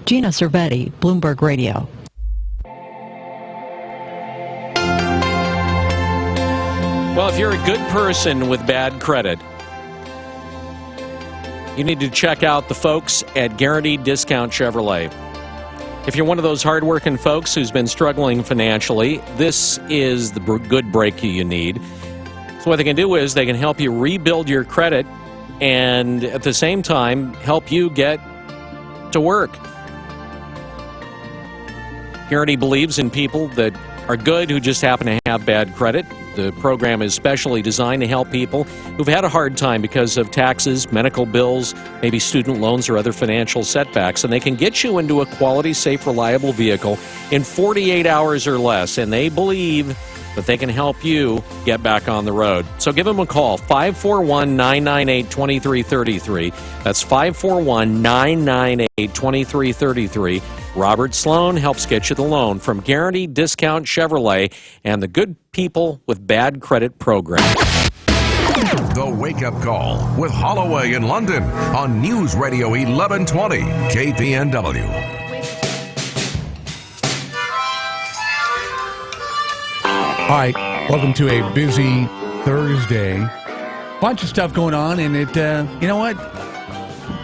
Gina Cervetti, Bloomberg Radio. Well, if you're a good person with bad credit, you need to check out the folks at Guaranteed Discount Chevrolet. If you're one of those hardworking folks who's been struggling financially, this is the good break you need. So what they can do is they can help you rebuild your credit and at the same time help you get to work. Guarantee believes in people that are good who just happen to have bad credit. The program is specially designed to help people who've had a hard time because of taxes, medical bills, maybe student loans or other financial setbacks. And they can get you into a quality, safe, reliable vehicle in 48 hours or less. And they believe that they can help you get back on the road. So give them a call, 541-998-2333. That's 541-998-2333. Robert Sloan helps get you the loan from Guaranteed Discount Chevrolet and the Good People with Bad Credit program. The Wake Up Call with Holloway in London on News Radio 1120 KPNW. All right, welcome to a busy Thursday. Bunch of stuff going on, and it, you know what?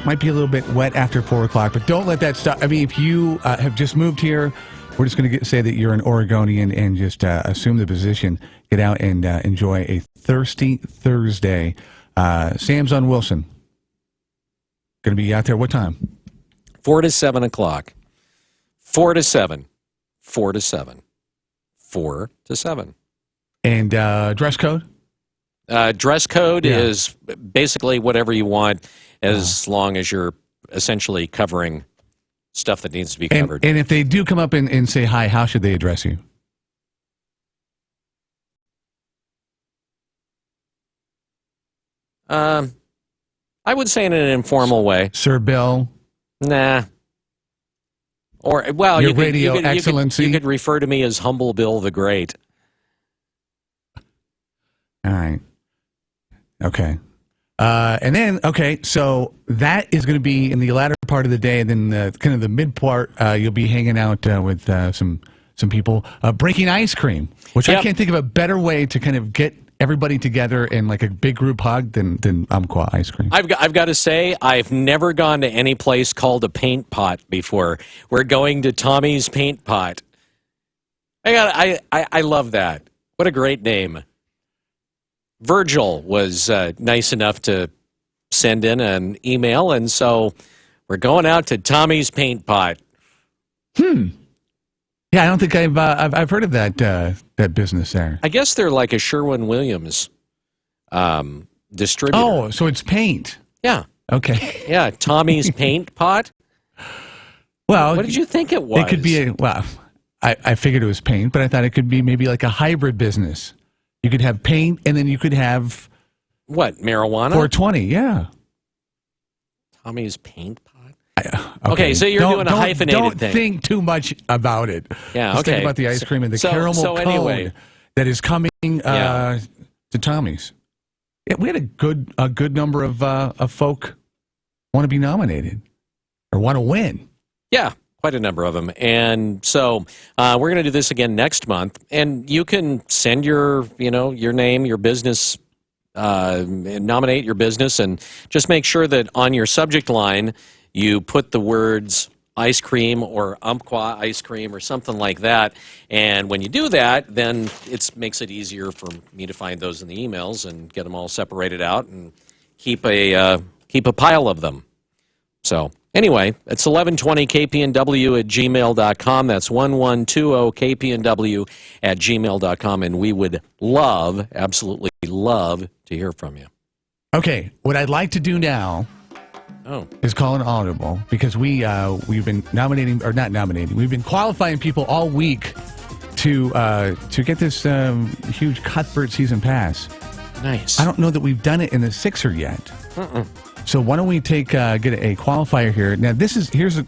Might be a little bit wet after 4 o'clock, but don't let that stop. I mean, if you have just moved here, we're just going to say that you're an Oregonian and just assume the position. Get out and enjoy a thirsty Thursday. Sam's on Wilson. Going to be out there what time? 4 to 7 o'clock. 4 to 7. 4 to 7. 4 to 7. And dress code? Dress code is basically whatever you want, as long as you're essentially covering stuff that needs to be covered. And if they do come up and say hi, how should they address you? I would say in an informal way. Sir Bill? Nah. Or, well, Your radio excellency? You could refer to me as Humble Bill the Great. All right. Okay. And then, so that is going to be in the latter part of the day, and then kind of the mid part, you'll be hanging out with some people breaking ice cream, which I can't think of a better way to kind of get everybody together in like a big group hug than Umpqua ice cream. I've got to say, I've never gone to any place called a paint pot before. We're going to Tommy's Paint Pot. I love that. What a great name. Virgil was nice enough to send in an email, and so we're going out to Tommy's Paint Pot. Yeah, I don't think I've heard of that business there. I guess they're like a Sherwin-Williams distributor. Oh, so it's paint. Yeah. Okay. Yeah, Tommy's Paint Pot. Well, what did you think it was? It could be I figured it was paint, but I thought it could be maybe like a hybrid business. You could have paint, and then you could have... What, marijuana? 420, yeah. Tommy's Paint Pot? Okay, so you're doing a hyphenated thing. Don't think too much about it. Yeah, Just think about the ice cream and the caramel cone that is coming to Tommy's. Yeah, we had a good number of folk want to be nominated or want to win. Yeah. Quite a number of them. And so we're going to do this again next month. And you can send your name, your business, nominate your business, and just make sure that on your subject line you put the words ice cream or Umpqua ice cream or something like that. And when you do that, then it makes it easier for me to find those in the emails and get them all separated out and keep a pile of them. So... Anyway, it's 1120kpnw at gmail.com. That's 1120kpnw at gmail.com. And we would absolutely love to hear from you. Okay, what I'd like to do now is call an audible, because we've been we've been qualifying people all week to get this huge Cuthbert season pass. Nice. I don't know that we've done it in the Sixer yet. So why don't we get a qualifier here? Now here's the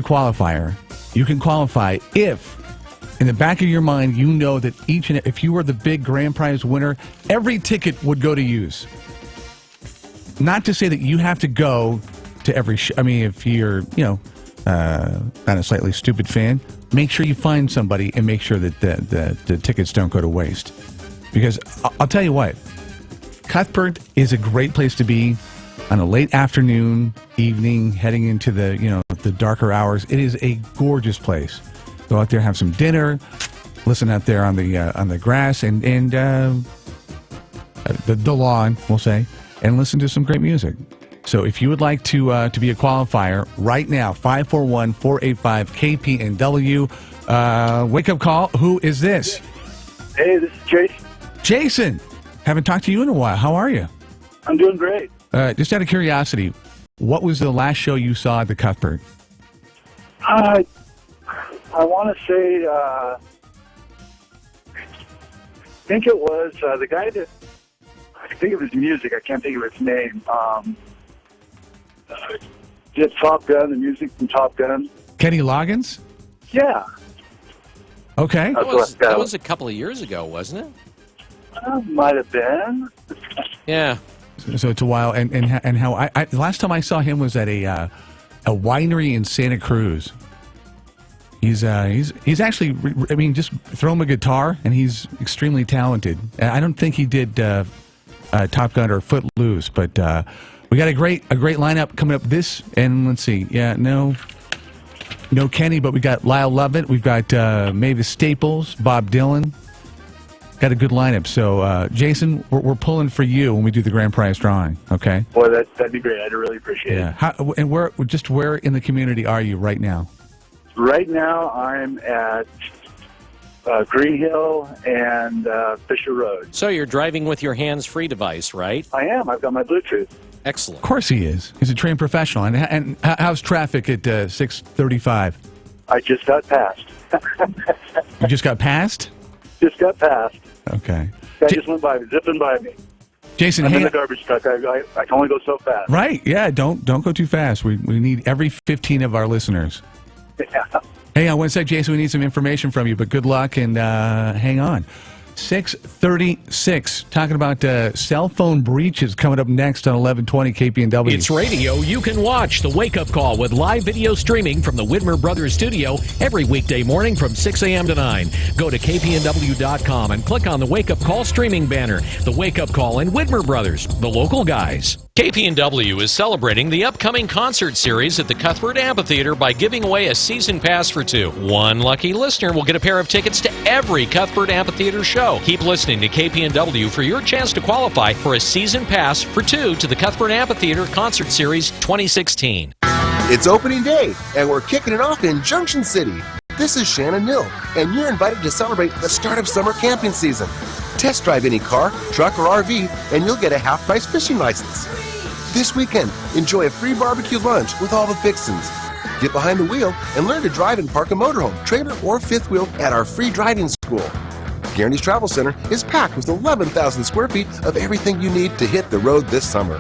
qualifier. You can qualify if, in the back of your mind, you know that if you were the big grand prize winner, every ticket would go to use. Not to say that you have to go to every show. I mean, if you're, not a slightly stupid fan, make sure you find somebody and make sure that the tickets don't go to waste. Because I'll tell you what, Cuthbert is a great place to be on a late afternoon, evening, heading into the darker hours. It is a gorgeous place. Go out there, have some dinner, listen out there on the grass and the lawn, we'll say, and listen to some great music. So if you would like to be a qualifier right now, 541-485-KPNW. Wake up call. Who is this? Hey, this is Jason. Jason. Haven't talked to you in a while. How are you? I'm doing great. Just out of curiosity, what was the last show you saw at the Cuthbert? I want to say, I think it was the guy that, I can think of his music, I can't think of his name, did Top Gun, the music from Top Gun. Kenny Loggins? Yeah. Okay. That was a couple of years ago, wasn't it? Might have been. Yeah. So it's a while. And how I the last time I saw him was at a winery in Santa Cruz. He's actually, I mean, just throw him a guitar and he's extremely talented. I don't think he did Top Gun or Footloose, but we got a great lineup coming up this, and let's see. Yeah, no Kenny, but we got Lyle Lovett. We've got Mavis Staples, Bob Dylan. Got a good lineup. So, Jason, we're pulling for you when we do the grand prize drawing, okay? Boy, that'd be great. I'd really appreciate it. And where in the community are you right now? Right now, I'm at Green Hill and Fisher Road. So you're driving with your hands-free device, right? I am. I've got my Bluetooth. Excellent. Of course he is. He's a trained professional. And how's traffic at 6:35? I just got passed. You just got passed? Just got passed. Okay. Guy just went by me, zipping by me. Jason, I'm in the garbage truck. I can only go so fast. Right. Yeah. Don't go too fast. We need every 15 of our listeners. Yeah. Hey, on one sec, Jason, we need some information from you, but good luck and hang on. 6:36, talking about cell phone breaches coming up next on 1120 KPNW. It's radio you can watch. The Wake Up Call with live video streaming from the Widmer Brothers studio every weekday morning from 6 a.m. to 9. Go to KPNW.com and click on the Wake Up Call streaming banner. The Wake Up Call and Widmer Brothers, the local guys. KPNW is celebrating the upcoming concert series at the Cuthbert Amphitheater by giving away a season pass for two. One lucky listener will get a pair of tickets to every Cuthbert Amphitheater show. Keep listening to KPNW for your chance to qualify for a season pass for two to the Cuthbert Amphitheater Concert Series 2016. It's opening day, and we're kicking it off in Junction City. This is Shannon Mill, and you're invited to celebrate the start of summer camping season. Test drive any car, truck, or RV, and you'll get a half-price fishing license. This weekend, enjoy a free barbecue lunch with all the fixins. Get behind the wheel and learn to drive and park a motorhome, trailer, or fifth wheel at our free driving school. Guarantee's Travel Center is packed with 11,000 square feet of everything you need to hit the road this summer.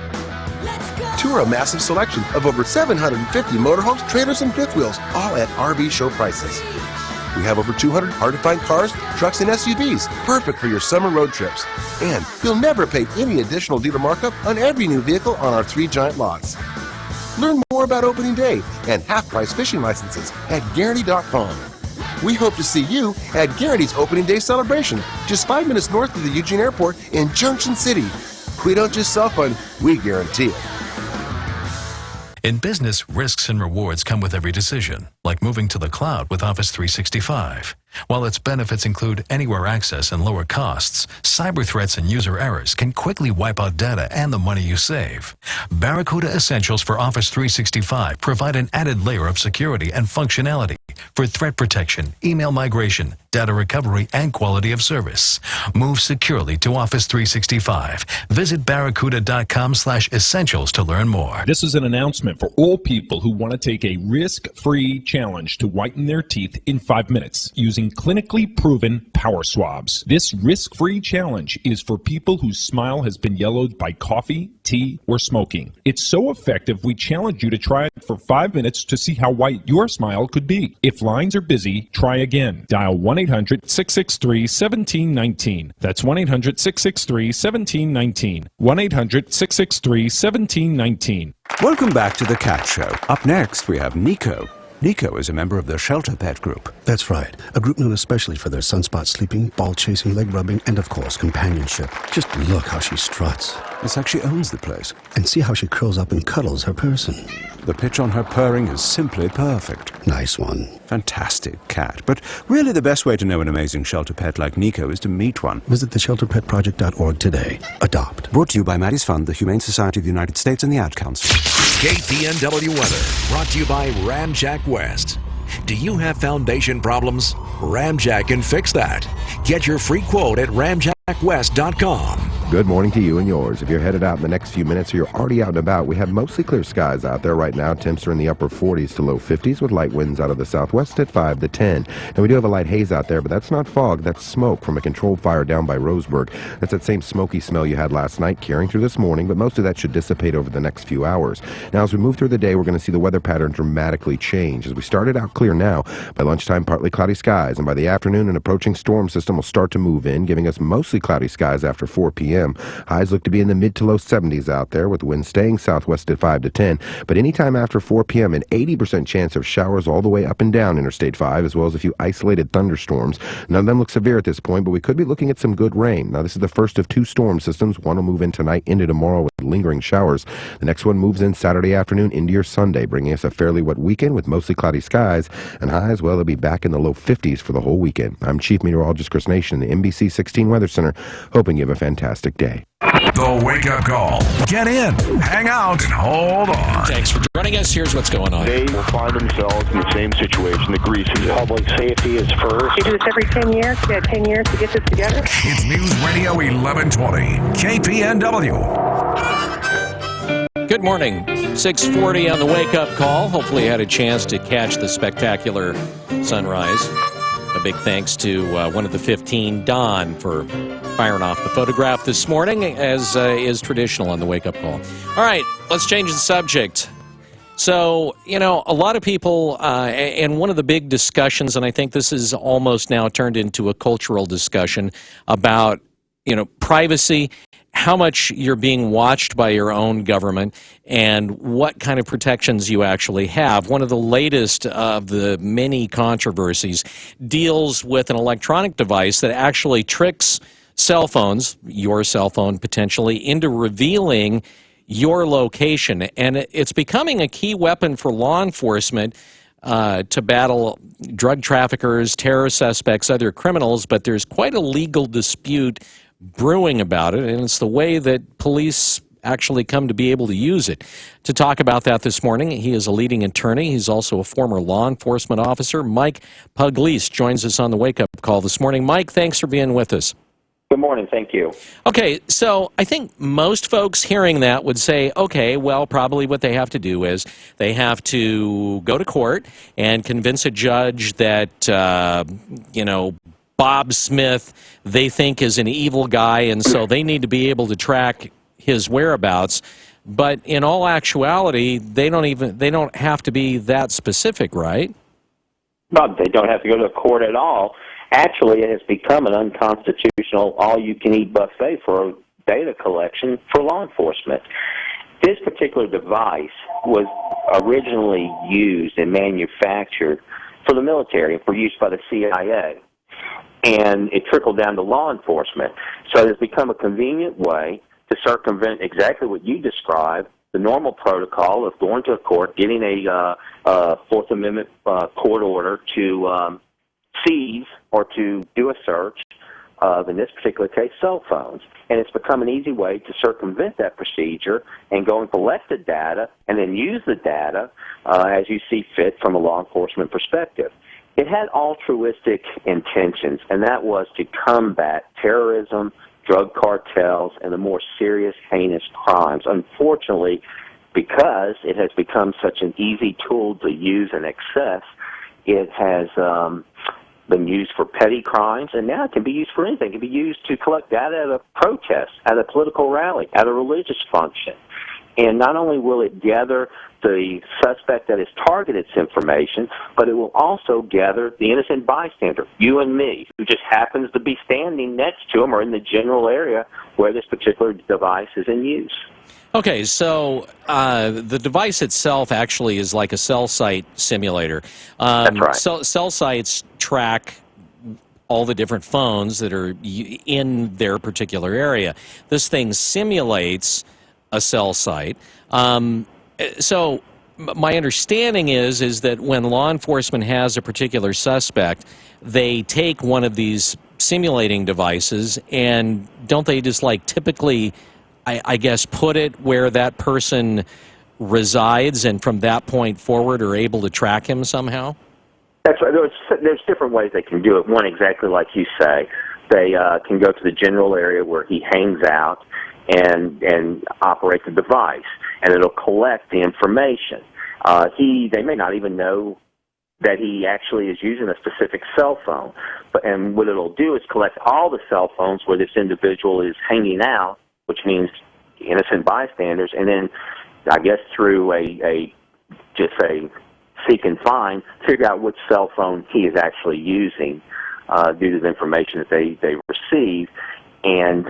Tour a massive selection of over 750 motorhomes, trailers, and fifth wheels, all at RV show prices. We have over 200 hard-to-find cars, trucks, and SUVs, perfect for your summer road trips. And you'll never pay any additional dealer markup on every new vehicle on our 3 giant lots. Learn more about opening day and half-price fishing licenses at Guarantee.com. We hope to see you at Guarantee's opening day celebration, just 5 minutes north of the Eugene Airport in Junction City. We don't just sell fun, we guarantee it. In business, risks and rewards come with every decision, like moving to the cloud with Office 365. While its benefits include anywhere access and lower costs, cyber threats and user errors can quickly wipe out data and the money you save. Barracuda Essentials for Office 365 provide an added layer of security and functionality for threat protection, email migration, data recovery, and quality of service. Move securely to Office 365. Visit barracuda.com/essentials to learn more. This is an announcement for all people who want to take a risk-free challenge to whiten their teeth in 5 minutes using using clinically proven power swabs. This risk-free challenge is for people whose smile has been yellowed by coffee, tea, or smoking. It's so effective, we challenge you to try it for 5 minutes to see how white your smile could be. If lines are busy, try again. Dial 1-800-663-1719. That's 1-800-663-1719. 1-800-663-1719. Welcome back to The Cat Show. Up next, we have Nico. Nico is a member of the Shelter Pet Group. That's right. A group known especially for their sunspot sleeping, ball chasing, leg rubbing, and of course, companionship. Just look how she struts. It's like she owns the place. And see how she curls up and cuddles her person. The pitch on her purring is simply perfect. Nice one. Fantastic cat. But really the best way to know an amazing shelter pet like Nico is to meet one. Visit theshelterpetproject.org today. Adopt. Brought to you by Maddie's Fund, the Humane Society of the United States, and the Ad Council. KPNW weather brought to you by Ramjack West. Do you have foundation problems? Ramjack can fix that. Get your free quote at ramjackwest.com. Good morning to you and yours. If you're headed out in the next few minutes or you're already out and about, we have mostly clear skies out there right now. Temps are in the upper 40s to low 50s with light winds out of the southwest at 5 to 10. And we do have a light haze out there, but that's not fog. That's smoke from a controlled fire down by Roseburg. That's that same smoky smell you had last night carrying through this morning, but most of that should dissipate over the next few hours. Now, as we move through the day, we're going to see the weather pattern dramatically change. As we started out clear now, by lunchtime, partly cloudy skies, and by the afternoon, an approaching storm system will start to move in, giving us mostly cloudy skies after 4 p.m. Highs look to be in the mid to low 70s out there, with winds staying southwest at 5 to 10. But anytime after 4 p.m., an 80% chance of showers all the way up and down Interstate 5, as well as a few isolated thunderstorms. None of them look severe at this point, but we could be looking at some good rain. Now, this is the first of two storm systems. One will move in tonight into tomorrow with lingering showers. The next one moves in Saturday afternoon into your Sunday, bringing us a fairly wet weekend with mostly cloudy skies, and highs, well, they'll be back in the low 50s for the whole weekend. I'm Chief Meteorologist Chris Nation in the NBC 16 Weather Center, hoping you have a fantastic day. The Wake Up Call. Get in, hang out, and hold on. Thanks for joining us. Here's what's going on. They will find themselves in the same situation. The grease is public safety is first. You do this every 10 years? You got 10 years to get this together? It's News Radio 1120, KPNW. Good morning. 6:40 on the Wake Up Call. Hopefully you had a chance to catch the spectacular sunrise. A big thanks to one of the 15, Don, for firing off the photograph this morning, as is traditional on the Wake Up Call. All right, let's change the subject. So, you know, a lot of people, and one of the big discussions, and I think this is almost now turned into a cultural discussion about, you know, privacy, how much you're being watched by your own government, and what kind of protections you actually have. One of the latest of the many controversies deals with an electronic device that actually tricks cell phones, your cell phone potentially, into revealing your location. And it's becoming a key weapon for law enforcement to battle drug traffickers, terror suspects, other criminals, but there's quite a legal dispute brewing about it, and it's the way that police actually come to be able to use it. To talk about that this morning, he is a leading attorney. He's also a former law enforcement officer. Mike Pugliese joins us on the Wake Up Call this morning. Mike, thanks for being with us. Good morning. Thank you. Okay, so I think most folks hearing that would say, okay, well, probably what they have to do is they have to go to court and convince a judge that, you know, Bob Smith, they think is an evil guy, and so they need to be able to track his whereabouts. But in all actuality, they don't have to be that specific, right? No, they don't have to go to court at all. Actually, it has become an unconstitutional all-you-can-eat buffet for data collection for law enforcement. This particular device was originally used and manufactured for the military and for use by the CIA. And it trickled down to law enforcement. So it has become a convenient way to circumvent exactly what you described, the normal protocol of going to a court, getting a Fourth Amendment court order to seize or to do a search of, in this particular case, cell phones. And it's become an easy way to circumvent that procedure and go and collect the data and then use the data as you see fit from a law enforcement perspective. It had altruistic intentions, and that was to combat terrorism, drug cartels, and the more serious, heinous crimes. Unfortunately, because it has become such an easy tool to use and access, it has been used for petty crimes, and now it can be used for anything. It can be used to collect data at a protest, at a political rally, at a religious function. And not only will it gather the suspect that has targeted its information, but it will also gather the innocent bystander, you and me, who just happens to be standing next to him or in the general area where this particular device is in use. Okay, so the device itself actually is like a cell site simulator. That's right. Cell sites track all the different phones that are in their particular area. This thing simulates a cell site. So my understanding is that when law enforcement has a particular suspect, they take one of these simulating devices and don't they just like typically, I guess, put it where that person resides and from that point forward are able to track him somehow? That's right. There's different ways they can do it. One, exactly like you say, they can go to the general area where he hangs out and operate the device, and it'll collect the information. They may not even know that he actually is using a specific cell phone, and what it'll do is collect all the cell phones where this individual is hanging out, which means innocent bystanders, and then I guess through a seek and find, figure out which cell phone he is actually using due to the information that they receive. And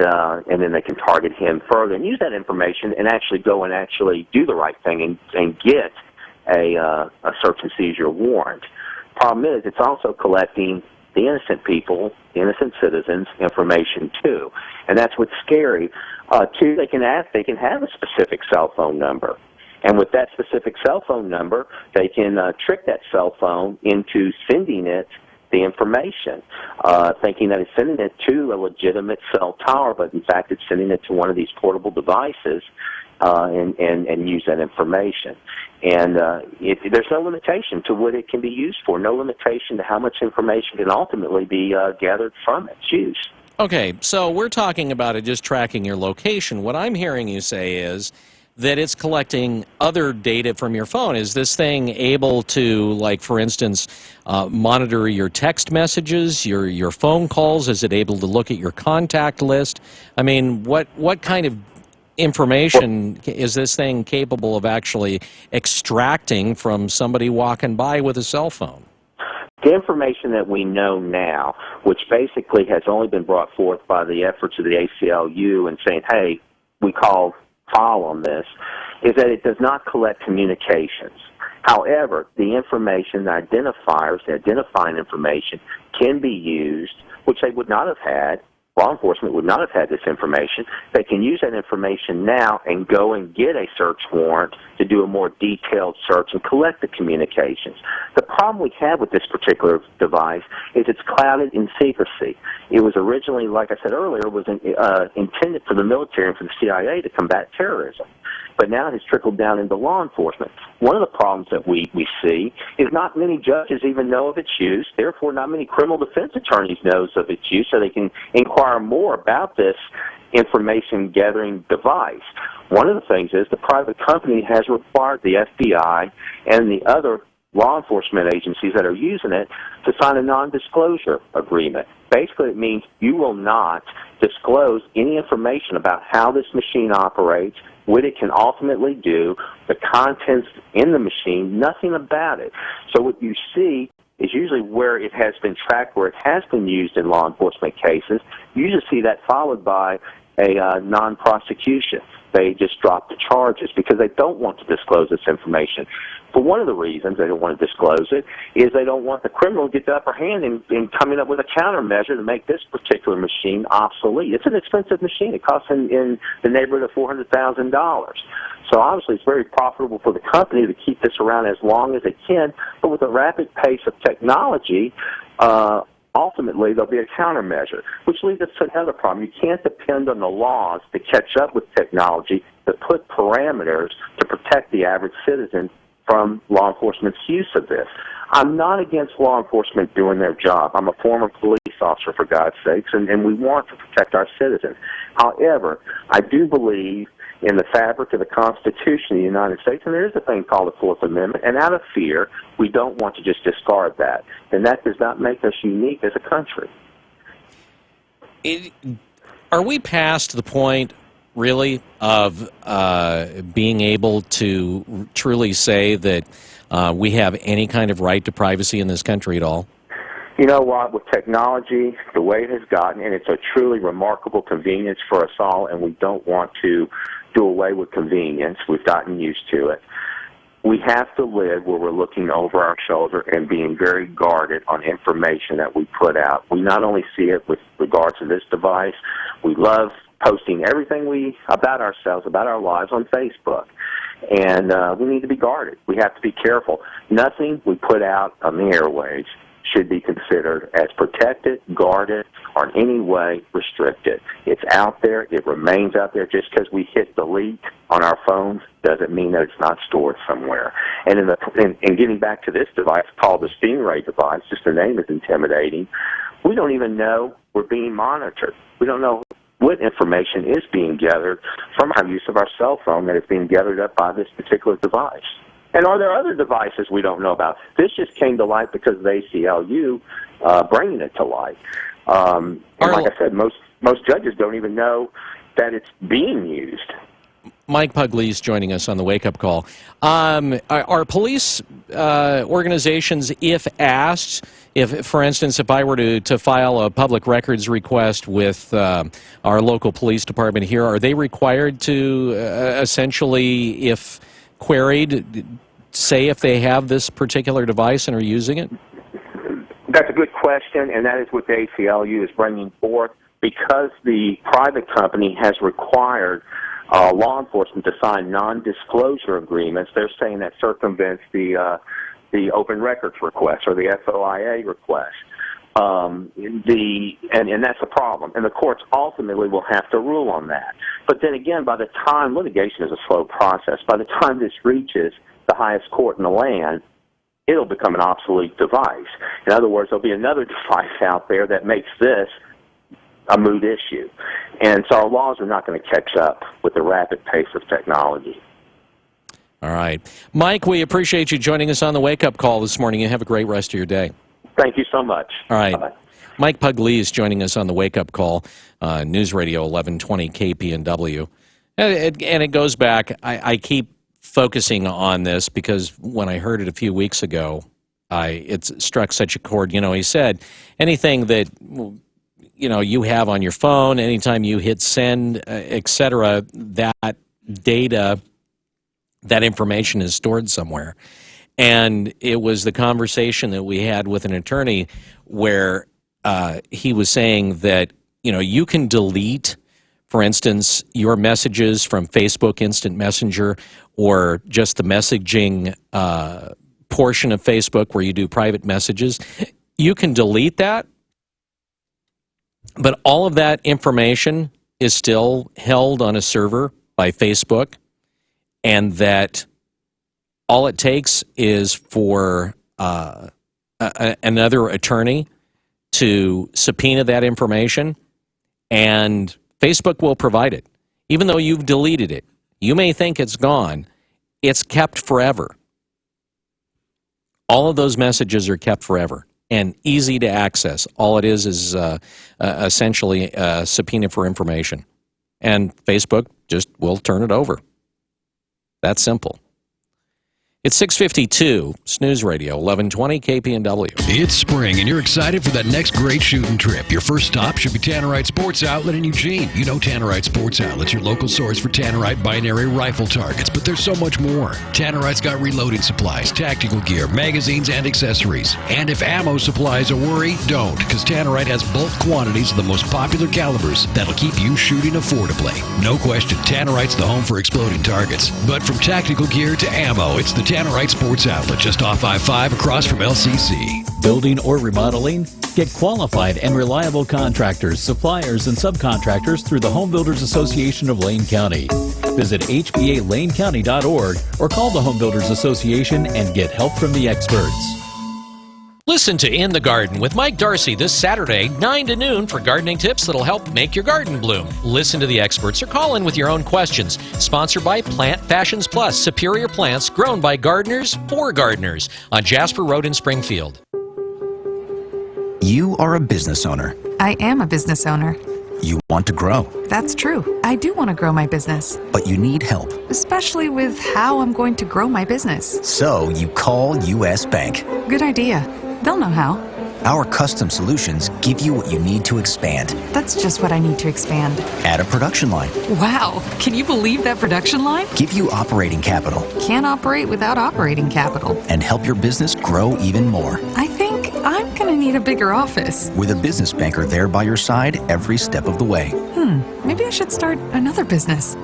then they can target him further and use that information and actually go and actually do the right thing and get a search and seizure warrant. Problem is, it's also collecting the innocent people, the innocent citizens' information too, and that's what's scary. Two, they can have a specific cell phone number, and with that specific cell phone number, they can trick that cell phone into sending it the information, thinking that it's sending it to a legitimate cell tower, but in fact it's sending it to one of these portable devices and use that information. And there's no limitation to what it can be used for, no limitation to how much information can ultimately be gathered from its use. Okay, so we're talking about it just tracking your location. What I'm hearing you say is that it's collecting other data from your phone. Is this thing able to, like, for instance, monitor your text messages, your phone calls? Is it able to look at your contact list? I mean, what kind of information is this thing capable of actually extracting from somebody walking by with a cell phone? The information that we know now, which basically has only been brought forth by the efforts of the ACLU and saying, hey, we call foul on this, is that it does not collect communications. However, the information, the identifiers, the identifying information can be used, which they would not have had. Law enforcement would not have had this information. They can use that information now and go and get a search warrant to do a more detailed search and collect the communications. The problem we have with this particular device is it's clouded in secrecy. It was originally, like I said earlier, was intended for the military and for the CIA to combat terrorism. But now it has trickled down into law enforcement. One of the problems that we see is not many judges even know of its use. Therefore, not many criminal defense attorneys know of its use, so they can inquire more about this information-gathering device. One of the things is the private company has required the FBI and the other law enforcement agencies that are using it to sign a non-disclosure agreement. Basically, it means you will not disclose any information about how this machine operates, what it can ultimately do, the contents in the machine, nothing about it. So what you see is usually where it has been tracked, where it has been used in law enforcement cases. You usually see that followed by a non-prosecution. They just drop the charges because they don't want to disclose this information. But one of the reasons they don't want to disclose it is they don't want the criminal to get the upper hand in coming up with a countermeasure to make this particular machine obsolete. It's an expensive machine. It costs in the neighborhood of $400,000. So obviously it's very profitable for the company to keep this around as long as it can, but with the rapid pace of technology, ultimately there'll be a countermeasure, which leads us to another problem. You can't depend on the laws to catch up with technology, to put parameters to protect the average citizen from law enforcement's use of this. I'm not against law enforcement doing their job. I'm a former police officer, for God's sakes, and we want to protect our citizens. However, I do believe in the fabric of the Constitution of the United States, and there is a thing called the Fourth Amendment, and out of fear, we don't want to just discard that. And that does not make us unique as a country. Are we past the point, really, of being able to truly say that we have any kind of right to privacy in this country at all? You know what? With technology, the way it has gotten, and it's a truly remarkable convenience for us all, and we don't want to do away with convenience. We've gotten used to it. We have to live where we're looking over our shoulder and being very guarded on information that we put out. We not only see it with regards to this device, we love posting everything about ourselves, about our lives on Facebook. And we need to be guarded. We have to be careful. Nothing we put out on the airwaves should be considered as protected, guarded, or in any way restricted. It's out there. It remains out there. Just because we hit delete on our phones doesn't mean that it's not stored somewhere. And in getting back to this device called the Stingray device, just the name is intimidating, we don't even know we're being monitored. We don't know what information is being gathered from our use of our cell phone that is being gathered up by this particular device. And are there other devices we don't know about? This just came to light because of the ACLU bringing it to light. And like I said, most judges don't even know that it's being used. Mike Pugley is joining us on the Wake Up Call. Are police organizations, if asked, if, for instance, if I were to file a public records request with our local police department here, are they required to essentially, if queried, say if they have this particular device and are using it? That's a good question, and that is what the ACLU is bringing forth. Because the private company has required law enforcement to sign non-disclosure agreements, they're saying that circumvents the open records request or the FOIA request. And that's a problem. And the courts ultimately will have to rule on that. But then again, by the time litigation is a slow process, by the time this reaches the highest court in the land, it'll become an obsolete device. In other words, there'll be another device out there that makes this a moot issue. And so our laws are not going to catch up with the rapid pace of technology. All right. Mike, we appreciate you joining us on the Wake Up Call this morning, and have a great rest of your day. Thank you so much. All right. Bye-bye. Mike Pugley is joining us on the Wake Up Call, News Radio 1120 KPNW. And it goes back, I keep focusing on this because when I heard it a few weeks ago, it struck such a chord. You know, he said anything that you have on your phone, anytime you hit send, etc., that data, that information is stored somewhere. And it was the conversation that we had with an attorney where he was saying that, you can delete, for instance, your messages from Facebook Instant Messenger or just the messaging portion of Facebook where you do private messages. You can delete that, but all of that information is still held on a server by Facebook, and that all it takes is for another attorney to subpoena that information, and Facebook will provide it. Even though you've deleted it, you may think it's gone, it's kept forever. All of those messages are kept forever and easy to access. All it is essentially a subpoena for information. And Facebook just will turn it over. That's simple. It's 6:52, Snooze Radio, 1120 KPNW. It's spring, and you're excited for that next great shooting trip. Your first stop should be Tannerite Sports Outlet in Eugene. You know Tannerite Sports Outlet's your local source for Tannerite binary rifle targets, but there's so much more. Tannerite's got reloading supplies, tactical gear, magazines, and accessories. And if ammo supply is a worry, don't, because Tannerite has bulk quantities of the most popular calibers that'll keep you shooting affordably. No question, Tannerite's the home for exploding targets. But from tactical gear to ammo, it's the Tannerite Sports Outlet just off I-5 across from LCC. Building or remodeling? Get qualified and reliable contractors, suppliers, and subcontractors through the Home Builders Association of Lane County. Visit hbalanecounty.org or call the Home Builders Association and get help from the experts. Listen to In the Garden with Mike Darcy this Saturday, 9 to noon, for gardening tips that'll help make your garden bloom. Listen to the experts or call in with your own questions. Sponsored by Plant Fashions Plus, superior plants grown by gardeners for gardeners, on Jasper Road in Springfield. You are a business owner. I am a business owner. You want to grow. That's true. I do want to grow my business. But you need help. Especially with how I'm going to grow my business. So you call U.S. Bank. Good idea. They'll know how. Our custom solutions give you what you need to expand. That's just what I need to expand. Add a production line. Wow. Can you believe that production line? Give you operating capital. Can't operate without operating capital. And help your business grow even more. I think I'm going to need a bigger office. With a business banker there by your side every step of the way. Maybe I should start another business.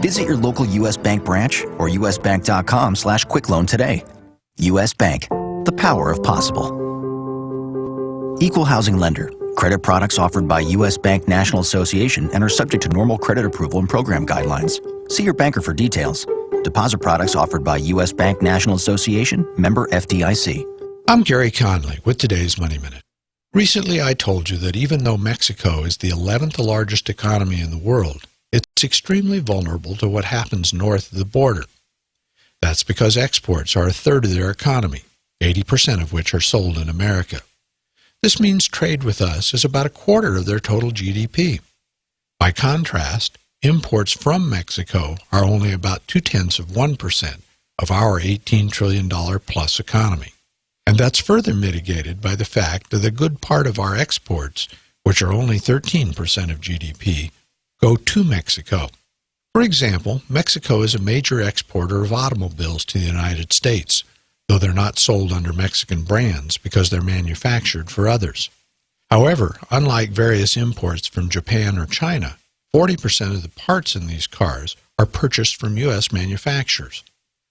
Visit your local U.S. Bank branch or usbank.com/quickloan today. U.S. Bank, the power of possible. Equal housing lender. Credit products offered by U.S. Bank National Association and are subject to normal credit approval and program guidelines. See your banker for details. Deposit products offered by U.S. Bank National Association, member FDIC. I'm Gary Conley with today's Money Minute. Recently I told you that even though Mexico is the 11th largest economy in the world, it's extremely vulnerable to what happens north of the border. That's because exports are a third of their economy, 80% of which are sold in America. This means trade with us is about a quarter of their total GDP. By contrast, imports from Mexico are only about 0.2% of our $18 trillion plus economy. And that's further mitigated by the fact that a good part of our exports, which are only 13% of GDP, go to Mexico. For example, Mexico is a major exporter of automobiles to the United States, though they're not sold under Mexican brands because they're manufactured for others. However, unlike various imports from Japan or China, 40% of the parts in these cars are purchased from U.S. manufacturers.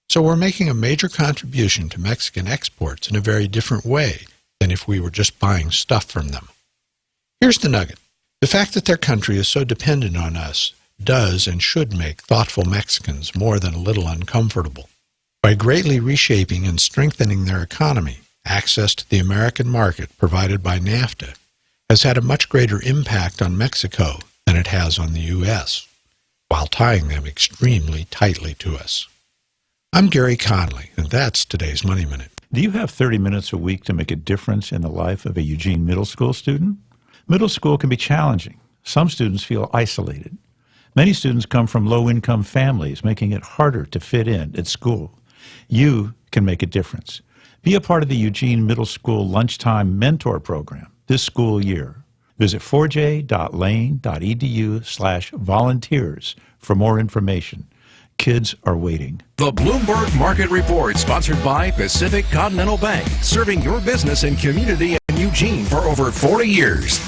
So we're making a major contribution to Mexican exports in a very different way than if we were just buying stuff from them. Here's the nugget. The fact that their country is so dependent on us does and should make thoughtful Mexicans more than a little uncomfortable. By greatly reshaping and strengthening their economy, access to the American market provided by NAFTA has had a much greater impact on Mexico than it has on the U.S., while tying them extremely tightly to us. I'm Gary Conley, and that's today's Money Minute. Do you have 30 minutes a week to make a difference in the life of a Eugene middle school student? Middle school can be challenging. Some students feel isolated. Many students come from low-income families, making it harder to fit in at school. You can make a difference. Be a part of the Eugene Middle School Lunchtime Mentor Program this school year. Visit 4j.lane.edu/volunteers for more information. Kids are waiting. The Bloomberg Market Report, sponsored by Pacific Continental Bank, serving your business and community in Eugene for over 40 years.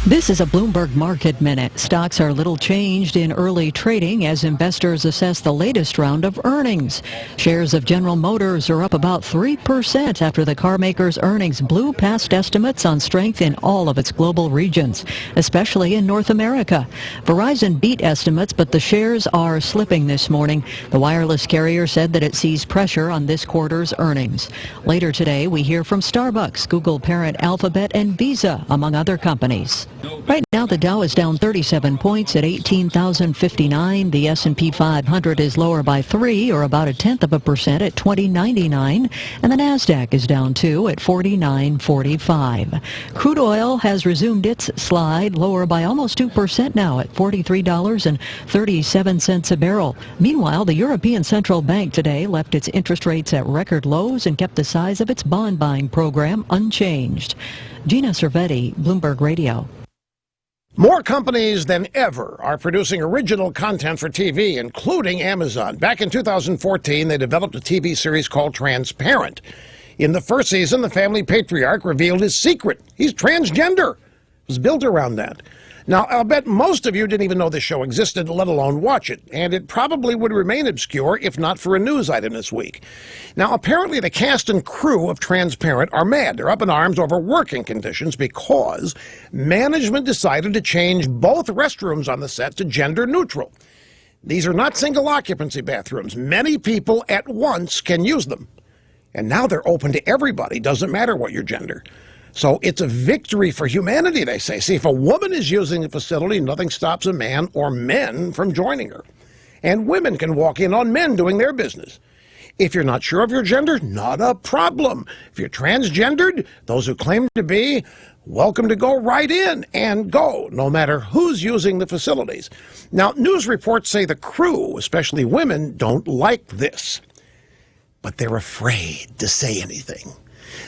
This is a Bloomberg Market Minute. Stocks are little changed in early trading as investors assess the latest round of earnings. Shares of General Motors are up about 3% after the car maker's earnings blew past estimates on strength in all of its global regions, especially in North America. Verizon beat estimates, but the shares are slipping this morning. The wireless carrier said that it sees pressure on this quarter's earnings. Later today, we hear from Starbucks, Google parent Alphabet, and Visa, among other companies. Right now, the Dow is down 37 points at 18,059. The S&P 500 is lower by 3, or about 0.1% at 2099. And the NASDAQ is down 2 at 49.45. Crude oil has resumed its slide, lower by almost 2% now at $43.37 a barrel. Meanwhile, the European Central Bank today left its interest rates at record lows and kept the size of its bond buying program unchanged. Gina Cervetti, Bloomberg Radio. More companies than ever are producing original content for TV, including Amazon. Back in 2014, they developed a TV series called Transparent. In the first season, the family patriarch revealed his secret. He's transgender. It was built around that. Now, I'll bet most of you didn't even know this show existed, let alone watch it, and it probably would remain obscure if not for a news item this week. Now, apparently the cast and crew of Transparent are mad. They're up in arms over working conditions because management decided to change both restrooms on the set to gender neutral. These are not single occupancy bathrooms. Many people at once can use them. And now they're open to everybody. Doesn't matter what your gender. So it's a victory for humanity, they say. See, if a woman is using the facility, nothing stops a man or men from joining her. And women can walk in on men doing their business. If you're not sure of your gender, not a problem. If you're transgendered, those who claim to be, welcome to go right in and go, no matter who's using the facilities. Now, news reports say the crew, especially women, don't like this. But they're afraid to say anything.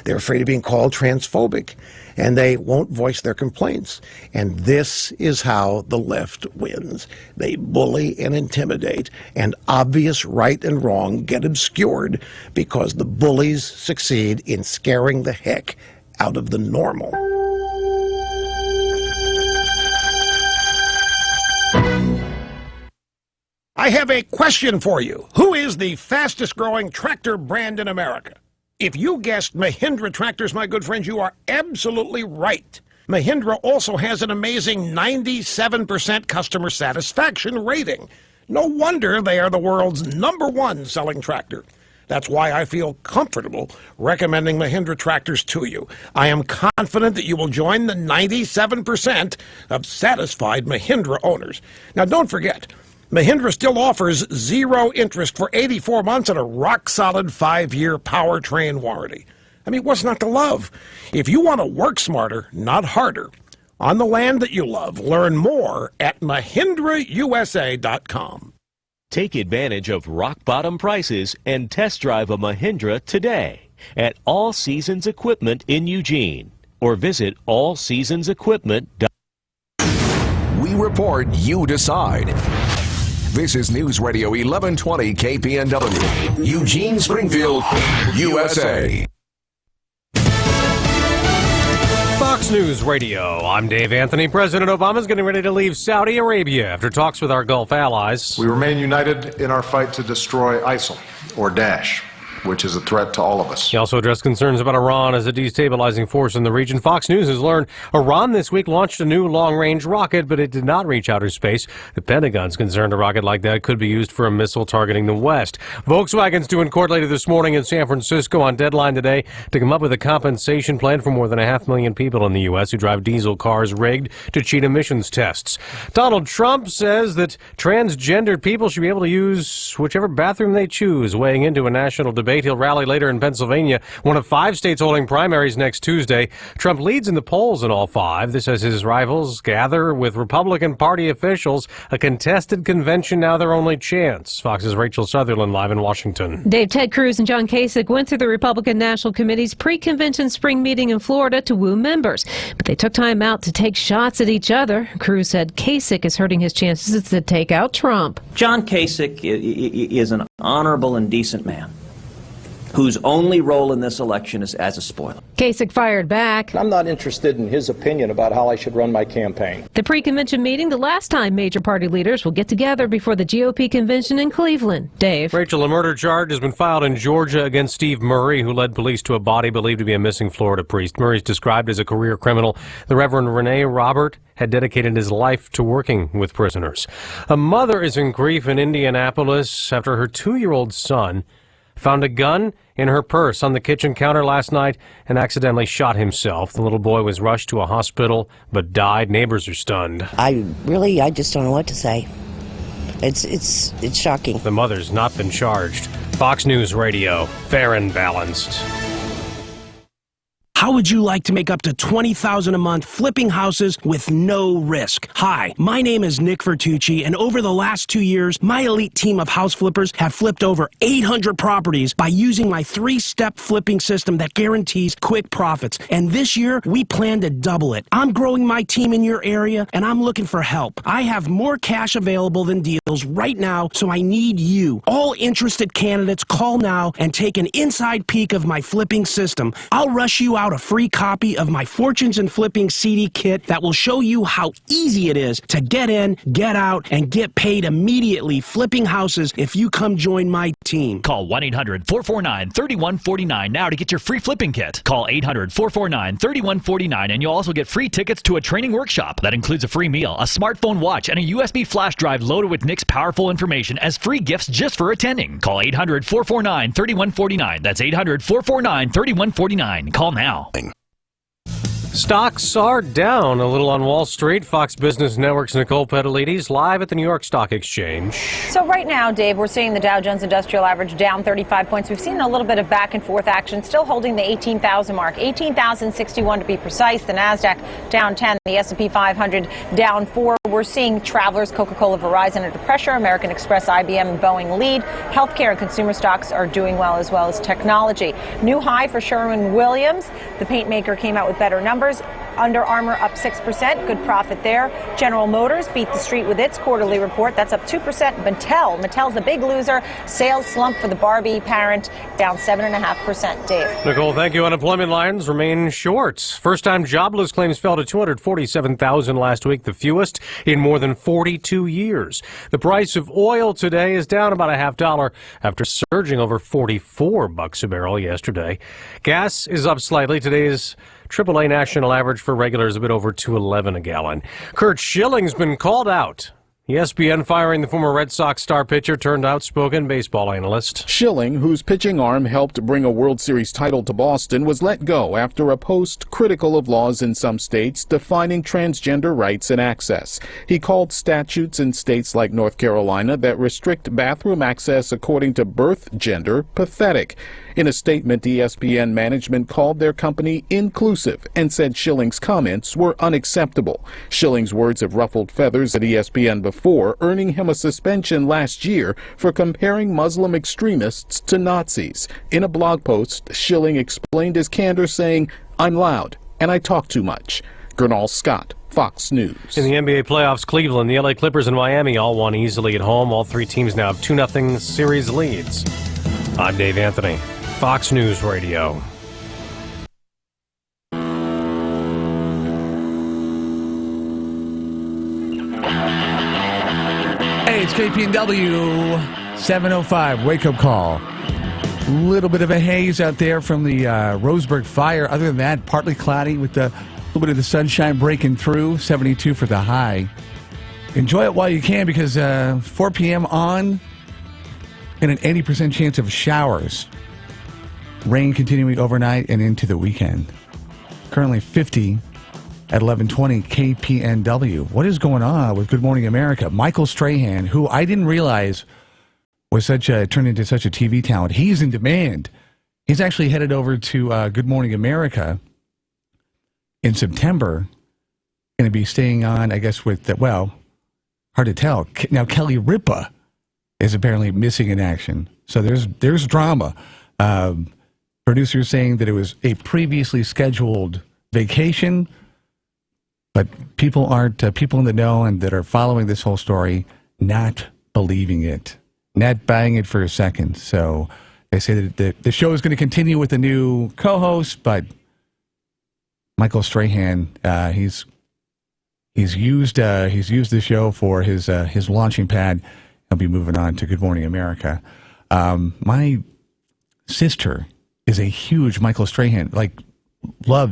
They're afraid of being called transphobic, and they won't voice their complaints. And this is how the left wins. They bully and intimidate, and obvious right and wrong get obscured because the bullies succeed in scaring the heck out of the normal. I have a question for you. Who is the fastest growing tractor brand in America? If you guessed Mahindra tractors, my good friends, you are absolutely right. Mahindra also has an amazing 97% customer satisfaction rating. No wonder they are the world's #1 selling tractor. That's why I feel comfortable recommending Mahindra tractors to you. I am confident that you will join the 97% of satisfied Mahindra owners. Now, don't forget, Mahindra still offers 0 interest for 84 months and a rock-solid 5-year powertrain warranty. I mean, what's not to love? If you want to work smarter, not harder, on the land that you love, learn more at MahindraUSA.com. Take advantage of rock-bottom prices and test drive a Mahindra today at All Seasons Equipment in Eugene or visit allseasonsequipment.com. We report, you decide. This is News Radio 1120 KPNW, Eugene, Springfield, USA. Fox News Radio. I'm Dave Anthony. President Obama's getting ready to leave Saudi Arabia after talks with our Gulf allies. We remain united in our fight to destroy ISIL, or Daesh, which is a threat to all of us. He also addressed concerns about Iran as a destabilizing force in the region. Fox News has learned Iran this week launched a new long-range rocket, but it did not reach outer space. The Pentagon's concerned a rocket like that could be used for a missile targeting the West. Volkswagen's due in court later this morning in San Francisco on deadline today to come up with a compensation plan for more than 500,000 people in the U.S. who drive diesel cars rigged to cheat emissions tests. Donald Trump says that transgendered people should be able to use whichever bathroom they choose, weighing into a national debate. He'll rally later in Pennsylvania, one of 5 states holding primaries next Tuesday. Trump leads in the polls in all 5. This as his rivals gather with Republican Party officials. A contested convention now their only chance. Fox's Rachel Sutherland live in Washington. Dave, Ted Cruz and John Kasich went through the Republican National Committee's pre-convention spring meeting in Florida to woo members. But they took time out to take shots at each other. Cruz said Kasich is hurting his chances to take out Trump. John Kasich is an honorable and decent man whose only role in this election is as a spoiler. Kasich fired back. I'm not interested in his opinion about how I should run my campaign. The pre-convention meeting, the last time major party leaders will get together before the GOP convention in Cleveland. Dave. Rachel, a murder charge has been filed in Georgia against Steve Murray, who led police to a body believed to be a missing Florida priest. Murray is described as a career criminal. The Reverend Rene Robert had dedicated his life to working with prisoners. A mother is in grief in Indianapolis after her 2-year-old son found a gun in her purse on the kitchen counter last night and accidentally shot himself. The little boy was rushed to a hospital but died. Neighbors are stunned. I just don't know what to say. It's shocking. The mother's not been charged. Fox News Radio, fair and balanced. How would you like to make up to $20,000 a month flipping houses with no risk? Hi, my name is Nick Vertucci, and over the last 2 years, my elite team of house flippers have flipped over 800 properties by using my 3-step flipping system that guarantees quick profits. And this year, we plan to double it. I'm growing my team in your area, and I'm looking for help. I have more cash available than deals right now, so I need you. All interested candidates, call now and take an inside peek of my flipping system. I'll rush you out out a free copy of my Fortunes and Flipping CD kit that will show you how easy it is to get in, get out, and get paid immediately flipping houses if you come join my team. Call 1-800-449-3149 now to get your free flipping kit. Call 800-449-3149 and you'll also get free tickets to a training workshop. That includes a free meal, a smartphone watch, and a USB flash drive loaded with Nick's powerful information as free gifts just for attending. Call 800-449-3149. That's 800-449-3149. Call now. Stocks are down a little on Wall Street. Fox Business Network's Nicole Petalides live at the New York Stock Exchange. So right now, Dave, we're seeing the Dow Jones Industrial Average down 35 points. We've seen a little bit of back and forth action, still holding the 18,000 mark, 18,061 to be precise. The Nasdaq down 10, the S&P 500 down 4. We're seeing Travelers, Coca-Cola, Verizon under pressure. American Express, IBM, and Boeing lead. Healthcare and consumer stocks are doing well as technology. New high for Sherwin-Williams. The paint maker came out with better numbers. Under Armour up 6%, good profit there. General Motors beat the street with its quarterly report. That's up 2%. Mattel's the big loser. Sales slump for the Barbie parent, down 7.5%. Dave. Nicole, thank you. Unemployment lines remain short. First-time jobless claims fell to 247,000 last week, the fewest in more than 42 years. The price of oil today is down about $0.50 after surging over $44 a barrel yesterday. Gas is up slightly. Today's AAA national average for regular is a bit over $2.11 a gallon. Curt Schilling's been called out. ESPN firing the former Red Sox star pitcher turned outspoken baseball analyst. Schilling, whose pitching arm helped bring a World Series title to Boston, was let go after a post critical of laws in some states defining transgender rights and access. He called statutes in states like North Carolina that restrict bathroom access according to birth gender pathetic. In a statement, ESPN management called their company inclusive and said Schilling's comments were unacceptable. Schilling's words have ruffled feathers at ESPN before, earning him a suspension last year for comparing Muslim extremists to Nazis. In a blog post, Schilling explained his candor, saying, "I'm loud and I talk too much." Gernal Scott, Fox News. In the NBA playoffs, Cleveland, the LA Clippers, and Miami all won easily at home. All three teams now have 2-0 series leads. I'm Dave Anthony, Fox News Radio. Hey, it's KPNW 7:05 wake-up call. Little bit of a haze out there from the Roseburg fire. Other than that, partly cloudy with a little bit of the sunshine breaking through. 72 for the high. Enjoy it while you can because 4 p.m. on and an 80% chance of showers. Rain continuing overnight and into the weekend. Currently 50 at 11:20 KPNW. What is going on with Good Morning America? Michael Strahan, who I didn't realize was turned into such a TV talent. He's in demand. He's actually headed over to Good Morning America in September. Going to be staying on, I guess, with, hard to tell. Now, Kelly Ripa is apparently missing in action. So there's drama. Producers saying that it was a previously scheduled vacation, but people people in the know and that are following this whole story not believing it, not buying it for a second. So they say that the show is going to continue with a new co-host, but Michael Strahan, he's used the show for his launching pad. He'll be moving on to Good Morning America. My sister is a huge Michael Strahan,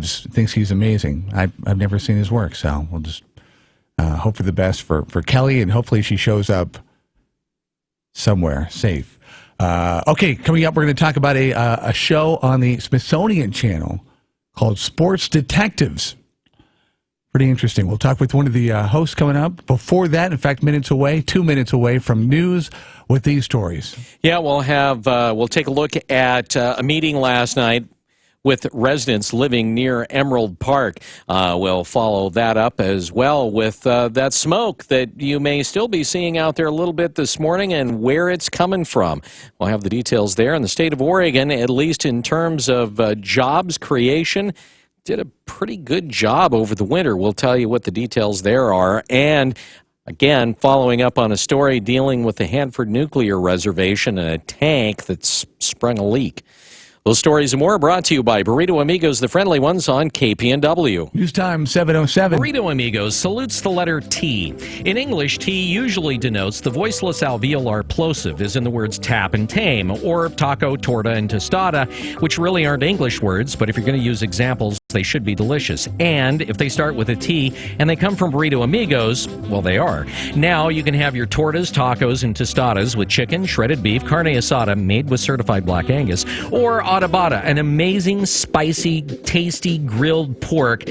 thinks he's amazing. I've never seen his work, so we'll just hope for the best for Kelly, and hopefully she shows up somewhere safe. Okay, coming up, we're going to talk about a show on the Smithsonian Channel called Sports Detectives. Pretty interesting. We'll talk with one of the hosts coming up. Before that, in fact, 2 minutes away from news with these stories. Yeah, we'll take a look at a meeting last night with residents living near Emerald Park. We'll follow that up as well with that smoke that you may still be seeing out there a little bit this morning and where it's coming from. We'll have the details there. In the state of Oregon, at least in terms of jobs creation, did a pretty good job over the winter. We'll tell you what the details there are. And again, following up on a story dealing with the Hanford Nuclear Reservation and a tank that's sprung a leak. Those stories and more are brought to you by Burrito Amigos, the friendly ones on KPNW. News time 7:07. Burrito Amigos salutes the letter T. In English, T usually denotes the voiceless alveolar plosive, as in the words tap and tame, or taco, torta, and tostada, which really aren't English words, but if you're going to use examples, they should be delicious. And if they start with a T and they come from Burrito Amigos, well, they are. Now you can have your tortas, tacos, and tostadas with chicken, shredded beef, carne asada made with certified Black Angus, or adobada, an amazing, spicy, tasty grilled pork.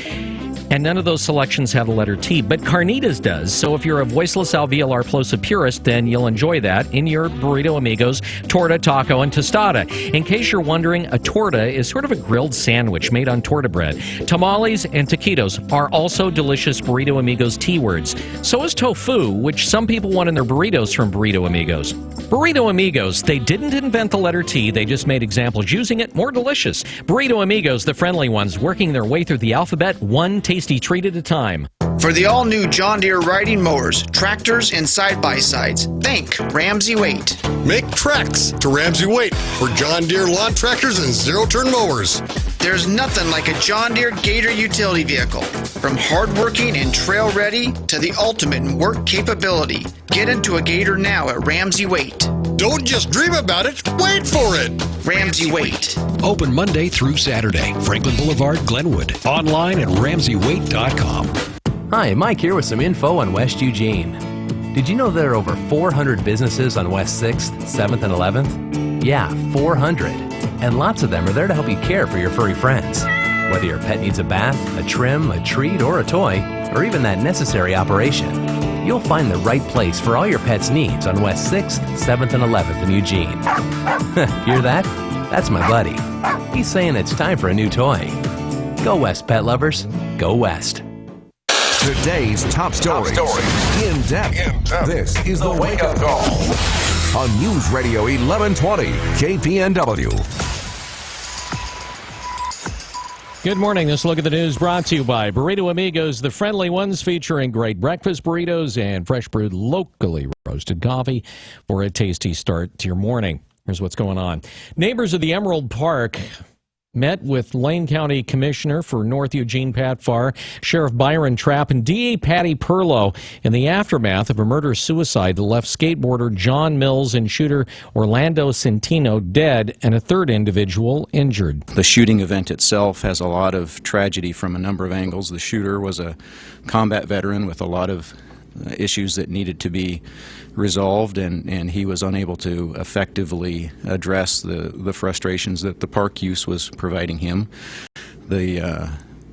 And none of those selections have the letter T, but Carnitas does. So if you're a voiceless alveolar plosive purist, then you'll enjoy that in your Burrito Amigos torta, taco, and tostada. In case you're wondering, a torta is sort of a grilled sandwich made on torta bread. Tamales and taquitos are also delicious Burrito Amigos T words. So is tofu, which some people want in their burritos from Burrito Amigos. Burrito Amigos, they didn't invent the letter T, they just made examples using it more delicious. Burrito Amigos, the friendly ones, working their way through the alphabet, one tasty treat at a time. For the all-new John Deere riding mowers, tractors, and side-by-sides, think Ramsey Waite. Make tracks to Ramsey Waite for John Deere lawn tractors and zero-turn mowers. There's nothing like a John Deere Gator utility vehicle. From hardworking and trail-ready to the ultimate in work capability. Get into a Gator now at Ramsey Waite. Don't just dream about it, wait for it! Ramsey Waite. Open Monday through Saturday. Franklin Boulevard, Glenwood. Online at RamseyWaite.com. Hi, Mike here with some info on West Eugene. Did you know there are over 400 businesses on West 6th, 7th, and 11th? Yeah, 400. And lots of them are there to help you care for your furry friends. Whether your pet needs a bath, a trim, a treat, or a toy, or even that necessary operation, you'll find the right place for all your pet's needs on West 6th, 7th, and 11th in Eugene. Hear that? That's my buddy. He's saying it's time for a new toy. Go West, pet lovers. Go West. Today's top stories. In depth. This is the Wake Up Call on News Radio 1120 KPNW. Good morning. This look at the news brought to you by Burrito Amigos, the friendly ones, featuring great breakfast burritos and fresh brewed locally roasted coffee for a tasty start to your morning. Here's what's going on. Neighbors of the Emerald Park met with Lane County Commissioner for North Eugene Pat Farr, Sheriff Byron Trapp, and DA Patty Perlow in the aftermath of a murder-suicide that left skateboarder John Mills and shooter Orlando Centino dead and a third individual injured. The shooting event itself has a lot of tragedy from a number of angles. The shooter was a combat veteran with a lot of issues that needed to be resolved, and he was unable to effectively address the frustrations that the park use was providing him. The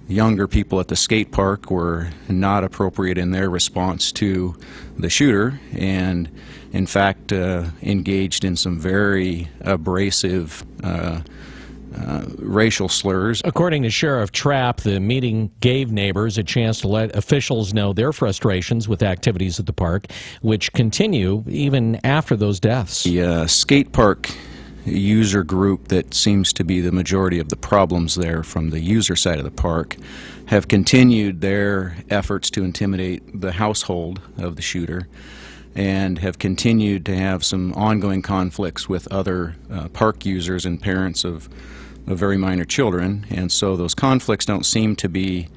younger people at the skate park were not appropriate in their response to the shooter, and in fact engaged in some very abrasive racial slurs. According to Sheriff Trapp, the meeting gave neighbors a chance to let officials know their frustrations with activities at the park, which continue even after those deaths. The skate park user group that seems to be the majority of the problems there from the user side of the park have continued their efforts to intimidate the household of the shooter, and have continued to have some ongoing conflicts with other park users and parents of very minor children, and so those conflicts don't seem to be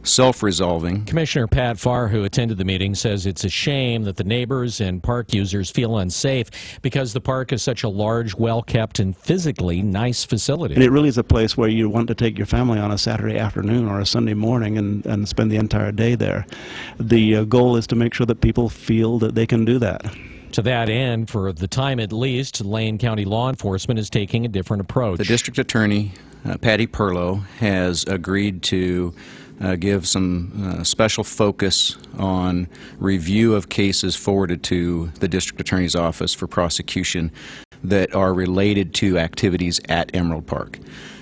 self-resolving. Commissioner Pat Farr, who attended the meeting, says it's a shame that the neighbors and park users feel unsafe because the park is such a large, well-kept, and physically nice facility. And it really is a place where you want to take your family on a Saturday afternoon or a Sunday morning and spend the entire day there. The goal is to make sure that people feel that they can do that. To that end, for the time at least, Lane County law enforcement is taking a different approach. The district attorney, Patty Perlow, has agreed to give some special focus on review of cases forwarded to the district attorney's office for prosecution that are related to activities at Emerald Park.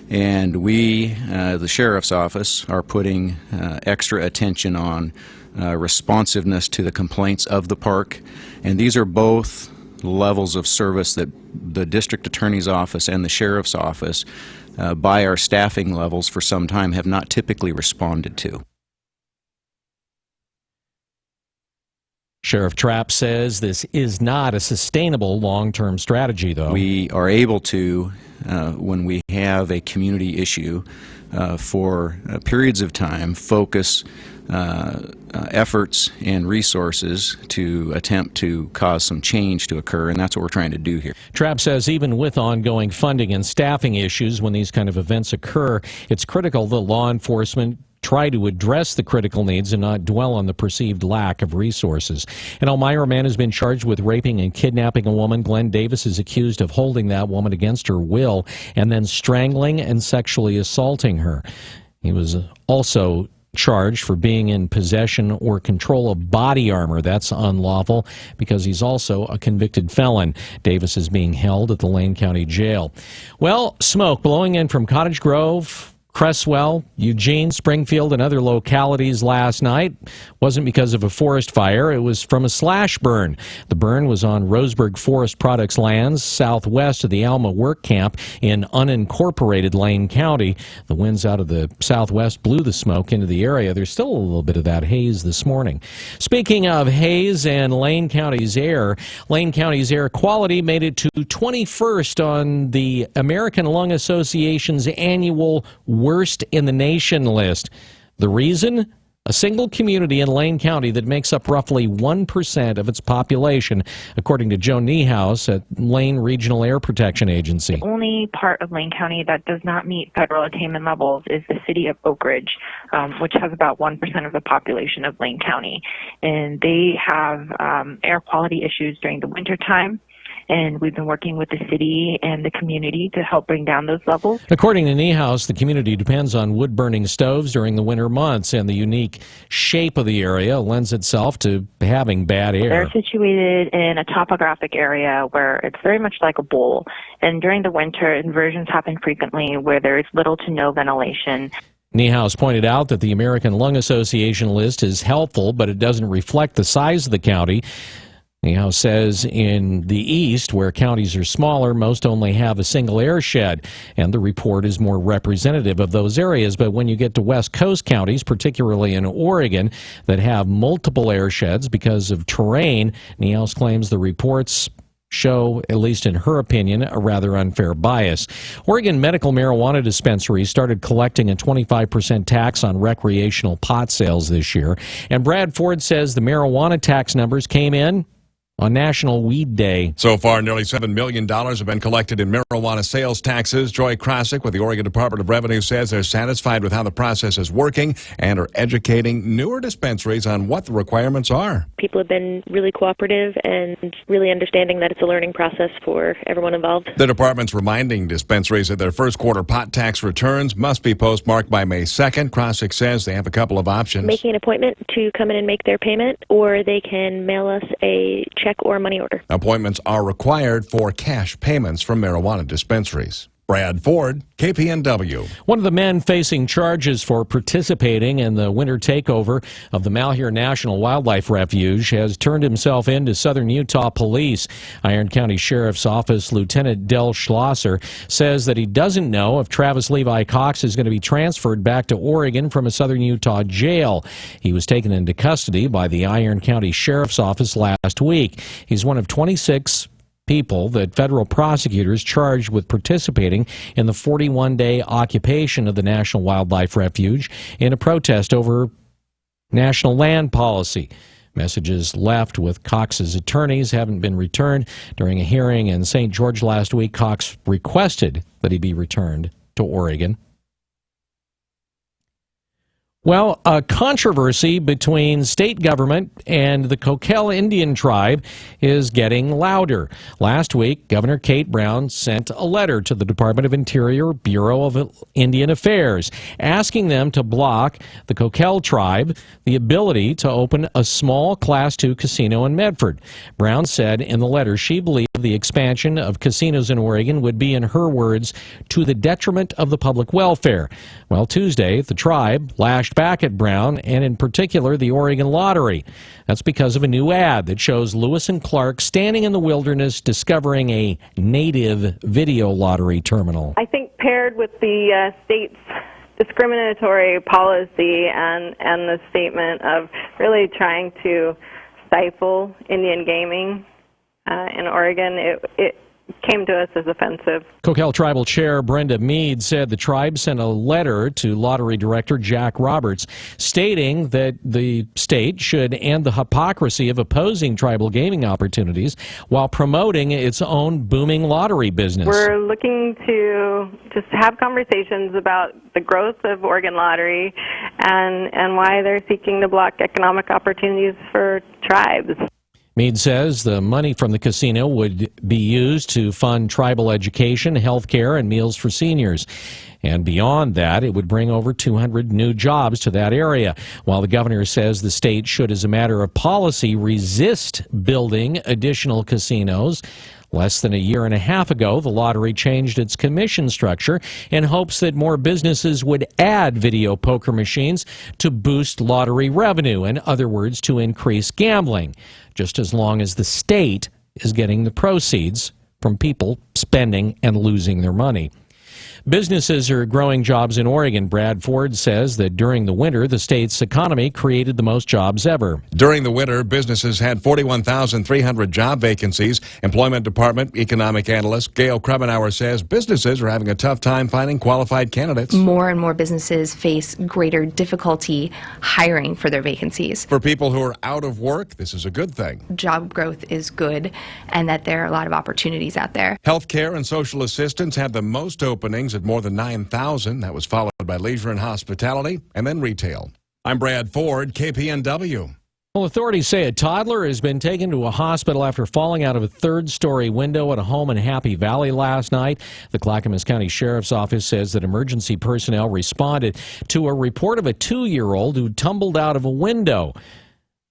And we, the sheriff's office, are putting extra attention on responsiveness to the complaints of the park. And these are both levels of service that the district attorney's office and the sheriff's office, by our staffing levels for some time, have not typically responded to. Sheriff Trapp says this is not a sustainable long-term strategy, though. We are able to, when we have a community issue, for periods of time, focus efforts and resources to attempt to cause some change to occur, and that's what we're trying to do here. Trapp says even with ongoing funding and staffing issues when these kind of events occur, it's critical that law enforcement try to address the critical needs and not dwell on the perceived lack of resources. An Elmira man has been charged with raping and kidnapping a woman. Glenn Davis is accused of holding that woman against her will and then strangling and sexually assaulting her. He was also charged for being in possession or control of body armor. That's unlawful because he's also a convicted felon. Davis is being held at the Lane County Jail. Well, smoke blowing in from Cottage Grove, Cresswell, Eugene, Springfield, and other localities last night wasn't because of a forest fire. It was from a slash burn. The burn was on Roseburg Forest Products lands southwest of the Alma Work Camp in unincorporated Lane County. The winds out of the southwest blew the smoke into the area. There's still a little bit of that haze this morning. Speaking of haze and Lane County's air quality made it to 21st on the American Lung Association's annual worst in the nation list. The reason? A single community in Lane County that makes up roughly 1% of its population, according to Joe Niehaus at Lane Regional Air Protection Agency. The only part of Lane County that does not meet federal attainment levels is the city of Oak Ridge, which has about 1% of the population of Lane County. And they have air quality issues during the wintertime. And we've been working with the city and the community to help bring down those levels. According to Niehaus, the community depends on wood-burning stoves during the winter months, and the unique shape of the area lends itself to having bad air. They're situated in a topographic area where it's very much like a bowl, and during the winter, inversions happen frequently where there is little to no ventilation. Niehaus pointed out that the American Lung Association list is helpful, but it doesn't reflect the size of the county. Niehaus says in the east, where counties are smaller, most only have a single airshed, and the report is more representative of those areas. But when you get to West Coast counties, particularly in Oregon, that have multiple airsheds because of terrain, Niehaus claims the reports show, at least in her opinion, a rather unfair bias. Oregon medical marijuana dispensaries started collecting a 25% tax on recreational pot sales this year, and Brad Ford says the marijuana tax numbers came in on National Weed Day. So far, nearly $7 million have been collected in marijuana sales taxes. Joy Krasick with the Oregon Department of Revenue says they're satisfied with how the process is working and are educating newer dispensaries on what the requirements are. People have been really cooperative and really understanding that it's a learning process for everyone involved. The department's reminding dispensaries that their first quarter pot tax returns must be postmarked by May 2nd. Krasick says they have a couple of options. Making an appointment to come in and make their payment, or they can mail us a check or money order. Appointments are required for cash payments from marijuana dispensaries. Brad Ford, KPNW. One of the men facing charges for participating in the winter takeover of the Malheur National Wildlife Refuge has turned himself in to Southern Utah Police. Iron County Sheriff's Office Lieutenant Del Schlosser says that he doesn't know if Travis Levi Cox is going to be transferred back to Oregon from a Southern Utah jail. He was taken into custody by the Iron County Sheriff's Office last week. He's one of 26 people that federal prosecutors charged with participating in the 41-day occupation of the National Wildlife Refuge in a protest over national land policy. Messages left with Cox's attorneys haven't been returned. During a hearing in St. George last week, Cox requested that he be returned to Oregon. Well, a controversy between state government and the Coquel Indian tribe is getting louder. Last week, Governor Kate Brown sent a letter to the Department of Interior Bureau of Indian Affairs asking them to block the Coquel tribe the ability to open a small Class II casino in Medford. Brown said in the letter she believed the expansion of casinos in Oregon would be, in her words, to the detriment of the public welfare. Well, Tuesday, the tribe lashed back at Brown, and in particular the Oregon Lottery. That's because of a new ad that shows Lewis and Clark standing in the wilderness discovering a native video lottery terminal. I think paired with the state's discriminatory policy and the statement of really trying to stifle Indian gaming in Oregon, it came to us as offensive. Coquille Tribal Chair Brenda Mead said the tribe sent a letter to Lottery Director Jack Roberts stating that the state should end the hypocrisy of opposing tribal gaming opportunities while promoting its own booming lottery business. We're looking to just have conversations about the growth of Oregon Lottery and why they're seeking to block economic opportunities for tribes. Mead says the money from the casino would be used to fund tribal education, health care, and meals for seniors. And beyond that, it would bring over 200 new jobs to that area. While the governor says the state should, as a matter of policy, resist building additional casinos, less than a year and a half ago, the lottery changed its commission structure in hopes that more businesses would add video poker machines to boost lottery revenue. In other words, to increase gambling, just as long as the state is getting the proceeds from people spending and losing their money. Businesses are growing jobs in Oregon. Brad Ford says that during the winter, the state's economy created the most jobs ever. During the winter, businesses had 41,300 job vacancies. Employment Department economic analyst Gail Krebenauer says businesses are having a tough time finding qualified candidates. More and more businesses face greater difficulty hiring for their vacancies. For people who are out of work, this is a good thing. Job growth is good, and that there are a lot of opportunities out there. Healthcare and social assistance had the most openings at more than 9,000. That was followed by leisure and hospitality, and then retail. I'm Brad Ford, KPNW. Well, authorities say a toddler has been taken to a hospital after falling out of a third-story window at a home in Happy Valley last night. The Clackamas County Sheriff's Office says that emergency personnel responded to a report of a 2-year-old who tumbled out of a window.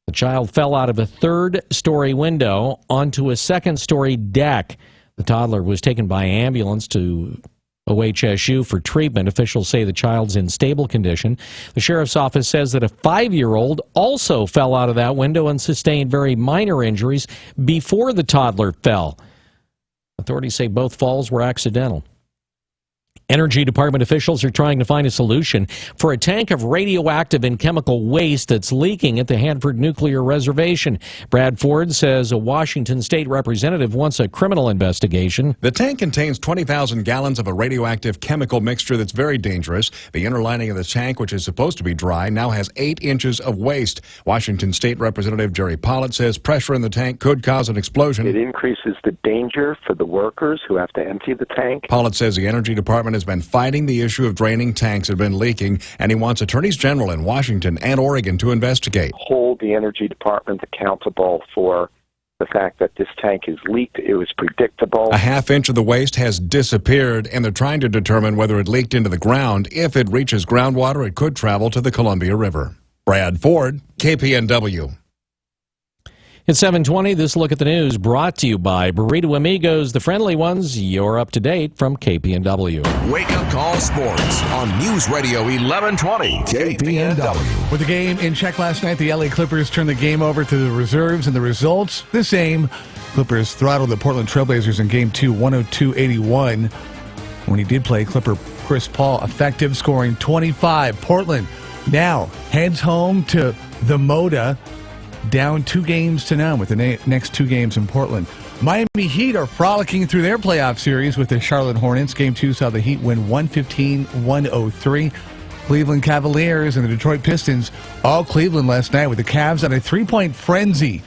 The child fell out of a third-story window onto a second-story deck. The toddler was taken by ambulance to OHSU for treatment. Officials say the child's in stable condition. The sheriff's office says that a 5-year-old also fell out of that window and sustained very minor injuries before the toddler fell. Authorities say both falls were accidental. Energy Department officials are trying to find a solution for a tank of radioactive and chemical waste that's leaking at the Hanford Nuclear Reservation. Brad Ford says a Washington state representative wants a criminal investigation. The tank contains 20,000 gallons of a radioactive chemical mixture that's very dangerous. The inner lining of the tank, which is supposed to be dry, now has 8 inches of waste. Washington State Representative Jerry Pollitt says pressure in the tank could cause an explosion. It increases the danger for the workers who have to empty the tank. Pollitt says the Energy Department has been fighting the issue of draining tanks that have been leaking, and he wants attorneys general in Washington and Oregon to investigate. Hold the Energy Department accountable for the fact that this tank is leaked. It was predictable. A half inch of the waste has disappeared, and they're trying to determine whether it leaked into the ground. If it reaches groundwater, it could travel to the Columbia River. Brad Ford, KPNW. It's 7:20. This look at the news brought to you by Burrito Amigos, the friendly ones. You're up to date from KPNW. Wake Up Call Sports on News Radio 1120 KPNW. With the game in check last night, the LA Clippers turned the game over to the reserves, and the results the same. Clippers throttled the Portland Trailblazers in Game 2, 102-81. When he did play, Clipper Chris Paul effective, scoring 25. Portland now heads home to the Moda, down 2-0 with the next 2 games in Portland. Miami Heat are frolicking through their playoff series with the Charlotte Hornets. Game 2 saw the Heat win 115-103. Cleveland Cavaliers and the Detroit Pistons, all Cleveland last night with the Cavs on a 3-point frenzy.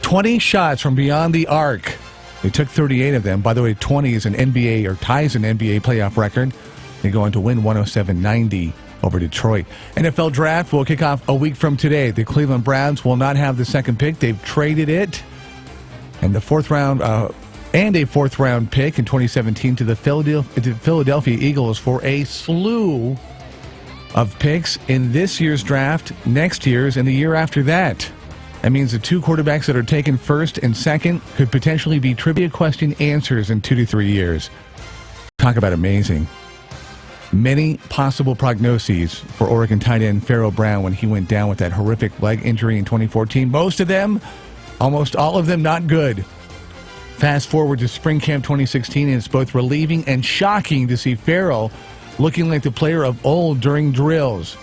20 shots from beyond the arc. They took 38 of them. By the way, 20 is an NBA or ties an NBA playoff record. They go on to win 107-90. Over Detroit. NFL draft will kick off a week from today. The Cleveland Browns will not have the second pick. They've traded it. And the fourth round pick in 2017 to the Philadelphia Eagles for a slew of picks in this year's draft, next year's, and the year after that. That means the 2 quarterbacks that are taken first and second could potentially be trivia question answers in 2 to 3 years. Talk about amazing. Many possible prognoses for Oregon tight end Pharaoh Brown when he went down with that horrific leg injury in 2014. Most of them, almost all of them, not good. Fast forward to Spring Camp 2016, and it's both relieving and shocking to see Pharaoh looking like the player of old during drills.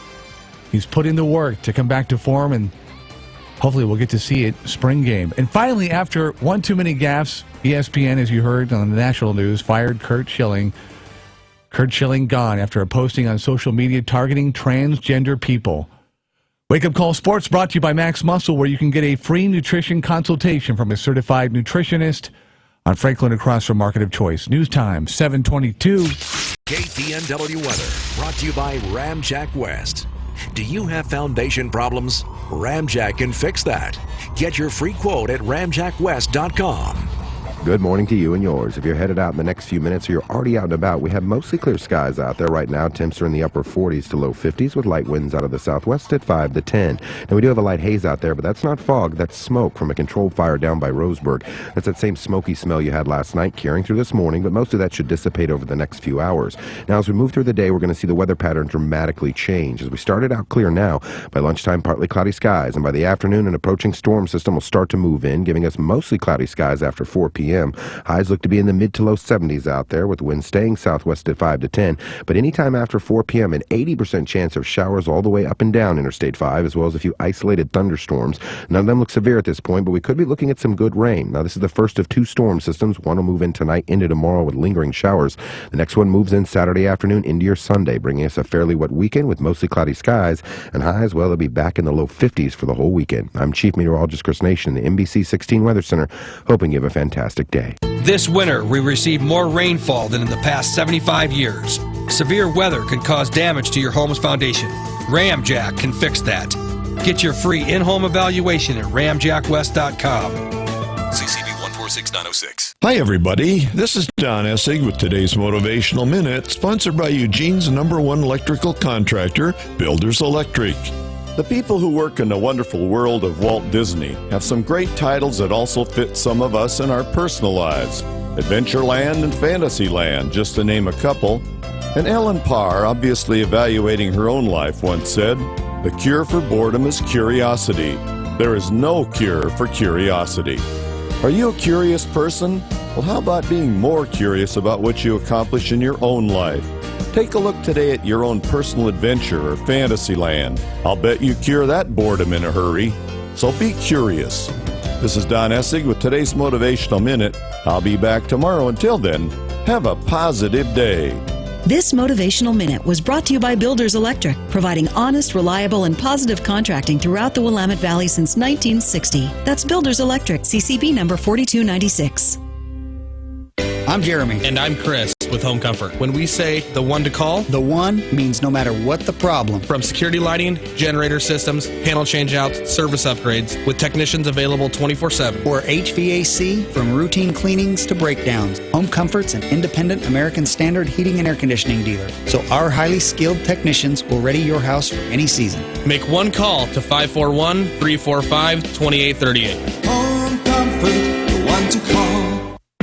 He's put in the work to come back to form, and hopefully we'll get to see it spring game. And finally, after one too many gaffes, ESPN, as you heard on the national news, fired Curt Schilling. Curt Schilling gone after a posting on social media targeting transgender people. Wake Up Call Sports brought to you by Max Muscle, where you can get a free nutrition consultation from a certified nutritionist on Franklin across from Market of Choice. News time, 7:22. KPNW weather brought to you by Ramjack West. Do you have foundation problems? Ramjack can fix that. Get your free quote at ramjackwest.com. Good morning to you and yours. If you're headed out in the next few minutes or you're already out and about, we have mostly clear skies out there right now. Temps are in the upper 40s to low 50s with light winds out of the southwest at 5 to 10. Now, we do have a light haze out there, but that's not fog. That's smoke from a controlled fire down by Roseburg. That's that same smoky smell you had last night carrying through this morning, but most of that should dissipate over the next few hours. Now, as we move through the day, we're going to see the weather pattern dramatically change. As we started out clear now, by lunchtime, partly cloudy skies, and by the afternoon, an approaching storm system will start to move in, giving us mostly cloudy skies after 4 p.m. Highs look to be in the mid to low 70s out there, with winds staying southwest at 5 to 10. But anytime after 4 p.m., an 80% chance of showers all the way up and down Interstate 5, as well as a few isolated thunderstorms. None of them look severe at this point, but we could be looking at some good rain. Now, this is the first of two storm systems. One will move in tonight into tomorrow with lingering showers. The next one moves in Saturday afternoon into your Sunday, bringing us a fairly wet weekend with mostly cloudy skies, and highs, well, they'll be back in the low 50s for the whole weekend. I'm Chief Meteorologist Chris Nation in the NBC 16 Weather Center, hoping you have a fantastic day. This winter, we received more rainfall than in the past 75 years. Severe weather could cause damage to your home's foundation. Ramjack can fix that. Get your free in-home evaluation at ramjackwest.com. CCB 146906. Hi, everybody. This is Don Essig with today's Motivational Minute, sponsored by Eugene's #1 electrical contractor, Builders Electric. The people who work in the wonderful world of Walt Disney have some great titles that also fit some of us in our personal lives. Adventureland and Fantasyland, just to name a couple. And Ellen Parr, obviously evaluating her own life, once said, "The cure for boredom is curiosity. There is no cure for curiosity." Are you a curious person? Well, how about being more curious about what you accomplish in your own life? Take a look today at your own personal adventure or fantasy land. I'll bet you cure that boredom in a hurry. So be curious. This is Don Essig with today's Motivational Minute. I'll be back tomorrow. Until then, have a positive day. This Motivational Minute was brought to you by Builders Electric, providing honest, reliable, and positive contracting throughout the Willamette Valley since 1960. That's Builders Electric, CCB number 4296. I'm Jeremy. And I'm Chris with Home Comfort. When we say the one to call, the one means no matter what the problem. From security lighting, generator systems, panel changeouts, service upgrades, with technicians available 24/7. Or HVAC, from routine cleanings to breakdowns. Home Comfort's an independent American Standard heating and air conditioning dealer. So our highly skilled technicians will ready your house for any season. Make one call to 541-345-2838. Home Comfort, the one to call.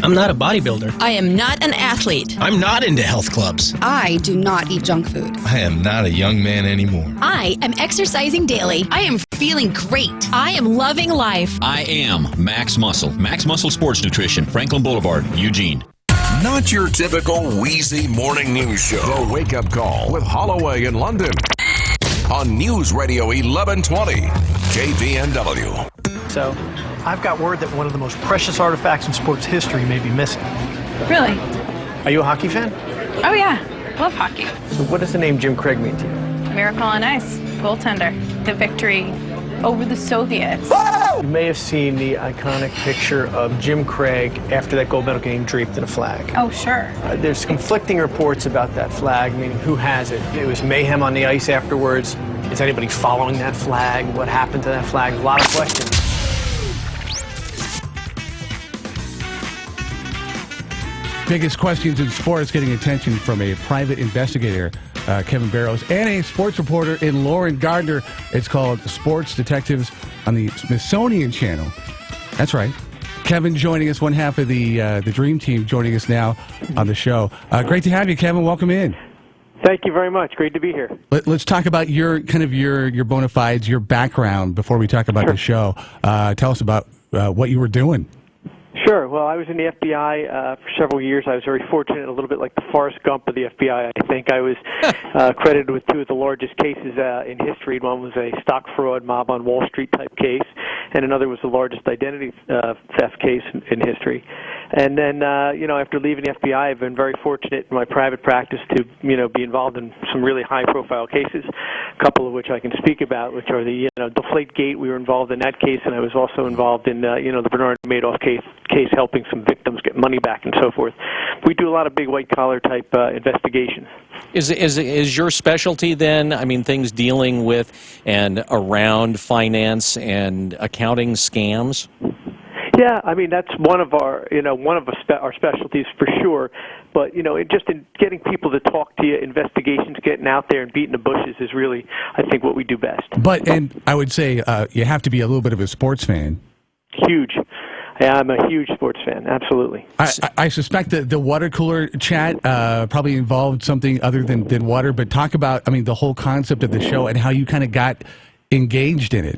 I'm not a bodybuilder. I am not an athlete. I'm not into health clubs. I do not eat junk food. I am not a young man anymore. I am exercising daily. I am feeling great. I am loving life. I am Max Muscle. Max Muscle Sports Nutrition, Franklin Boulevard, Eugene. Not your typical wheezy morning news show. The Wake Up Call with Holloway in London. On News Radio 1120, KPNW. So, I've got word that one of the most precious artifacts in sports history may be missing. Really? Are you a hockey fan? Oh yeah, love hockey. So what does the name Jim Craig mean to you? Miracle on Ice, goaltender, the victory over the Soviets. You may have seen the iconic picture of Jim Craig after that gold medal game draped in a flag. Oh, sure. There's conflicting reports about that flag, meaning who has it. It was mayhem on the ice afterwards. Is anybody following that flag? What happened to that flag? A lot of questions. Biggest questions in sports getting attention from a private investigator, Kevin Barrows, and a sports reporter in Lauren Gardner. It's called Sports Detectives on the Smithsonian Channel. That's right. Kevin joining us, one half of the Dream Team, joining us now on the show. Great to have you, Kevin. Welcome in. Thank you very much. Great to be here. Let's talk about your bona fides, your background before we talk about the show. Tell us about what you were doing. Sure. Well, I was in the FBI for several years. I was very fortunate, a little bit like the Forrest Gump of the FBI. I think I was credited with two of the largest cases in history. One was a stock fraud mob on Wall Street type case, and another was the largest identity theft case in history. And then, after leaving the FBI, I've been very fortunate in my private practice to, be involved in some really high-profile cases, a couple of which I can speak about, which are the, Deflategate. We were involved in that case, and I was also involved in, the Bernard Madoff case, helping some victims get money back and so forth. We do a lot of big white-collar type investigations. Is your specialty then, things dealing with and around finance and accounting scams? Yeah, that's one of our, our specialties for sure. But, just in getting people to talk to you, investigations, getting out there and beating the bushes is really, I think, what we do best. And I would say you have to be a little bit of a sports fan. Huge. Yeah, I'm a huge sports fan, absolutely. I suspect that the water cooler chat probably involved something other than water, but talk about, the whole concept of the show and how you kind of got engaged in it.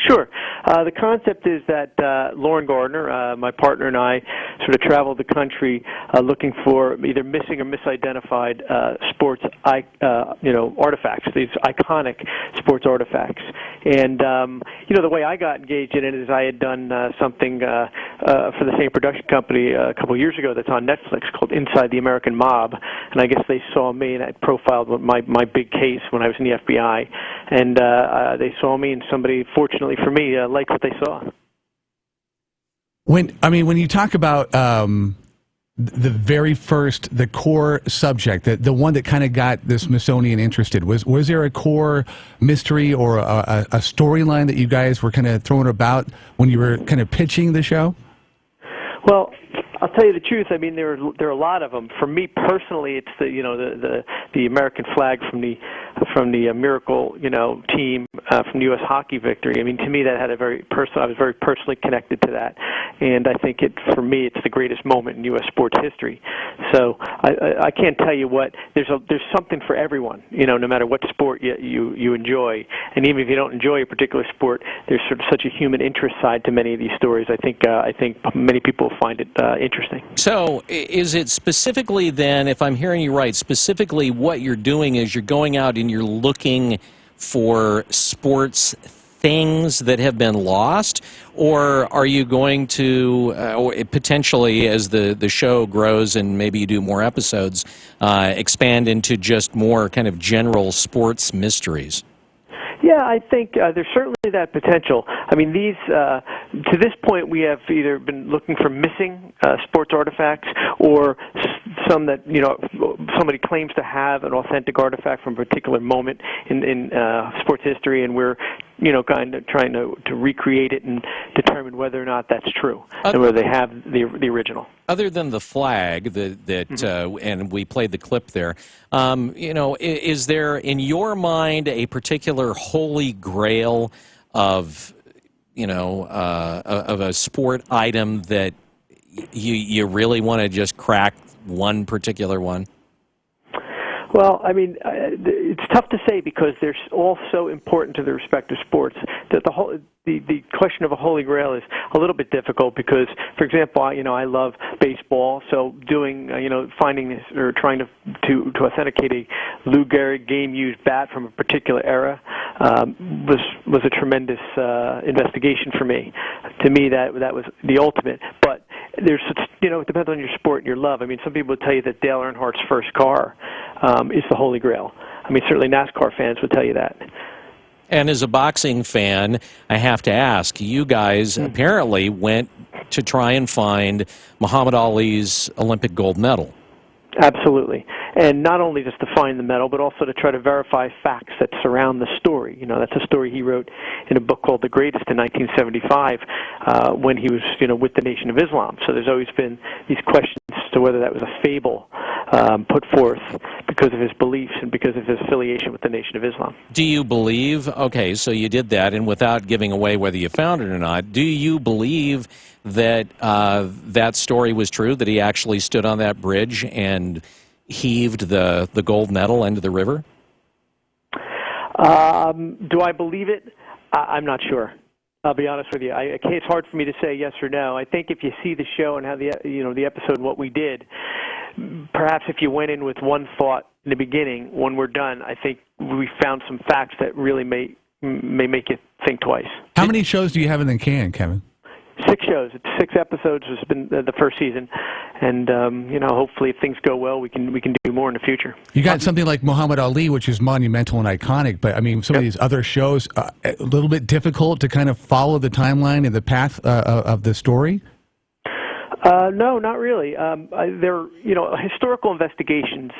Sure. The concept is that Lauren Gardner, my partner, and I sort of traveled the country looking for either missing or misidentified sports, artifacts, these iconic sports artifacts. And, the way I got engaged in it is I had done something for the same production company a couple of years ago that's on Netflix called Inside the American Mob. And I guess they saw me, and I profiled my big case when I was in the FBI. And they saw me, and somebody, fortunately for me, liked what they saw. When you talk about the very first, the core subject, the one that kind of got the Smithsonian interested, was there a core mystery or a storyline that you guys were kind of throwing about when you were kind of pitching the show? Well, I'll tell you the truth. There are a lot of them. For me personally, it's the American flag from the Miracle team from the U.S. hockey victory. To me that had a very personal. I was very personally connected to that, and I think for me it's the greatest moment in U.S. sports history. So I can't tell you what. There's something for everyone. No matter what sport you enjoy, and even if you don't enjoy a particular sport, there's sort of such a human interest side to many of these stories. I think many people find it interesting. So is it specifically then, if I'm hearing you right, specifically what you're doing is you're going out and you're looking for sports things that have been lost, or are you going to potentially, as the show grows and maybe you do more episodes, expand into just more kind of general sports mysteries? Yeah, I think there's certainly that potential. These to this point, we have either been looking for missing sports artifacts or some that somebody claims to have an authentic artifact from a particular moment in sports history, and we're kind of trying to recreate it and determine whether or not that's true and whether they have the original. Other than the flag and we played the clip there, is there in your mind a particular holy grail of a sport item that you really want to just crack one particular one? Well, it's tough to say because they're all so important to the respective sports that the question of a holy grail is a little bit difficult because, for example, I love baseball, so finding this or trying to authenticate a Lou Gehrig game-used bat from a particular era was a tremendous investigation for me. To me, that was the ultimate. But there's it depends on your sport and your love. Some people would tell you that Dale Earnhardt's first car is the holy grail. Certainly NASCAR fans would tell you that. And as a boxing fan, I have to ask, you guys apparently went to try and find Muhammad Ali's Olympic gold medal. Absolutely. And not only just to find the medal, but also to try to verify facts that surround the story. That's a story he wrote in a book called The Greatest in 1975 when he was, with the Nation of Islam. So there's always been these questions as to whether that was a fable put forth because of his beliefs and because of his affiliation with the Nation of Islam. Do you believe, okay, so you did that, and without giving away whether you found it or not, do you believe that that story was true, that he actually stood on that bridge and heaved the gold medal into the river? Do I believe it? I'm not sure. I'll be honest with you. It's hard for me to say yes or no. I think if you see the show and how the episode and what we did, perhaps if you went in with one thought in the beginning, when we're done, I think we found some facts that really may make you think twice. How many shows do you have in the can, Kevin? 6 shows. It's 6 episodes. Has been the first season, and hopefully, if things go well, we can do more in the future. You got something like Muhammad Ali, which is monumental and iconic, but I mean, some of these other shows, a little bit difficult to kind of follow the timeline and the path of the story. No, not really. They're historical investigations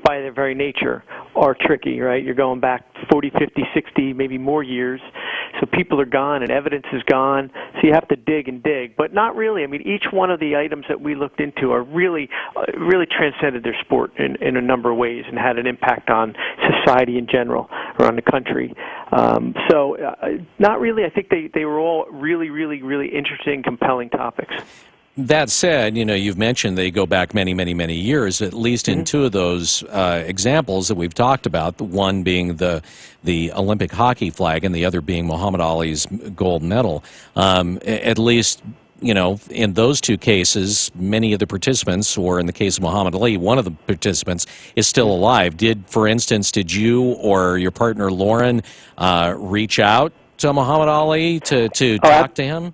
by their very nature are tricky, right? You're going back 40, 50, 60, maybe more years. So people are gone and evidence is gone. So you have to dig and dig, but not really. I mean, each one of the items that we looked into are really transcended their sport in a number of ways and had an impact on society in general around the country. So not really. I think they were all really, really, really interesting, compelling topics. That said, you've mentioned they go back many, many, many years, at least in 2 of those examples that we've talked about, the one being the Olympic hockey flag and the other being Muhammad Ali's gold medal. At least, in those 2 cases, many of the participants, or in the case of Muhammad Ali, one of the participants is still alive. For instance, did you or your partner Lauren reach out to Muhammad Ali to talk to him?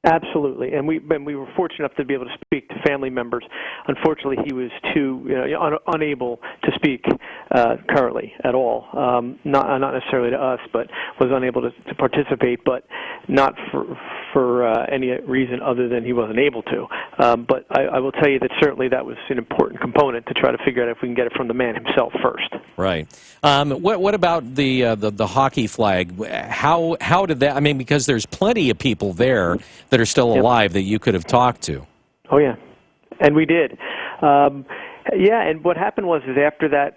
Absolutely, and we were fortunate enough to be able to speak to family members. Unfortunately, he was unable to speak currently at all. Not necessarily to us, but was unable to participate. But not for any reason other than he wasn't able to. But I will tell you that certainly that was an important component to try to figure out if we can get it from the man himself first. Right. What about the hockey flag? How did that? I mean, because there's plenty of people there that are still alive that you could have talked to. Oh yeah, and we did. Yeah, and what happened was after that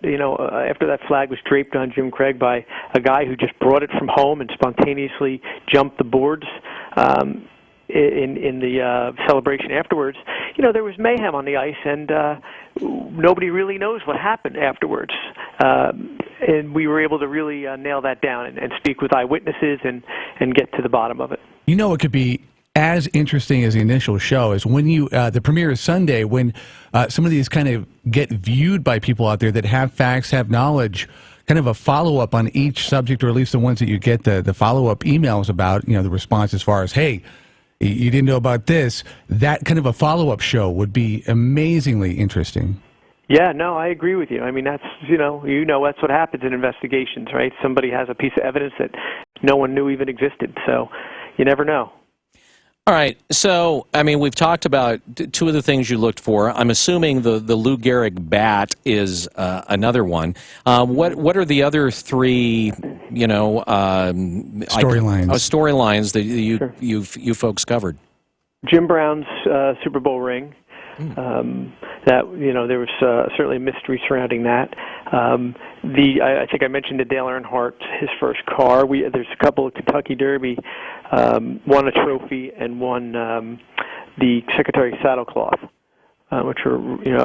flag was draped on Jim Craig by a guy who just brought it from home and spontaneously jumped the boards in the celebration afterwards. There was mayhem on the ice, and nobody really knows what happened afterwards. And we were able to really nail that down and speak with eyewitnesses and get to the bottom of it. It could be as interesting as the initial show is when the premiere is Sunday, when some of these kind of get viewed by people out there that have facts, have knowledge, kind of a follow-up on each subject, or at least the ones that you get the follow-up emails about, the response as far as, hey, you didn't know about this. That kind of a follow-up show would be amazingly interesting. Yeah, no, I agree with you. I mean, that's, that's what happens in investigations, right? Somebody has a piece of evidence that no one knew even existed, so you never know. All right. So, I mean, we've talked about 2 of the things you looked for. I'm assuming the Lou Gehrig bat is another one. What are the other 3, storylines that you folks covered? Jim Brown's Super Bowl ring. That there was certainly a mystery surrounding that. I think I mentioned the Dale Earnhardt, his first car. There's a couple of Kentucky Derby, won a trophy and won the Secretary Saddlecloth, which are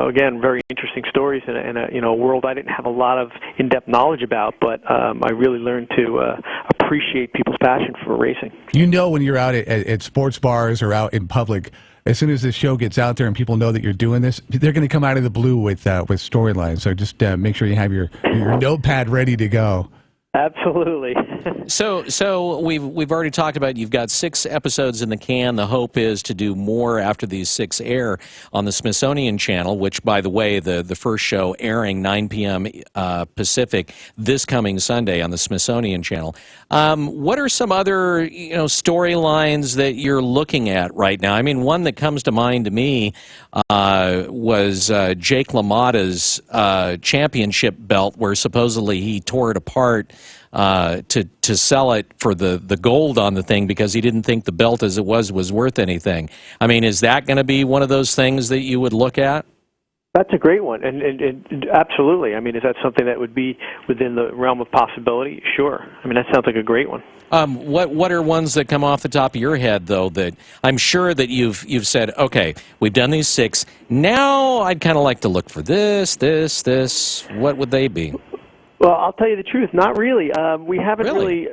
again very interesting stories in a world I didn't have a lot of in-depth knowledge about, but I really learned to appreciate people's passion for racing. When you're out at sports bars or out in public, as soon as this show gets out there and people know that you're doing this, they're going to come out of the blue with storylines. So just make sure you have your notepad ready to go. Absolutely. So we've already talked about you've got 6 episodes in the can. The hope is to do more after these 6 air on the Smithsonian Channel, which, by the way, the first show airing 9 p.m. Pacific this coming Sunday on the Smithsonian Channel. What are some other storylines that you're looking at right now? I mean, one that comes to mind to me was Jake LaMotta's championship belt, where supposedly he tore it apart to sell it for the gold on the thing because he didn't think the belt as it was worth anything. I mean, is that going to be one of those things that you would look at? That's a great one, and absolutely. I mean, is that something that would be within the realm of possibility? Sure. I mean, that sounds like a great one. What are ones that come off the top of your head, though, that I'm sure that you've said, okay, we've done these 6. Now I'd kind of like to look for this. What would they be? Well, I'll tell you the truth. Not really. We haven't really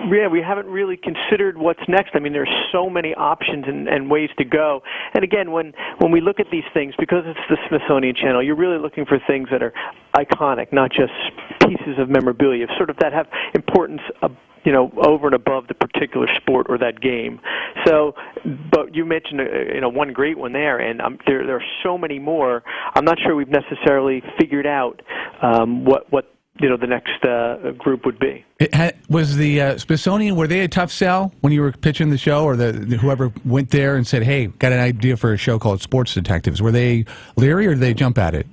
we haven't really considered what's next. I mean, there's so many options and ways to go. And again, when we look at these things, because it's the Smithsonian Channel, you're really looking for things that are iconic, not just pieces of memorabilia, sort of that have importance over and above the particular sport or that game. So, but you mentioned one great one there, and there are so many more. I'm not sure we've necessarily figured out what the next group would be. Was the Smithsonian, were they a tough sell when you were pitching the show, or whoever went there and said, "Hey, got an idea for a show called Sports Detectives"? Were they leery, or did they jump at it?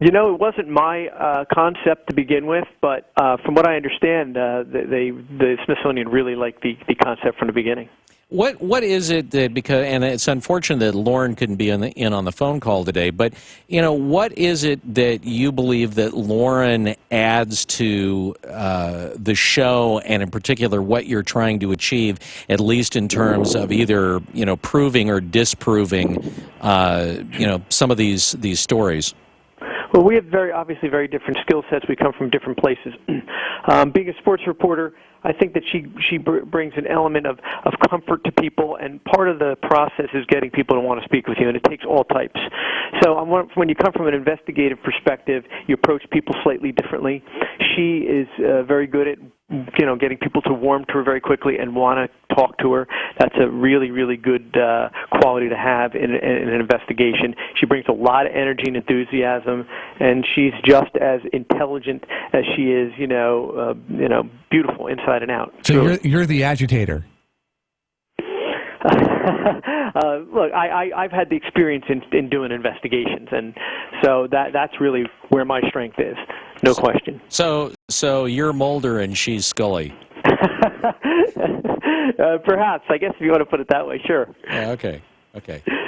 It wasn't my concept to begin with, but from what I understand, the Smithsonian really liked the concept from the beginning. What is it that, because, and it's unfortunate that Lauren couldn't be in on the phone call today, but what is it that you believe that Lauren adds to the show, and in particular what you're trying to achieve, at least in terms of either proving or disproving some of these stories? Well, we have obviously very different skill sets. We come from different places. Being a sports reporter, I think that she brings an element of comfort to people, and part of the process is getting people to want to speak with you, and it takes all types. So when you come from an investigative perspective, you approach people slightly differently. She is very good at getting people to warm to her very quickly and want to talk to her. That's a really, really good quality to have in an investigation. She brings a lot of energy and enthusiasm, and she's just as intelligent as she is, beautiful inside and out. So you're the agitator. Look, I've had the experience in doing investigations, and so that's really where my strength is, no question. So you're Mulder and she's Scully. Perhaps, I guess if you want to put it that way, sure. Yeah, okay,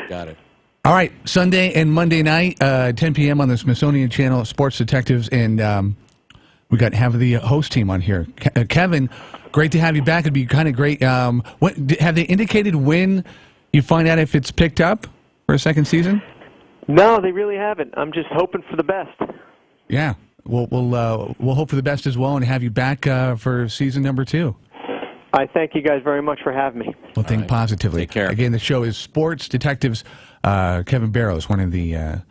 got it. All right, Sunday and Monday night, 10 p.m. on the Smithsonian Channel, Sports Detectives, and we got half of the host team on here. Kevin, great to have you back. It'd be kind of great. Have they indicated when you find out if it's picked up for a second season? No, they really haven't. I'm just hoping for the best. Yeah, we'll hope for the best as well, and have you back for season number 2. I thank you guys very much for having me. Well, think positively. Take care. Again, the show is Sports Detectives. Kevin Barrows, one of the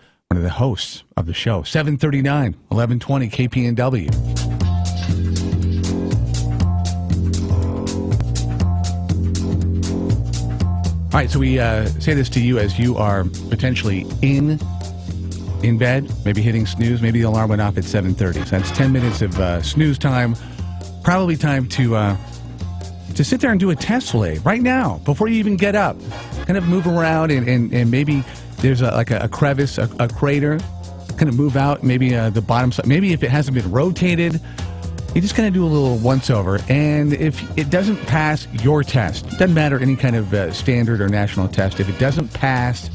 hosts of the show. 7:39, 11:20 KPNW. All right, so we say this to you as you are potentially in bed, maybe hitting snooze. Maybe the alarm went off at 7:30. So that's 10 minutes of snooze time. Probably time to sit there and do a test play right now before you even get up. Kind of move around and maybe there's a crevice, a crater. Kind of move out, maybe the bottom side. Maybe if it hasn't been rotated, you just kind of do a little once-over. And if it doesn't pass your test, doesn't matter any kind of standard or national test, if it doesn't pass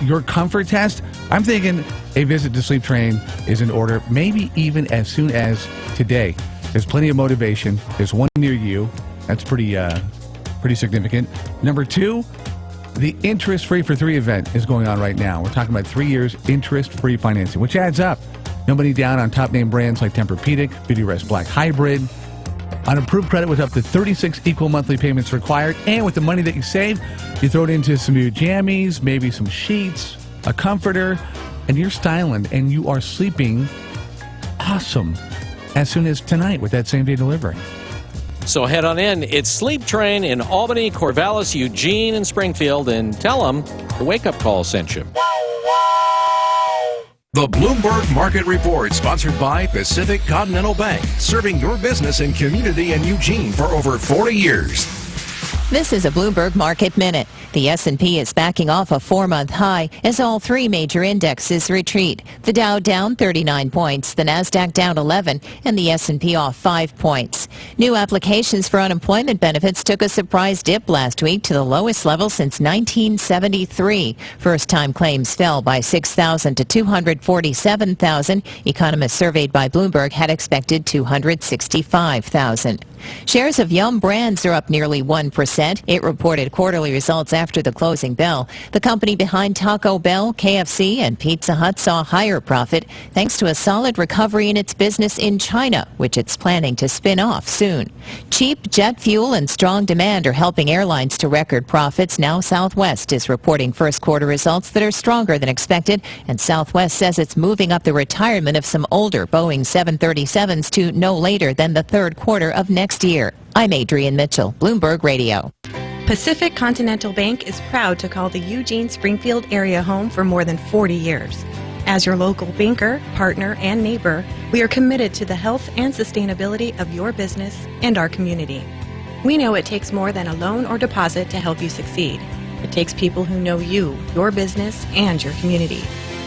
your comfort test, I'm thinking a visit to Sleep Train is in order, maybe even as soon as today. There's plenty of motivation. There's one near you. That's pretty significant. Number 2, the interest-free for 3 event is going on right now. We're talking about 3 years interest-free financing, which adds up. No money down on top-name brands like Tempur-Pedic, Beautyrest Black Hybrid. On approved credit with up to 36 equal monthly payments required. And with the money that you save, you throw it into some new jammies, maybe some sheets, a comforter, and you're styling and you are sleeping awesome as soon as tonight with that same-day delivery. So head on in. It's Sleep Train in Albany, Corvallis, Eugene, and Springfield, and tell them the Wake Up Call sent you. The Bloomberg Market Report, sponsored by Pacific Continental Bank, serving your business and community in Eugene for over 40 years. This is a Bloomberg Market Minute. The S&P is backing off a 4-month high as all 3 major indexes retreat. The Dow down 39 points, the Nasdaq down 11, and the S&P off 5 points. New applications for unemployment benefits took a surprise dip last week to the lowest level since 1973. First-time claims fell by 6,000 to 247,000. Economists surveyed by Bloomberg had expected 265,000. Shares of Yum Brands are up nearly 1%. It reported quarterly results after the closing bell. The company behind Taco Bell, KFC, and Pizza Hut saw higher profit thanks to a solid recovery in its business in China, which it's planning to spin off soon. Cheap jet fuel and strong demand are helping airlines to record profits. Now Southwest is reporting first quarter results that are stronger than expected, and Southwest says it's moving up the retirement of some older Boeing 737s to no later than the third quarter of next year. I'm Adrienne Mitchell, Bloomberg Radio. Pacific Continental Bank is proud to call the Eugene Springfield area home for more than 40 years. As your local banker, partner, and neighbor, we are committed to the health and sustainability of your business and our community. We know it takes more than a loan or deposit to help you succeed. It takes people who know you, your business, and your community.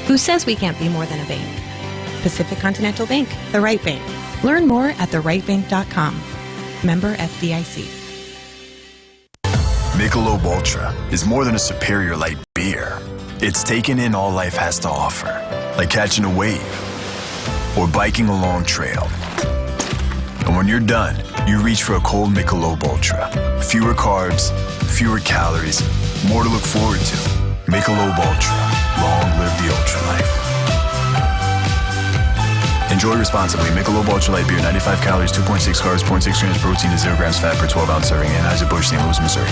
Who says we can't be more than a bank? Pacific Continental Bank, the right bank. Learn more at therightbank.com. Member FDIC. Michelob Ultra is more than a superior light beer. It's taken in all life has to offer, like catching a wave or biking a long trail. And when you're done, you reach for a cold Michelob Ultra. Fewer carbs, fewer calories, more to look forward to. Michelob Ultra. Long live the ultra life. Enjoy responsibly. Michelob Ultra Light Beer, 95 calories, 2.6 carbs, 0.6 grams protein, and 0 grams fat per 12-ounce serving. Anheuser-Busch, St. Louis, Missouri.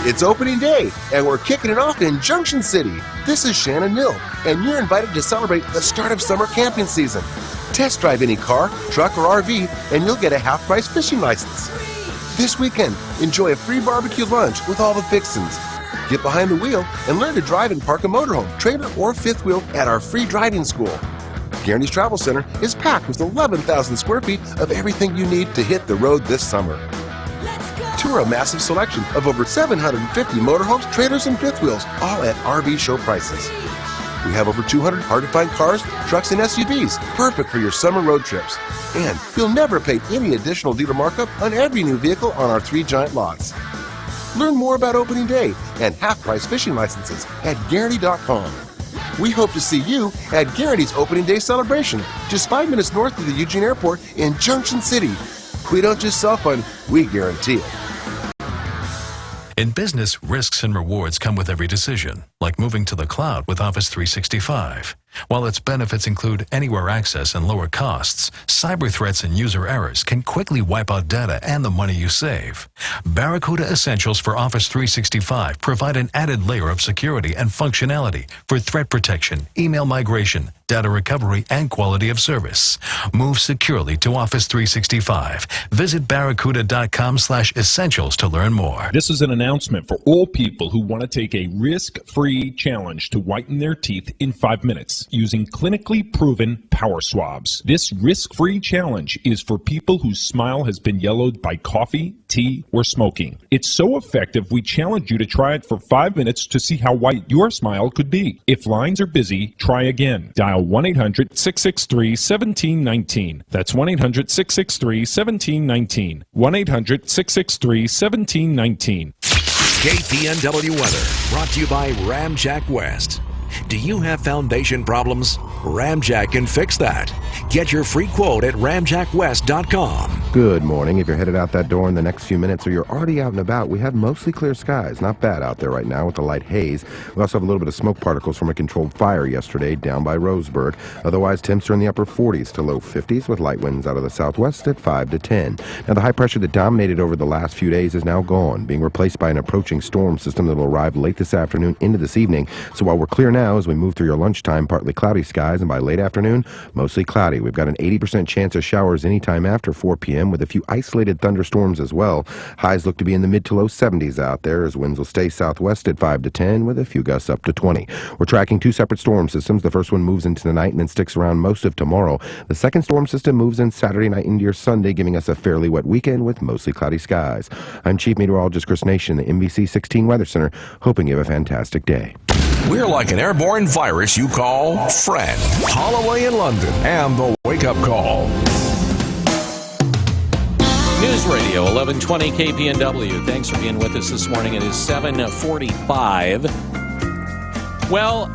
It's opening day, and we're kicking it off in Junction City. This is Shannon Mill, and you're invited to celebrate the start of summer camping season. Test drive any car, truck, or RV, and you'll get a half-price fishing license. This weekend, enjoy a free barbecue lunch with all the fixins. Get behind the wheel and learn to drive and park a motorhome, trailer, or fifth wheel at our free driving school. Guarantees Travel Center is packed with 11,000 square feet of everything you need to hit the road this summer. Tour a massive selection of over 750 motorhomes, trailers, and fifth wheels, all at RV show prices. We have over 200 hard-to-find cars, trucks, and SUVs, perfect for your summer road trips. And you'll never pay any additional dealer markup on every new vehicle on our 3 giant lots. Learn more about opening day and half-price fishing licenses at Guarantee.com. We hope to see you at Guarantee's opening day celebration, just 5 minutes north of the Eugene Airport in Junction City. We don't just sell fun, we guarantee it. In business, risks and rewards come with every decision, like moving to the cloud with Office 365. While its benefits include anywhere access and lower costs, cyber threats and user errors can quickly wipe out data and the money you save. Barracuda Essentials for Office 365 provide an added layer of security and functionality for threat protection, email migration, data recovery, and quality of service. Move securely to Office 365. Visit barracuda.com/essentials to learn more. This is an announcement for all people who want to take a risk-free challenge to whiten their teeth in 5 minutes using clinically proven power swabs. This risk-free challenge is for people whose smile has been yellowed by coffee, tea, or smoking. It's so effective, we challenge you to try it for 5 minutes to see how white your smile could be. If lines are busy, try again. Dial 1-800-663-1719. That's 1-800-663-1719. 1-800-663-1719. KPNW weather brought to you by Ramjack West. Do you have foundation problems? Ramjack can fix that. Get your free quote at ramjackwest.com. Good morning. If you're headed out that door in the next few minutes or you're already out and about, we have mostly clear skies. Not bad out there right now with a light haze. We also have a little bit of smoke particles from a controlled fire yesterday down by Roseburg. Otherwise, temps are in the upper 40s to low 50s with light winds out of the southwest at 5 to 10. Now, the high pressure that dominated over the last few days is now gone, being replaced by an approaching storm system that will arrive late this afternoon into this evening. So while we're clear now, as we move through your lunchtime, partly cloudy skies, and by late afternoon, mostly cloudy. We've got an 80% chance of showers anytime after 4 p.m. with a few isolated thunderstorms as well. Highs look to be in the mid to low 70s out there as winds will stay southwest at 5 to 10 with a few gusts up to 20. We're tracking 2 separate storm systems. The first one moves into the night and then sticks around most of tomorrow. The second storm system moves in Saturday night into your Sunday, giving us a fairly wet weekend with mostly cloudy skies. I'm Chief Meteorologist Chris Nation, the NBC 16 Weather Center, hoping you have a fantastic day. We're like an airborne virus you call friend. Holloway in London and the Wake Up Call. News Radio 1120 KPNW. Thanks for being with us this morning. It is 7:45. Well,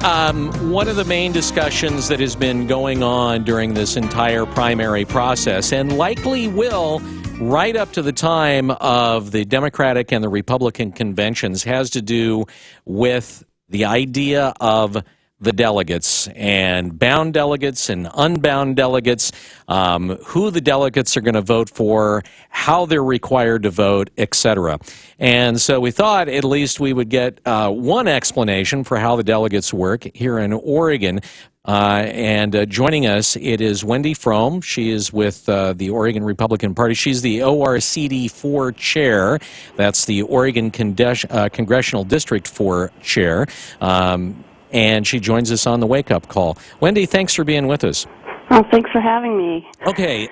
one of the main discussions that has been going on during this entire primary process and likely will right up to the time of the Democratic and the Republican conventions has to do with the idea of the delegates and bound delegates and unbound delegates, who the delegates are going to vote for, how they're required to vote, etc. And so we thought at least we would get one explanation for how the delegates work here in Oregon. And joining us, it is Wendy Frome. She is with the Oregon Republican Party. She's the ORCD4 chair. That's the Oregon Congressional District 4 chair. And she joins us on the Wake Up Call. Wendy, thanks for being with us. Oh, thanks for having me. Okay,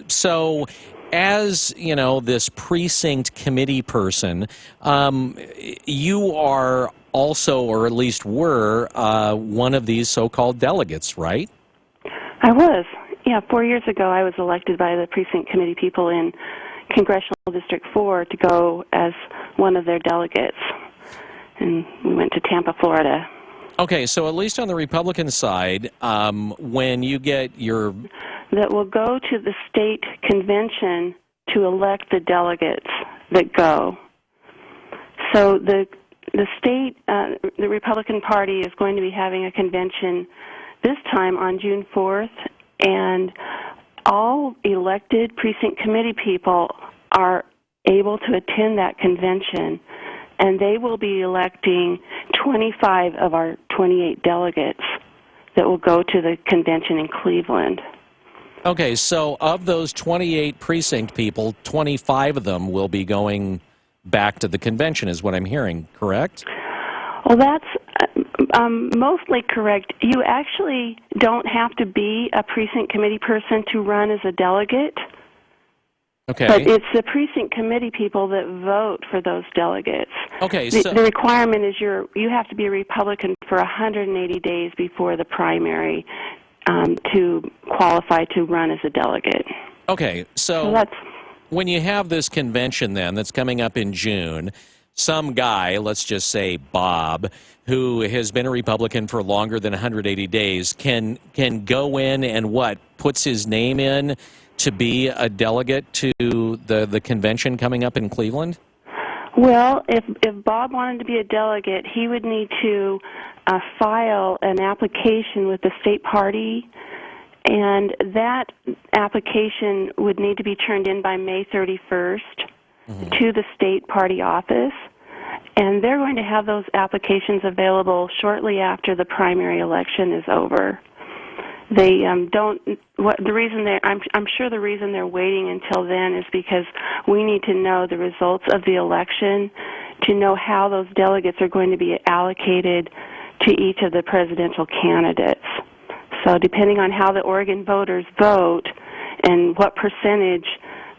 so as, you know, this precinct committee person, you are also, or at least were, one of these so-called delegates, right? I was. Yeah, 4 years ago I was elected by the precinct committee people in Congressional District 4 to go as one of their delegates. And we went to Tampa, Florida. Okay, so at least on the Republican side, when you get your... That will go to the state convention to elect the delegates that go. So the state, the Republican Party is going to be having a convention this time on June 4th, and all elected precinct committee people are able to attend that convention, and they will be electing 25 of our 28 delegates that will go to the convention in Cleveland. Okay, so of those 28 precinct people, 25 of them will be going back to the convention, is what I'm hearing, correct? Well, that's mostly correct. You actually don't have to be a precinct committee person to run as a delegate. Okay. But it's the precinct committee people that vote for those delegates. Okay, the requirement is you have to be a Republican for 180 days before the primary to qualify to run as a delegate. Okay, so that's, when you have this convention then that's coming up in June, some guy, let's just say Bob, who has been a Republican for longer than 180 days, can go in and puts his name in to be a delegate to the convention coming up in Cleveland? Well, if Bob wanted to be a delegate, he would need to file an application with the state party, and that application would need to be turned in by May 31st to the state party office, and they're going to have those applications available shortly after the primary election is over. They don't. The reason I'm sure the reason they're waiting until then is because we need to know the results of the election to know how those delegates are going to be allocated to each of the presidential candidates. So depending on how the Oregon voters vote and what percentage,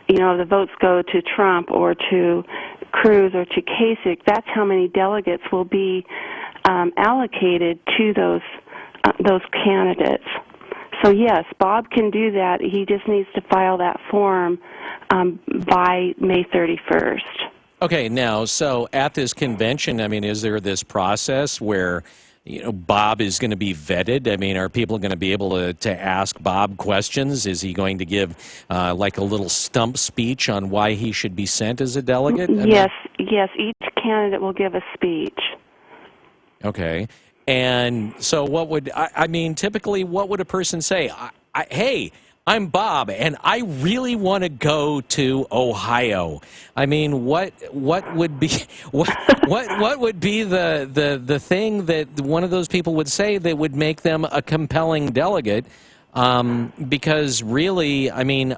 the votes go to Trump or to Cruz or to Kasich, that's how many delegates will be allocated to those candidates. So yes, Bob can do that. He just needs to file that form by May 31st. Okay, now, so at this convention, I mean, is there this process where, Bob is going to be vetted? I mean, are people going to be able to ask Bob questions? Is he going to give like a little stump speech on why he should be sent as a delegate? Yes, each candidate will give a speech. Okay. And so typically what would a person say? Hey, I'm Bob, and I really want to go to Ohio. I mean, what would be what would be the thing that one of those people would say that would make them a compelling delegate? Because really, I mean,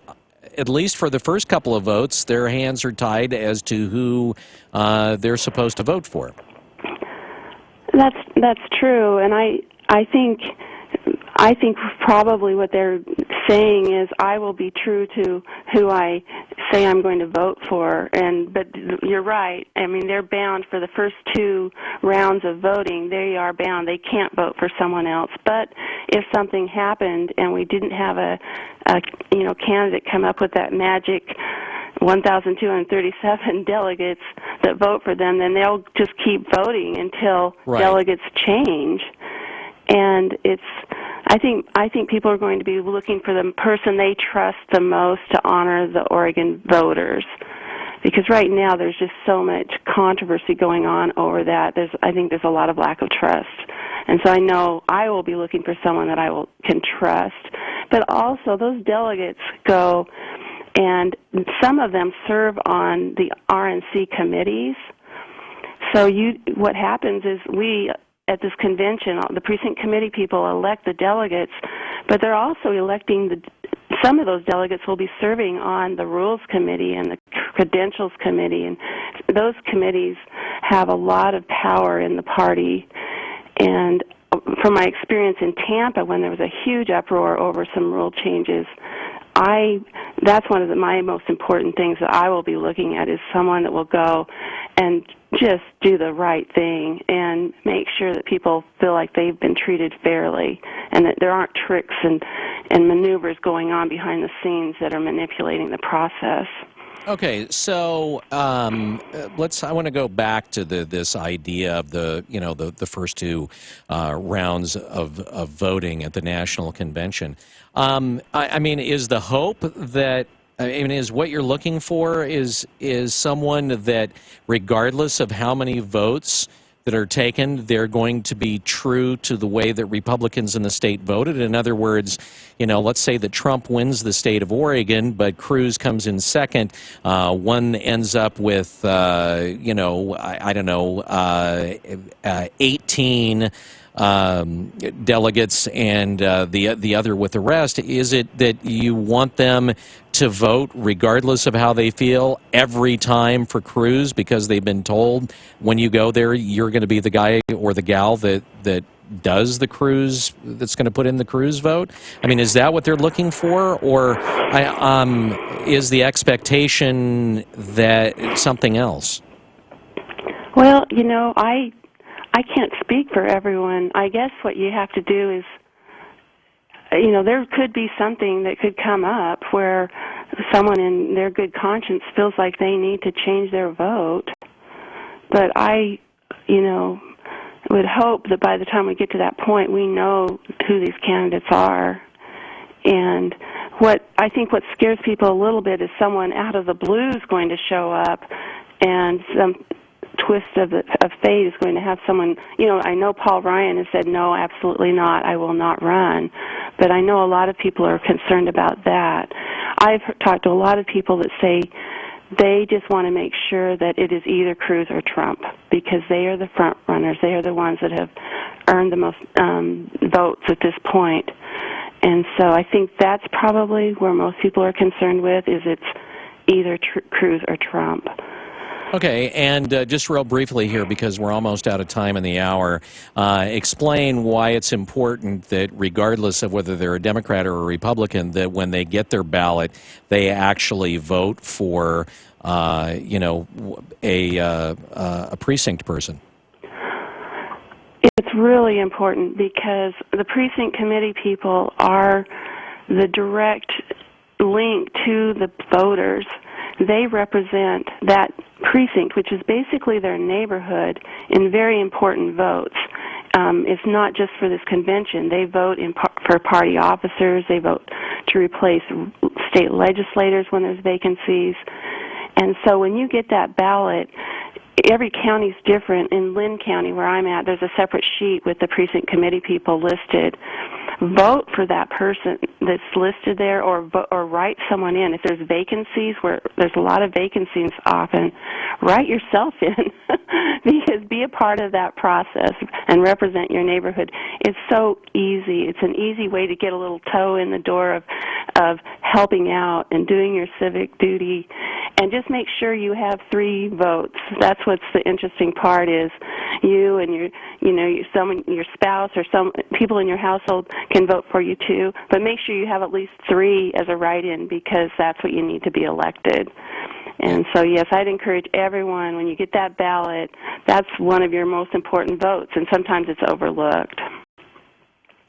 at least for the first couple of votes, their hands are tied as to who they're supposed to vote for. That's true, and I think probably what they're saying is I will be true to who I say I'm going to vote for. But you're right. I mean, they're bound for the first two rounds of voting. They are bound. They can't vote for someone else. But if something happened and we didn't have a candidate come up with that magic 1,237 delegates that vote for them, then they'll just keep voting until delegates change. And I think people are going to be looking for the person they trust the most to honor the Oregon voters. Because right now there's just so much controversy going on over that. I think there's a lot of lack of trust. And so I know I will be looking for someone that can trust. But also those delegates go, and some of them serve on the RNC committees. So what happens is we, at this convention, the precinct committee people elect the delegates, but they're also electing some of those delegates will be serving on the Rules Committee and the Credentials Committee, and those committees have a lot of power in the party. And from my experience in Tampa, when there was a huge uproar over some rule changes, that's one of my most important things that I will be looking at, is someone that will go and just do the right thing and make sure that people feel like they've been treated fairly and that there aren't tricks and maneuvers going on behind the scenes that are manipulating the process. Okay, so I want to go back to this idea of the first two rounds of voting at the national convention. I mean, is the hope that, is what you're looking for is someone that, regardless of how many votes that are taken, they're going to be true to the way that Republicans in the state voted? In other words, let's say that Trump wins the state of Oregon, but Cruz comes in second. One ends up with, 18 delegates, and the other with the rest. Is it that you want them to vote regardless of how they feel every time for Cruz, because they've been told when you go there you're going to be the guy or the gal that does the Cruz, that's going to put in the Cruz vote? I mean, is that what they're looking for, or is the expectation that it's something else? Well, I can't speak for everyone. I guess what you have to do is, there could be something that could come up where someone in their good conscience feels like they need to change their vote. But I, would hope that by the time we get to that point, we know who these candidates are. And I think what scares people a little bit is someone out of the blue is going to show up, and some twist of fate is going to have someone, I know Paul Ryan has said, no, absolutely not, I will not run. But I know a lot of people are concerned about that. I've talked to a lot of people that say they just want to make sure that it is either Cruz or Trump, because they are the front runners. They are the ones that have earned the most votes at this point. And so I think that's probably where most people are concerned with, is it's either Cruz or Trump. Okay, and just real briefly here, because we're almost out of time in the hour, explain why it's important that, regardless of whether they're a Democrat or a Republican, that when they get their ballot, they actually vote for, a precinct person. It's really important because the precinct committee people are the direct link to the voters. They represent that precinct, which is basically their neighborhood, in very important votes. It's not just for this convention. They vote for party officers. They vote to replace state legislators when there's vacancies. And so when you get that ballot, every county's different. In Lynn County, where I'm at, there's a separate sheet with the precinct committee people listed. Vote for that person that's listed there, or write someone in. If there's vacancies, where there's a lot of vacancies often, write yourself in because be a part of that process and represent your neighborhood. It's so easy. It's an easy way to get a little toe in the door of helping out and doing your civic duty. And just make sure you have 3 votes. That's what's the interesting part, is you and your spouse or some people in your household can vote for you too, but make sure you have at least 3 as a write-in, because that's what you need to be elected. And so, yes, I'd encourage everyone, when you get that ballot, that's one of your most important votes, and sometimes it's overlooked.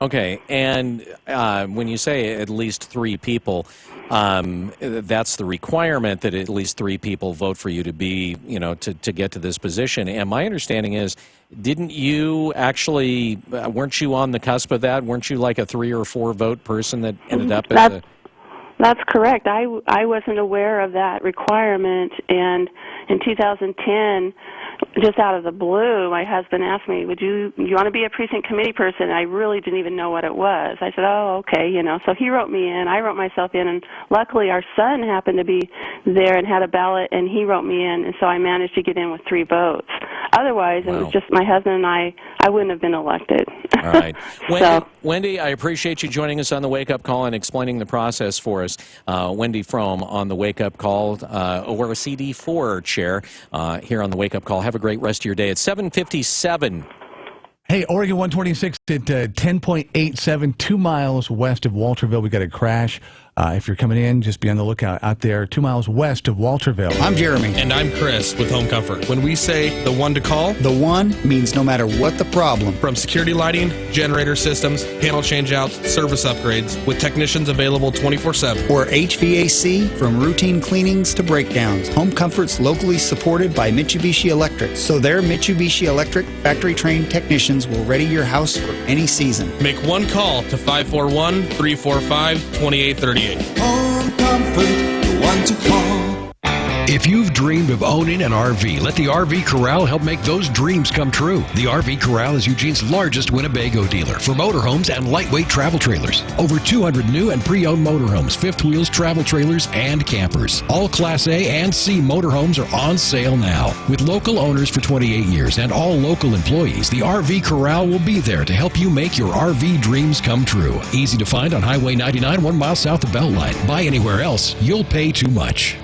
Okay, and when you say at least 3 people, that's the requirement that at least 3 people vote for you to be, to get to this position. And my understanding is, didn't you actually, weren't you on the cusp of that? Weren't you like a 3 or 4 vote person that ended up at the... That's correct. I wasn't aware of that requirement, and in 2010, just out of the blue, my husband asked me, you want to be a precinct committee person? And I really didn't even know what it was. I said, oh, okay, So he wrote me in, I wrote myself in, and luckily our son happened to be there and had a ballot, and he wrote me in, and so I managed to get in with 3 votes. Otherwise, It was just my husband and I wouldn't have been elected. All right. Wendy, I appreciate you joining us on the Wake Up Call and explaining the process for us. Wendy Frome on the Wake Up Call, or a CD4 chair here on the Wake Up Call. Have a great rest of your day. It's 7:57. Hey, Oregon 126 at 10.87, 2 miles west of Walterville. We got a crash. If you're coming in, just be on the lookout out there, 2 miles west of Walterville. I'm Jeremy. And I'm Chris with Home Comfort. When we say the one to call, the one means no matter what the problem. From security lighting, generator systems, panel changeouts, service upgrades, with technicians available 24/7. Or HVAC, from routine cleanings to breakdowns. Home Comfort's locally supported by Mitsubishi Electric. So their Mitsubishi Electric factory-trained technicians will ready your house for any season. Make one call to 541-345-2838. Home Comfort, the one to call. If you've dreamed of owning an RV, let the RV Corral help make those dreams come true. The RV Corral is Eugene's largest Winnebago dealer for motorhomes and lightweight travel trailers. Over 200 new and pre-owned motorhomes, fifth wheels, travel trailers, and campers. All Class A and C motorhomes are on sale now. With local owners for 28 years and all local employees, the RV Corral will be there to help you make your RV dreams come true. Easy to find on Highway 99, 1 mile south of Beltline. Buy anywhere else, you'll pay too much.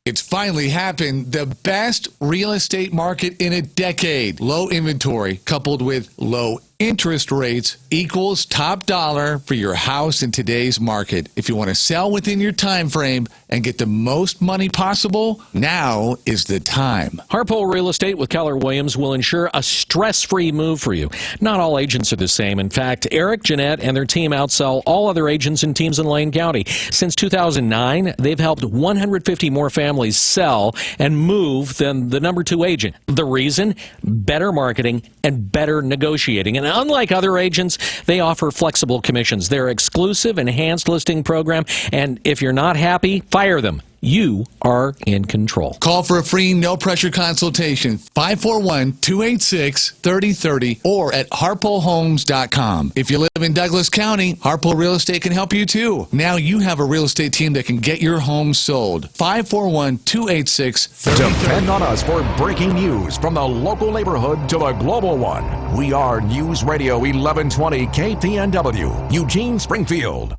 It's finally happened. The best real estate market in a decade. Low inventory coupled with low interest rates equals top dollar for your house in today's market. If you want to sell within your time frame and get the most money possible, now is the time. Harpole Real Estate with Keller Williams will ensure a stress-free move for you. Not all agents are the same. In fact, Eric, Jeanette, and their team outsell all other agents and teams in Lane County. Since 2009, they've helped 150 more families sell and move than the number 2 agent. The reason? Better marketing and better negotiating. And unlike other agents, they offer flexible commissions. Their exclusive enhanced listing program, and if you're not happy, fire them. You are in control. Call for a free no-pressure consultation, 541-286-3030 or at harpolehomes.com. If you live in Douglas County, Harpole Real Estate can help you too. Now you have a real estate team that can get your home sold. 541-286-3030. Depend on us for breaking news from the local neighborhood to the global one. We are News Radio 1120 KPNW, Eugene, Springfield.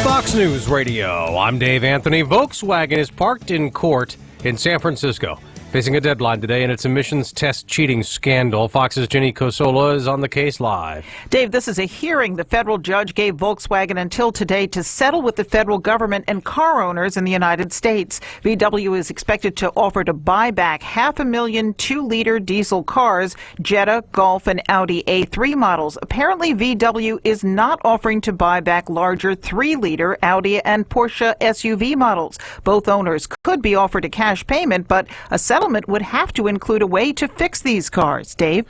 Fox News Radio. I'm Dave Anthony. Volkswagen is parked in court in San Francisco, facing a deadline today in its emissions test cheating scandal. Fox's Jenny Cosola is on the case live. Dave, this is a hearing. The federal judge gave Volkswagen until today to settle with the federal government and car owners in the United States. VW is expected to offer to buy back 500,000 2-liter diesel cars, Jetta, Golf, and Audi A3 models. Apparently, VW is not offering to buy back larger 3-liter Audi and Porsche SUV models. Both owners could be offered a cash payment, but a settlement would have to include a way to fix these cars. Dave?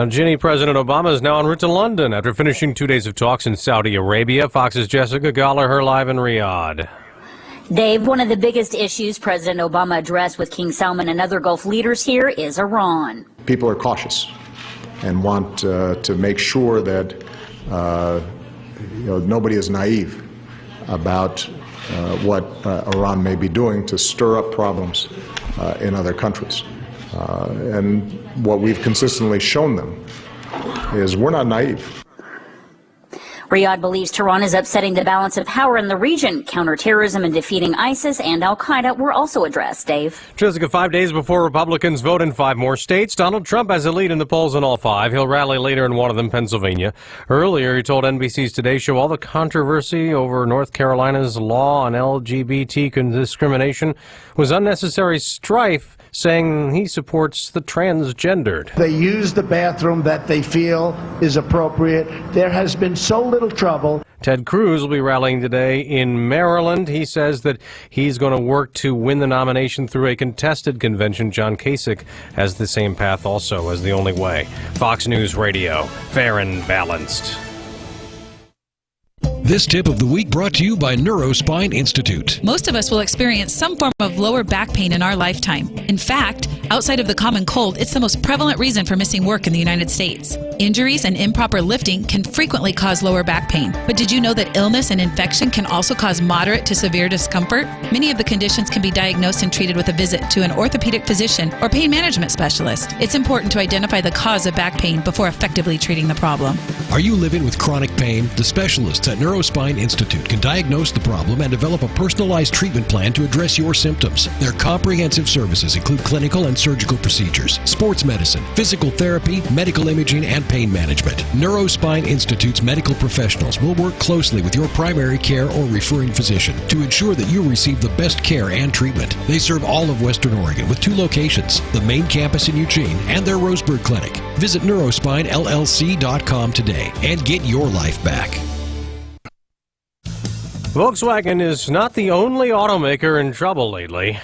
Ginny, President Obama is now en route to London after finishing 2 days of talks in Saudi Arabia. Fox's Jessica Gallagher live in Riyadh. Dave, one of the biggest issues President Obama addressed with King Salman and other Gulf leaders here is Iran. People are cautious and want to make sure that nobody is naive about what Iran may be doing to stir up problems in other countries. And what we've consistently shown them is we're not naive. Riyadh believes Tehran is upsetting the balance of power in the region. Counterterrorism and defeating ISIS and al-Qaeda were also addressed. Dave? Jessica, 5 days before Republicans vote in 5 more states, Donald Trump has a lead in the polls in all 5. He'll rally later in one of them, Pennsylvania. Earlier, he told NBC's Today Show all the controversy over North Carolina's law on LGBT discrimination was unnecessary strife, saying he supports the transgendered. They use the bathroom that they feel is appropriate. There has been so little trouble. Ted Cruz will be rallying today in Maryland. He says that he's going to work to win the nomination through a contested convention. John Kasich has the same path also as the only way. Fox News Radio, fair and balanced. This tip of the week brought to you by Neurospine Institute. Most of us will experience some form of lower back pain in our lifetime. In fact, outside of the common cold, it's the most prevalent reason for missing work in the United States. Injuries and improper lifting can frequently cause lower back pain. But did you know that illness and infection can also cause moderate to severe discomfort? Many of the conditions can be diagnosed and treated with a visit to an orthopedic physician or pain management specialist. It's important to identify the cause of back pain before effectively treating the problem. Are you living with chronic pain? The specialists at Neurospine Institute can diagnose the problem and develop a personalized treatment plan to address your symptoms. Their comprehensive services include clinical and surgical procedures, sports medicine, physical therapy, medical imaging, and pain management. Neurospine Institute's medical professionals will work closely with your primary care or referring physician to ensure that you receive the best care and treatment. They serve all of Western Oregon with 2 locations, the main campus in Eugene and their Roseburg clinic. Visit neurospinellc.com today and get your life back. Volkswagen is not the only automaker in trouble lately.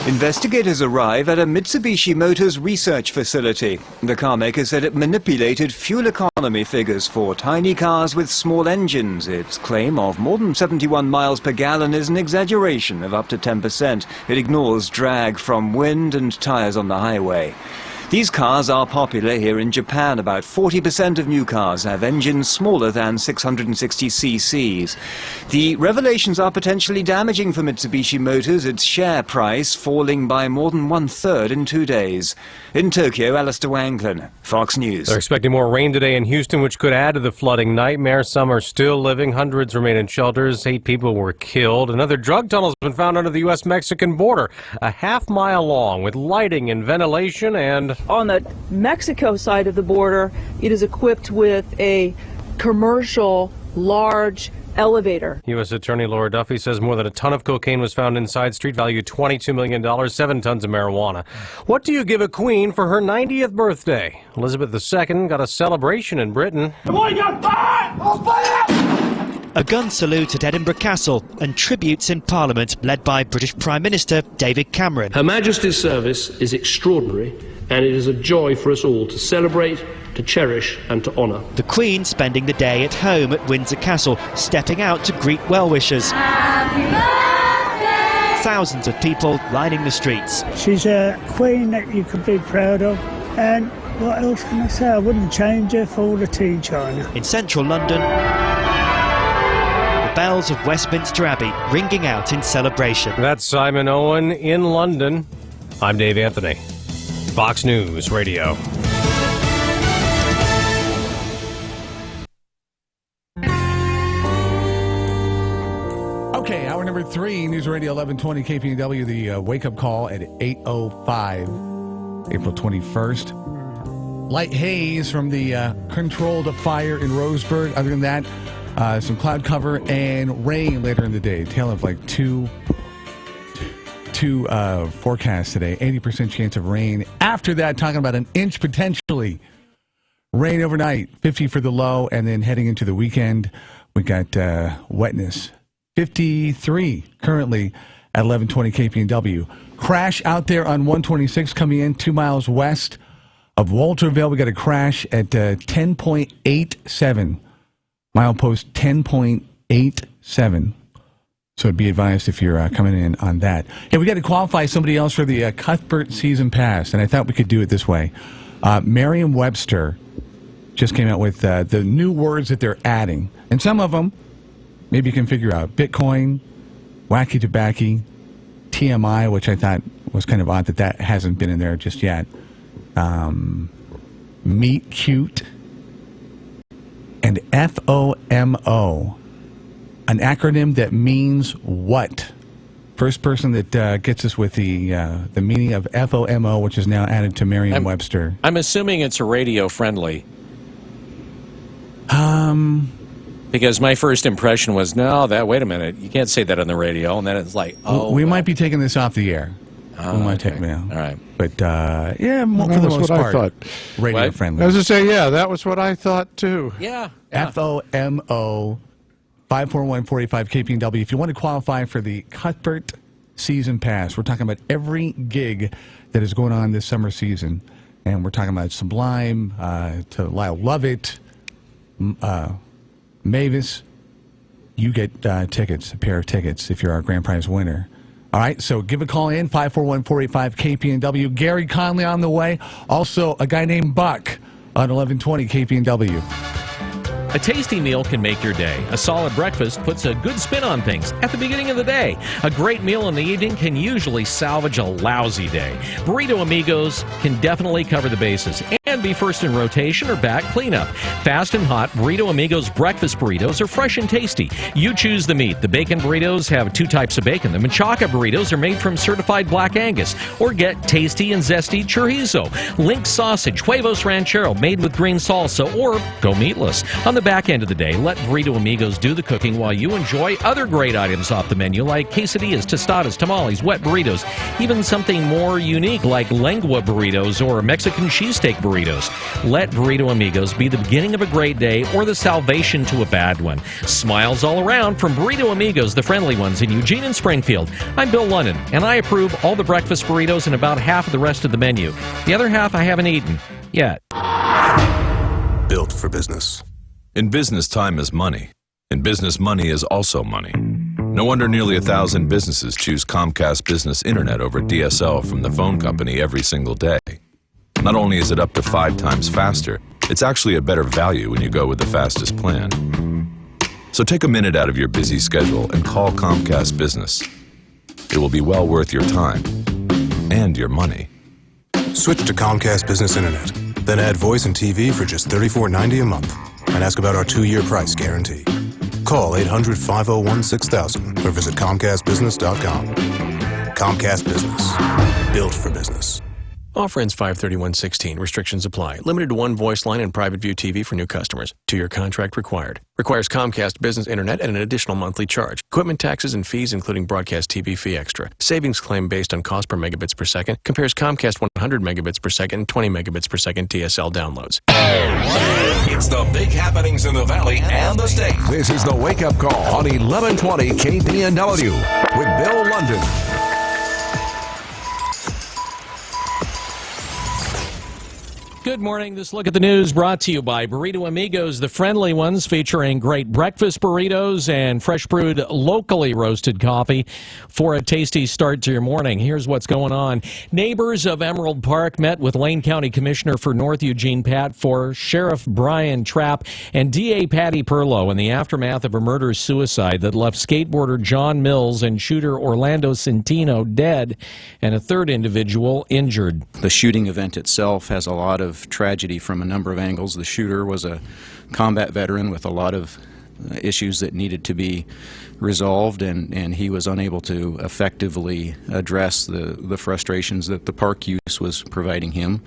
Investigators arrive at a Mitsubishi Motors research facility. The carmaker said it manipulated fuel economy figures for tiny cars with small engines. Its claim of more than 71 miles per gallon is an exaggeration of up to 10%. It ignores drag from wind and tires on the highway. These cars are popular here in Japan. About 40% of new cars have engines smaller than 660 cc's. The revelations are potentially damaging for Mitsubishi Motors, its share price falling by more than 1/3 in 2 days. In Tokyo, Alistair Wanklin, Fox News. They're expecting more rain today in Houston, which could add to the flooding nightmare. Some are still living. Hundreds remain in shelters. 8 people were killed. Another drug tunnel has been found under the U.S.-Mexican border, a half-mile long with lighting and ventilation and... On the Mexico side of the border, it is equipped with a commercial large elevator. U.S. Attorney Laura Duffy says more than a ton of cocaine was found inside, street value $22 million, 7 tons of marijuana. What do you give a queen for her 90th birthday? Elizabeth II got a celebration in Britain. A gun salute at Edinburgh Castle and tributes in Parliament led by British Prime Minister David Cameron. Her Majesty's service is extraordinary, and it is a joy for us all to celebrate, to cherish and to honour. The Queen spending the day at home at Windsor Castle, stepping out to greet well-wishers. Happy birthday! Thousands of people lining the streets. She's a queen that you could be proud of, and what else can I say? I wouldn't change her for all the tea in China. In central London, the bells of Westminster Abbey ringing out in celebration. That's Simon Owen in London. I'm Dave Anthony. Fox News Radio. Okay, hour number 3, News Radio 1120 KPNW, the wake-up call at 8:05, April 21st. Light haze from the controlled fire in Roseburg. Other than that, some cloud cover and rain later in the day. Tail of like two forecasts today. 80% chance of rain. After that, talking about an inch potentially. Rain overnight, 50 for the low, and then heading into the weekend, we got wetness. 53 currently at 1120 KPNW. Crash out there on 126 coming in 2 miles west of Walterville. We got a crash at 10.87. Milepost 10.87. So be advised if you're coming in on that. Hey, we got to qualify somebody else for the Cuthbert Season Pass, and I thought we could do it this way. Merriam-Webster just came out with the new words that they're adding. And some of them, maybe you can figure out. Bitcoin, wacky tobacco, TMI, which I thought was kind of odd that hasn't been in there just yet. Meet cute. And FOMO, an acronym that means what? First person that gets us with the meaning of FOMO, which is now added to Merriam-Webster. I'm assuming it's a radio friendly. Because my first impression was, wait a minute, you can't say that on the radio. And then it's like, we might be taking this off the air. Oh, we might okay. take it out. All right. But, for the most part, radio friendly. I was going to say, that was what I thought, too. Yeah. FOMO, 541-45 KPNW. If you want to qualify for the Cuthbert Season Pass, we're talking about every gig that is going on this summer season. And we're talking about Sublime, to Lyle Lovett, Mavis. You get tickets, a pair of tickets, if you're our grand prize winner. All right, so give a call in, 541-485 KPNW. Gary Conley on the way. Also, a guy named Buck on 1120 KPNW. A tasty meal can make your day. A solid breakfast puts a good spin on things at the beginning of the day. A great meal in the evening can usually salvage a lousy day. Burrito Amigos can definitely cover the bases and be first in rotation or back cleanup. Fast and hot, Burrito Amigos breakfast burritos are fresh and tasty. You choose the meat. The bacon burritos have 2 types of bacon. The Machaca burritos are made from certified Black Angus. Or get tasty and zesty chorizo, link sausage, huevos ranchero made with green salsa, or go meatless. On the back end of the day, let Burrito Amigos do the cooking while you enjoy other great items off the menu like quesadillas, tostadas, tamales, wet burritos, even something more unique like lengua burritos or Mexican cheesesteak burritos. Let Burrito Amigos be the beginning of a great day or the salvation to a bad one. Smiles all around from Burrito Amigos, the friendly ones in Eugene and Springfield. I'm Bill London, and I approve all the breakfast burritos and about half of the rest of the menu. The other half I haven't eaten yet. Built for business. In business, time is money. In business, money is also money. No wonder nearly 1,000 businesses choose Comcast Business Internet over DSL from the phone company every single day. Not only is it up to 5 times faster, it's actually a better value when you go with the fastest plan. So take a minute out of your busy schedule and call Comcast Business. It will be well worth your time and your money. Switch to Comcast Business Internet. Then add voice and TV for just $34.90 a month. And ask about our 2-year price guarantee. Call 800-501-6000 or visit ComcastBusiness.com. Comcast Business. Built for business. Offer ends 5/31/16. Restrictions apply. Limited to 1 voice line and private view TV for new customers. 2-year contract required. Requires Comcast Business Internet at an additional monthly charge. Equipment taxes and fees, including broadcast TV fee extra. Savings claim based on cost per megabits per second. Compares Comcast 100 megabits per second and 20 megabits per second DSL downloads. It's the big happenings in the Valley and the state. This is the Wake Up Call on 1120 KPNW with Bill London. Good morning. This look at the news brought to you by Burrito Amigos, the friendly ones featuring great breakfast burritos and fresh brewed locally roasted coffee for a tasty start to your morning. Here's what's going on. Neighbors of Emerald Park met with Lane County Commissioner for North Eugene Pat for Sheriff Brian Trapp and DA Patty Perlow in the aftermath of a murder-suicide that left skateboarder John Mills and shooter Orlando Centino dead and a third individual injured. The shooting event itself has a lot of tragedy from a number of angles. The shooter was a combat veteran with a lot of issues that needed to be resolved, and he was unable to effectively address the frustrations that the park use was providing him.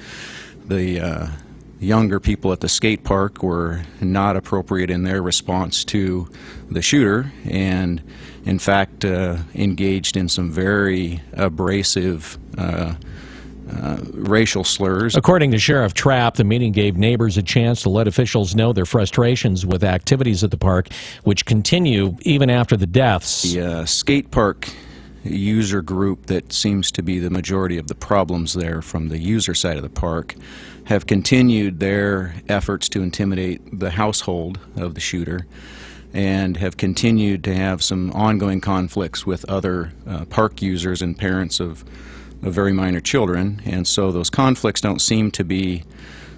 The younger people at the skate park were not appropriate in their response to the shooter, and in fact engaged in some very abrasive racial slurs. According to Sheriff Trapp, the meeting gave neighbors a chance to let officials know their frustrations with activities at the park, which continue even after the deaths. The skate park user group that seems to be the majority of the problems there from the user side of the park have continued their efforts to intimidate the household of the shooter and have continued to have some ongoing conflicts with other park users and parents of very minor children, and so those conflicts don't seem to be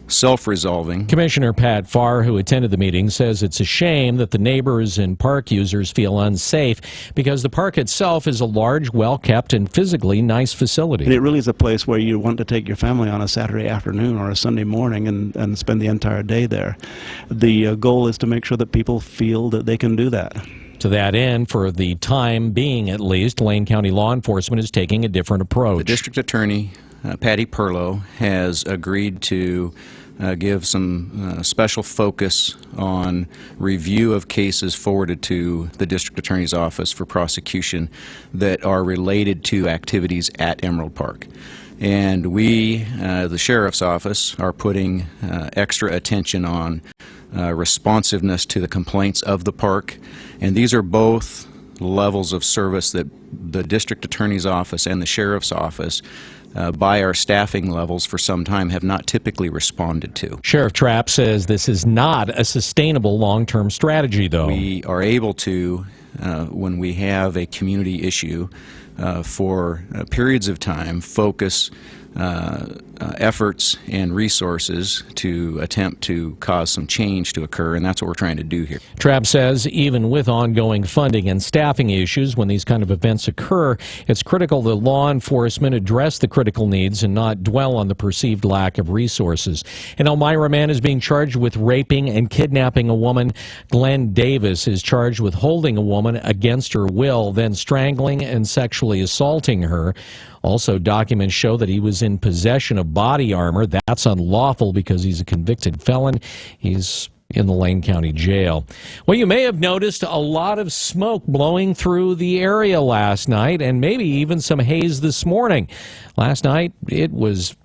self-resolving. Commissioner Pat Farr, who attended the meeting, says it's a shame that the neighbors and park users feel unsafe because the park itself is a large, well-kept, and physically nice facility. And it really is a place where you want to take your family on a Saturday afternoon or a Sunday morning and spend the entire day there. The goal is to make sure that people feel that they can do that. To that end, for the time being at least, Lane County law enforcement is taking a different approach. The district attorney, Patty Perlow, has agreed to give some special focus on review of cases forwarded to the district attorney's office for prosecution that are related to activities at Emerald Park. And we, the sheriff's office, are putting extra attention on responsiveness to the complaints of the park. And these are both levels of service that the district attorney's office and the sheriff's office, by our staffing levels for some time, have not typically responded to. Sheriff Trapp says this is not a sustainable long-term strategy, though. We are able to, when we have a community issue, for periods of time, focus efforts and resources to attempt to cause some change to occur, and that's what we're trying to do here. Trapp says even with ongoing funding and staffing issues when these kind of events occur, it's critical that law enforcement address the critical needs and not dwell on the perceived lack of resources. An Elmira man is being charged with raping and kidnapping a woman. Glenn Davis is charged with holding a woman against her will, then strangling and sexually assaulting her. Also, documents show that he was in possession of body armor. That's unlawful because he's a convicted felon. He's in the Lane County Jail. Well, you may have noticed a lot of smoke blowing through the area last night, and maybe even some haze this morning. Last night, it was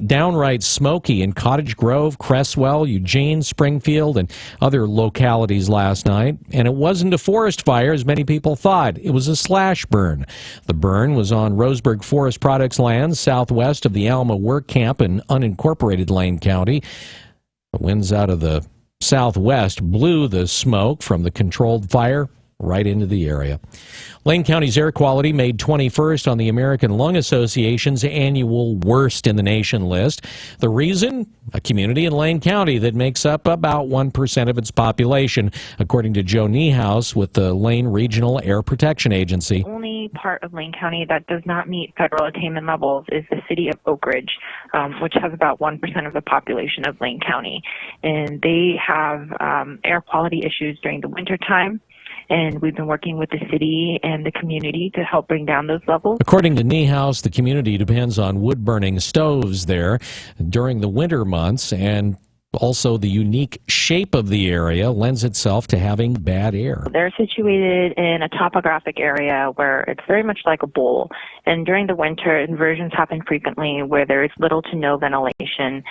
downright smoky in Cottage Grove, Cresswell, Eugene, Springfield, and other localities last night. And it wasn't a forest fire, as many people thought. It was a slash burn. The burn was on Roseburg Forest Products land, southwest of the Alma Work Camp in unincorporated Lane County. The winds out of the southwest blew the smoke from the controlled fire right into the area. Lane County's air quality made 21st on the American Lung Association's annual worst in the nation list. The reason? A community in Lane County that makes up about 1% of its population, according to Joe Niehaus with the Lane Regional Air Protection Agency. The only part of Lane County that does not meet federal attainment levels is the city of Oak Ridge, which has about 1% of the population of Lane County. And they have air quality issues during the wintertime. And we've been working with the city and the community to help bring down those levels. According to Niehaus, the community depends on wood-burning stoves there during the winter months, and also the unique shape of the area lends itself to having bad air. They're situated in a topographic area where it's very much like a bowl, and during the winter, inversions happen frequently where there is little to no ventilation.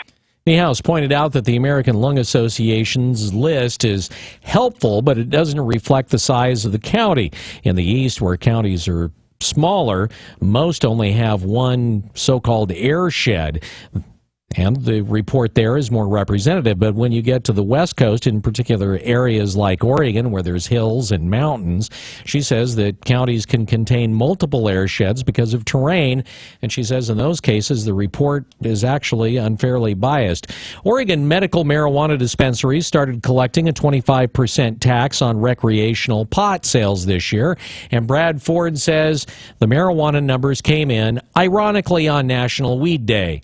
Niehaus pointed out that the American Lung Association's list is helpful, but it doesn't reflect the size of the county. In the east, where counties are smaller, most only have one so-called air shed. And the report there is more representative. But when you get to the West Coast, in particular areas like Oregon, where there's hills and mountains, she says that counties can contain multiple air sheds because of terrain. And she says in those cases, the report is actually unfairly biased. Oregon medical marijuana dispensaries started collecting a 25% tax on recreational pot sales this year. And Brad Ford says the marijuana numbers came in, ironically, on National Weed Day.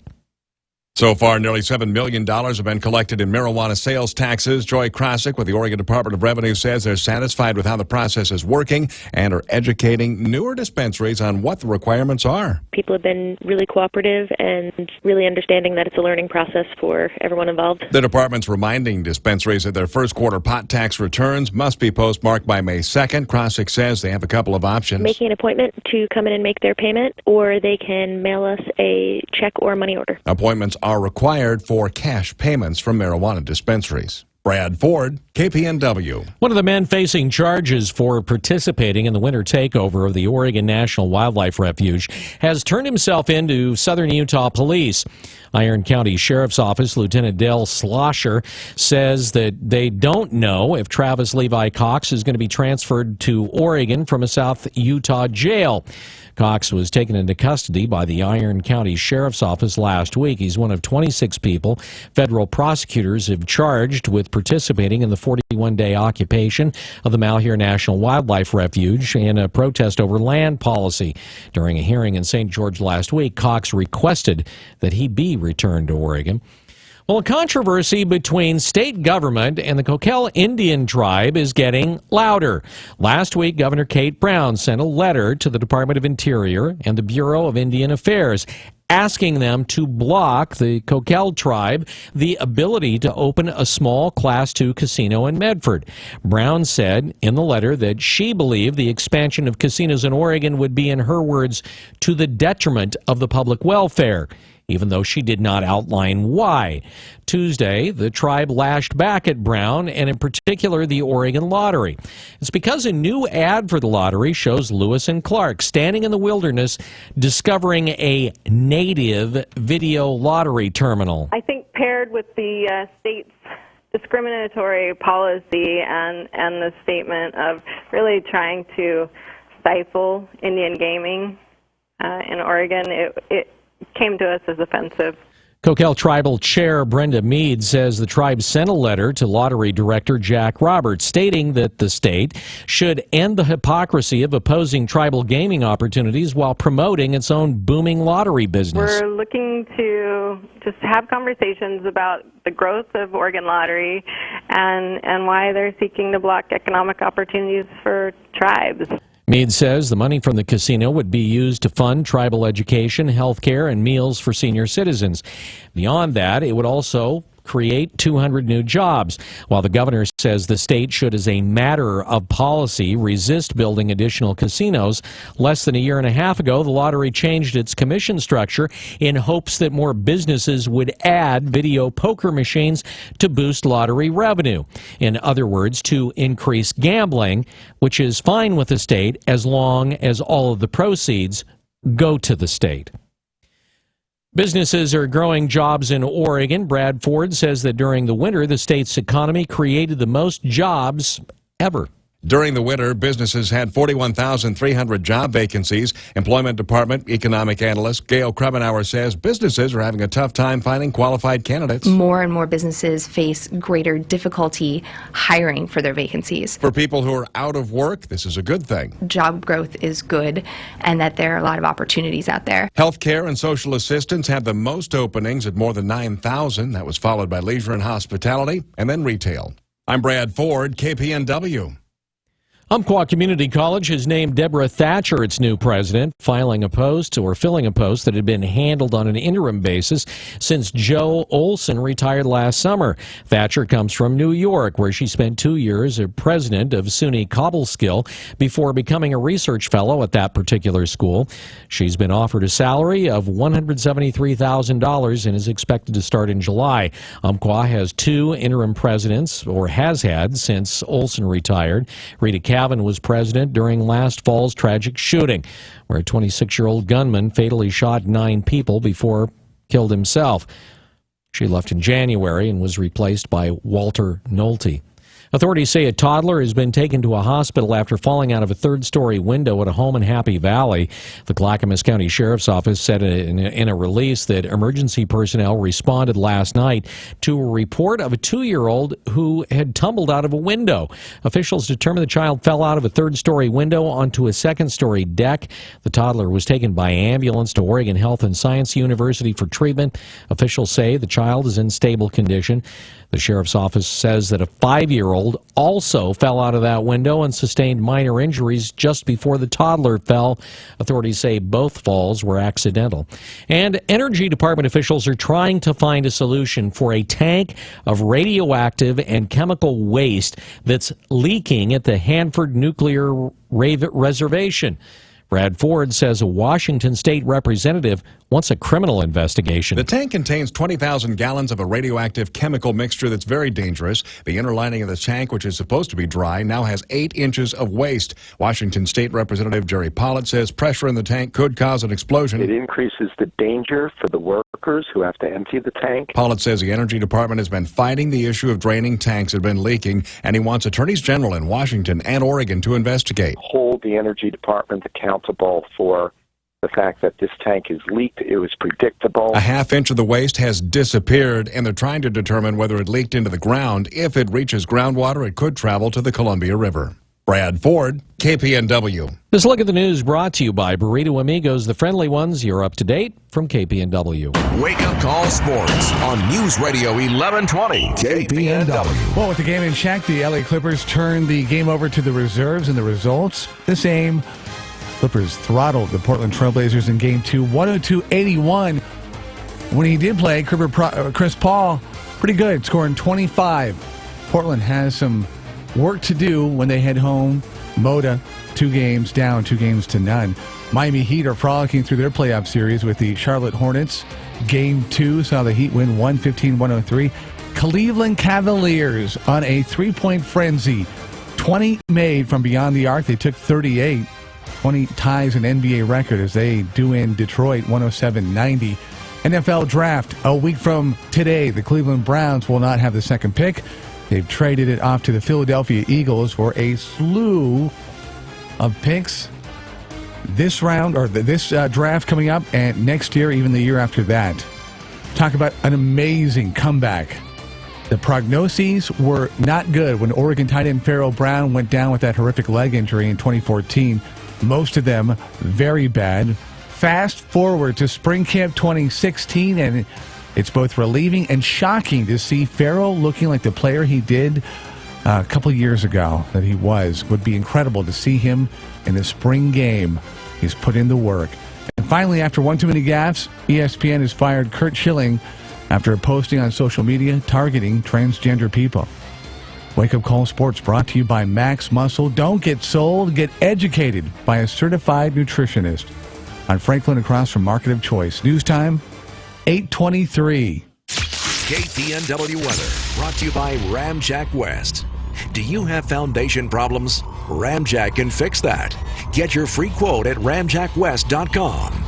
So far, nearly $7 million have been collected in marijuana sales taxes. Joy Krasick with the Oregon Department of Revenue says they're satisfied with how the process is working and are educating newer dispensaries on what the requirements are. People have been really cooperative and really understanding that it's a learning process for everyone involved. The department's reminding dispensaries that their first quarter pot tax returns must be postmarked by May 2nd. Krasick says they have a couple of options. Making an appointment to come in and make their payment, or they can mail us a check or a money order. Appointments are required for cash payments from marijuana dispensaries. Brad Ford, KPNW. One of the men facing charges for participating in the winter takeover of the Oregon National Wildlife Refuge has turned himself into Southern Utah Police. Iron County Sheriff's Office Lieutenant Dale Slosher says that they don't know if Travis Levi Cox is going to be transferred to Oregon from a South Utah jail. Cox was taken into custody by the Iron County Sheriff's Office last week. He's one of 26 people federal prosecutors have charged with participating in the 41-day occupation of the Malheur National Wildlife Refuge in a protest over land policy. During a hearing in St. George last week, Cox requested that he be returned to Oregon. Well, a controversy between state government and the Coquille Indian tribe is getting louder. Last week, Governor Kate Brown sent a letter to the Department of Interior and the Bureau of Indian Affairs asking them to block the Coquille tribe the ability to open a small Class II casino in Medford. Brown said in the letter that she believed the expansion of casinos in Oregon would be, in her words, to the detriment of the public welfare, even though she did not outline why. Tuesday, the tribe lashed back at Brown, and in particular the Oregon Lottery. It's because a new ad for the lottery shows Lewis and Clark standing in the wilderness discovering a native video lottery terminal. I think paired with the state's discriminatory policy and the statement of really trying to stifle Indian gaming in Oregon, it came to us as offensive. Coquille Tribal Chair Brenda Mead says the tribe sent a letter to Lottery Director Jack Roberts stating that the state should end the hypocrisy of opposing tribal gaming opportunities while promoting its own booming lottery business. We're looking to just have conversations about the growth of Oregon Lottery and why they're seeking to block economic opportunities for tribes. Mead says the money from the casino would be used to fund tribal education, health care, and meals for senior citizens. Beyond that, it would also create 200 new jobs, while the governor says the state should, as a matter of policy, resist building additional casinos. Less than a year and a half ago, the lottery changed its commission structure in hopes that more businesses would add video poker machines to boost lottery revenue. In other words, to increase gambling, which is fine with the state as long as all of the proceeds go to the state. Businesses are growing jobs in Oregon. Brad Ford says that during the winter, the state's economy created the most jobs ever. During the winter, businesses had 41,300 job vacancies. Employment Department economic analyst Gail Krebenauer says businesses are having a tough time finding qualified candidates. More and more businesses face greater difficulty hiring for their vacancies. For people who are out of work, this is a good thing. Job growth is good, and that there are a lot of opportunities out there. Healthcare and social assistance had the most openings at more than 9,000. That was followed by leisure and hospitality, and then retail. I'm Brad Ford, KPNW. Umpqua Community College has named Deborah Thatcher its new president, filling a post that had been handled on an interim basis since Joe Olson retired last summer. Thatcher comes from New York, where she spent 2 years as president of SUNY Cobleskill before becoming a research fellow at that particular school. She's been offered a salary of $173,000 and is expected to start in July. Umpqua has 2 interim presidents, or has had, since Olson retired. Rita Cavan was president during last fall's tragic shooting, where a 26-year-old gunman fatally shot 9 people before killed himself. She left in January and was replaced by Walter Nolte. Authorities say a toddler has been taken to a hospital after falling out of a third-story window at a home in Happy Valley. The Clackamas County Sheriff's Office said in a release that emergency personnel responded last night to a report of a 2-year-old who had tumbled out of a window. Officials determined the child fell out of a third-story window onto a second-story deck. The toddler was taken by ambulance to Oregon Health and Science University for treatment. Officials say the child is in stable condition. The sheriff's office says that a 5-year-old also fell out of that window and sustained minor injuries just before the toddler fell. Authorities say both falls were accidental. And Energy Department officials are trying to find a solution for a tank of radioactive and chemical waste that's leaking at the Hanford Nuclear Reservation. Brad Ford says a Washington state representative wants a criminal investigation. The tank contains 20,000 gallons of a radioactive chemical mixture that's very dangerous. The inner lining of the tank, which is supposed to be dry, now has 8 inches of waste. Washington State Representative Jerry Pollitt says pressure in the tank could cause an explosion. It increases the danger for the workers who have to empty the tank. Pollitt says the Energy Department has been fighting the issue of draining tanks that have been leaking, and he wants attorneys general in Washington and Oregon to investigate. Hold the Energy Department accountable for the fact that this tank is leaked. It was predictable. A half inch of the waste has disappeared, and they're trying to determine whether it leaked into the ground. If it reaches groundwater, it could travel to the Columbia River. Brad Ford, KPNW. This look at the news brought to you by Burrito Amigos, the friendly ones. You're up to date from KPNW. Wake Up Call Sports on News Radio 1120 KPNW. Well, with the game in check, the LA Clippers turned the game over to the reserves, and the results the same. Clippers throttled the Portland Trailblazers in Game 2, 102-81. When he did play, Chris Paul, pretty good, scoring 25. Portland has some work to do when they head home. Moda, 2 games down, 2 games to none. Miami Heat are frolicking through their playoff series with the Charlotte Hornets. Game 2 saw the Heat win 115-103. Cleveland Cavaliers on a 3-point frenzy. 20 made from beyond the arc. They took 38. 20 ties an NBA record as they do in Detroit 107-90. NFL draft a week from today. The Cleveland Browns will not have the second pick. They've traded it off to the Philadelphia Eagles for a slew of picks this round, or this draft coming up, and next year, even the year after that. Talk about an amazing comeback. The prognoses were not good when Oregon tight end Pharaoh Brown went down with that horrific leg injury in 2014. Most of them very bad. Fast forward to Spring Camp 2016, and it's both relieving and shocking to see Pharaoh looking like the player he did a couple years ago that he was. Would be incredible to see him in the spring game. He's put in the work. And finally, after one too many gaffes, ESPN has fired Kurt Schilling after posting on social media targeting transgender people. Wake Up Call Sports brought to you by Max Muscle. Don't get sold, get educated by a certified nutritionist. On Franklin across from Market of Choice. News time, 8:23. KPNW weather brought to you by Ramjack West. Do you have foundation problems? Ramjack can fix that. Get your free quote at ramjackwest.com.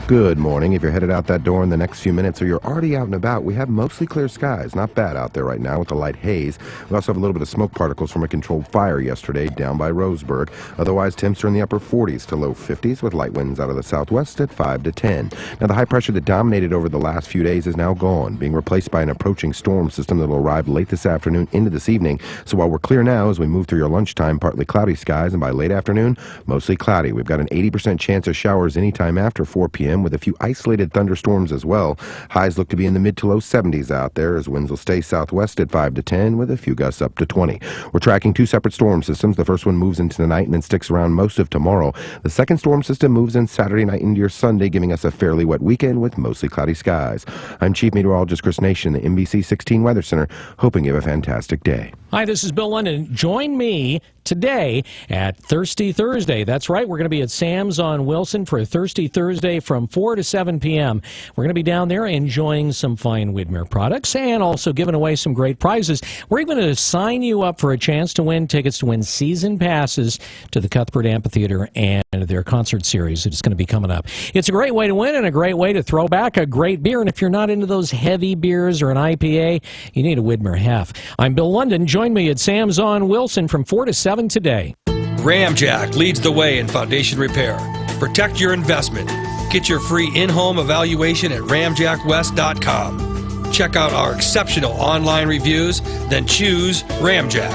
Good morning. If you're headed out that door in the next few minutes or you're already out and about, we have mostly clear skies. Not bad out there right now with a light haze. We also have a little bit of smoke particles from a controlled fire yesterday down by Roseburg. Otherwise, temps are in the upper 40s to low 50s with light winds out of the southwest at 5 to 10. Now, the high pressure that dominated over the last few days is now gone, being replaced by an approaching storm system that will arrive late this afternoon into this evening. So while we're clear now, as we move through your lunchtime, partly cloudy skies, and by late afternoon, mostly cloudy. We've got an 80% chance of showers anytime after 4 p.m. with a few isolated thunderstorms as well. Highs look to be in the mid to low 70s out there as winds will stay southwest at 5 to 10 with a few gusts up to 20. We're tracking 2 separate storm systems. The first one moves into the night and then sticks around most of tomorrow. The second storm system moves in Saturday night into your Sunday, giving us a fairly wet weekend with mostly cloudy skies. I'm Chief Meteorologist Chris Nation, the NBC 16 Weather Center, hoping you have a fantastic day. Hi, this is Bill London. Join me today at Thirsty Thursday. That's right. We're going to be at Sam's on Wilson for a Thirsty Thursday from 4 to 7 p.m. We're going to be down there enjoying some fine Widmer products and also giving away some great prizes. We're even going to sign you up for a chance to win tickets to win season passes to the Cuthbert Amphitheater and their concert series that's going to be coming up. It's a great way to win and a great way to throw back a great beer. And if you're not into those heavy beers or an IPA, you need a Widmer Half. I'm Bill London. Join me at Sam's on Wilson from 4 to 7 today. Ramjack leads the way in foundation repair. Protect your investment. Get your free in-home evaluation at ramjackwest.com. Check out our exceptional online reviews, then choose Ramjack.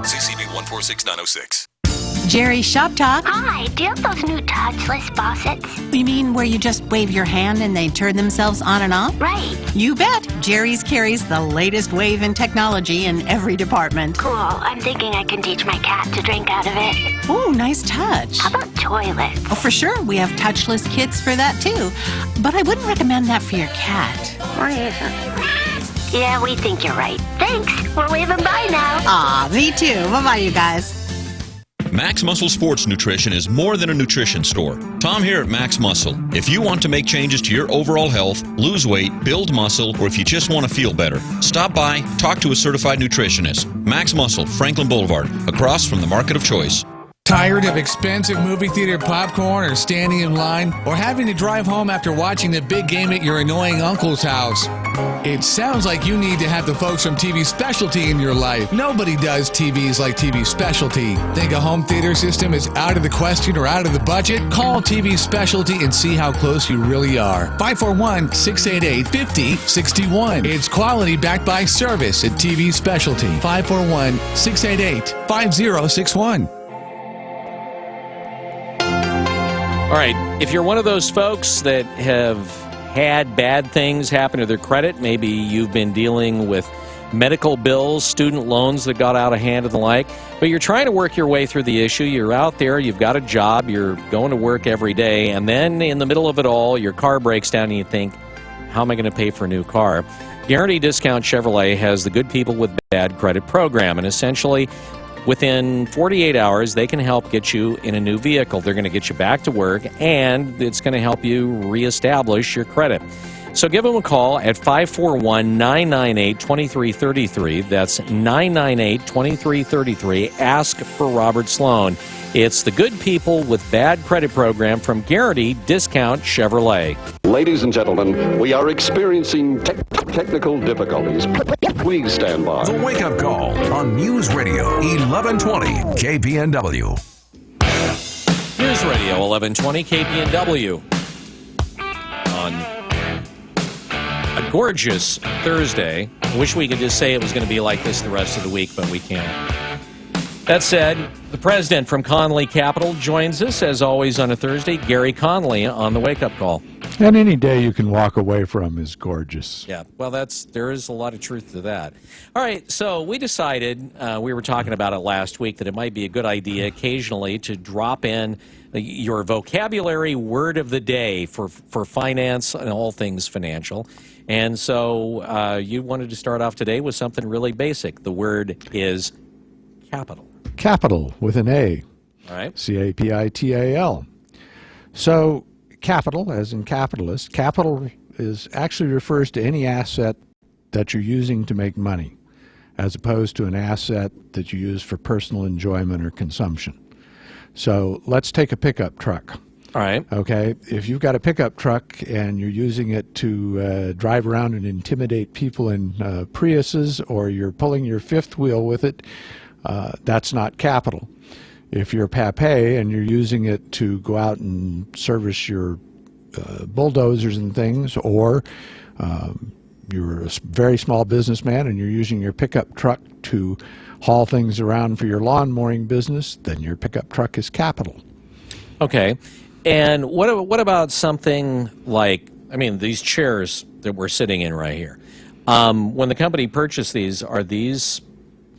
CCB 146906. Jerry, Shop Talk. Hi, do you have those new touchless faucets? You mean where you just wave your hand and they turn themselves on and off? Right. You bet. Jerry's carries the latest wave in technology in every department. Cool. I'm thinking I can teach my cat to drink out of it. Ooh, nice touch. How about toilets? Oh, for sure. We have touchless kits for that, too. But I wouldn't recommend that for your cat. Why isn't? Yeah, we think you're right. Thanks. We're waving bye now. Aw, me too. Bye-bye, you guys. Max Muscle Sports Nutrition is more than a nutrition store. Tom here at Max Muscle. If you want to make changes to your overall health, lose weight, build muscle, or if you just want to feel better, stop by, talk to a certified nutritionist. Max Muscle, Franklin Boulevard, across from the Market of Choice. Tired of expensive movie theater popcorn or standing in line or having to drive home after watching the big game at your annoying uncle's house? It sounds like you need to have the folks from TV Specialty in your life. Nobody does TVs like TV Specialty. Think a home theater system is out of the question or out of the budget? Call TV Specialty and see how close you really are. 541-688-5061. It's quality backed by service at TV Specialty. 541-688-5061. All right, if you're one of those folks that have had bad things happen to their credit, maybe you've been dealing with medical bills, student loans that got out of hand and the like, but you're trying to work your way through the issue, you're out there, you've got a job, you're going to work every day, and then in the middle of it all, your car breaks down and you think, how am I going to pay for a new car? Guarantee Discount Chevrolet has the Good People with Bad Credit program, and essentially, within 48 hours, they can help get you in a new vehicle. They're going to get you back to work, and it's going to help you reestablish your credit. So give them a call at 541-998-2333. That's 998-2333. Ask for Robert Sloan. It's the Good People with Bad Credit program from Guarantee Discount Chevrolet. Ladies and gentlemen, we are experiencing technical difficulties. Please stand by. The Wake Up Call on News Radio 1120 KPNW. News Radio 1120 KPNW. On a gorgeous Thursday. I wish we could just say it was going to be like this the rest of the week, but we can't. That said, the president from Conley Capital joins us, as always, on a Thursday. Gary Conley on the Wake Up Call. And any day you can walk away from is gorgeous. Yeah, well, there is a lot of truth to that. All right, so we decided, we were talking about it last week, that it might be a good idea occasionally to drop in your vocabulary word of the day for finance and all things financial. And so you wanted to start off today with something really basic. The word is capital. Capital with an A. All right. Capital. So capital, as in capitalist, capital actually refers to any asset that you're using to make money, as opposed to an asset that you use for personal enjoyment or consumption. So let's take a pickup truck. All right. Okay. If you've got a pickup truck and you're using it to drive around and intimidate people in Priuses, or you're pulling your fifth wheel with it, that's not capital. If you're Pape and you're using it to go out and service your bulldozers and things, or you're a very small businessman and you're using your pickup truck to haul things around for your lawn mowing business, then your pickup truck is capital. Okay. And what about something like, these chairs that we're sitting in right here? When the company purchased these, are these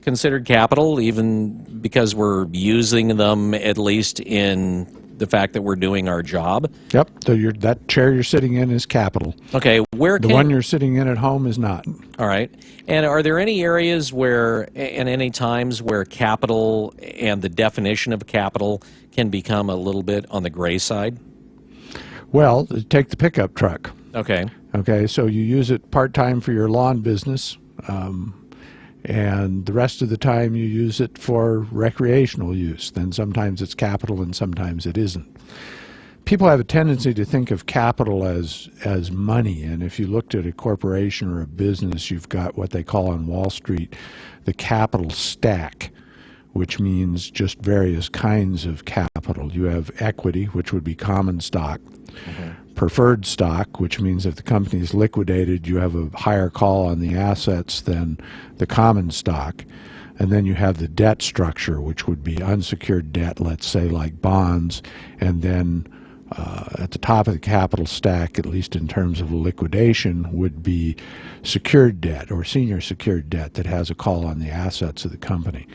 considered capital, even because we're using them at least in the fact that we're doing our job? Yep. So that chair you're sitting in is capital. Okay. The one you're sitting in at home is not. All right. And are there any areas and any times where capital and the definition of capital can become a little bit on the gray side? Well, take the pickup truck. Okay. Okay. So you use it part-time for your lawn business. And the rest of the time you use it for recreational use. Then sometimes it's capital and sometimes it isn't. People have a tendency to think of capital as money, and if you looked at a corporation or a business, you've got what they call on Wall Street the capital stack, which means just various kinds of capital. You have equity, which would be common stock. Mm-hmm. Preferred stock, which means if the company is liquidated, you have a higher call on the assets than the common stock. And then you have the debt structure, which would be unsecured debt, let's say like bonds. And then at the top of the capital stack, at least in terms of liquidation, would be secured debt or senior secured debt that has a call on the assets of the company.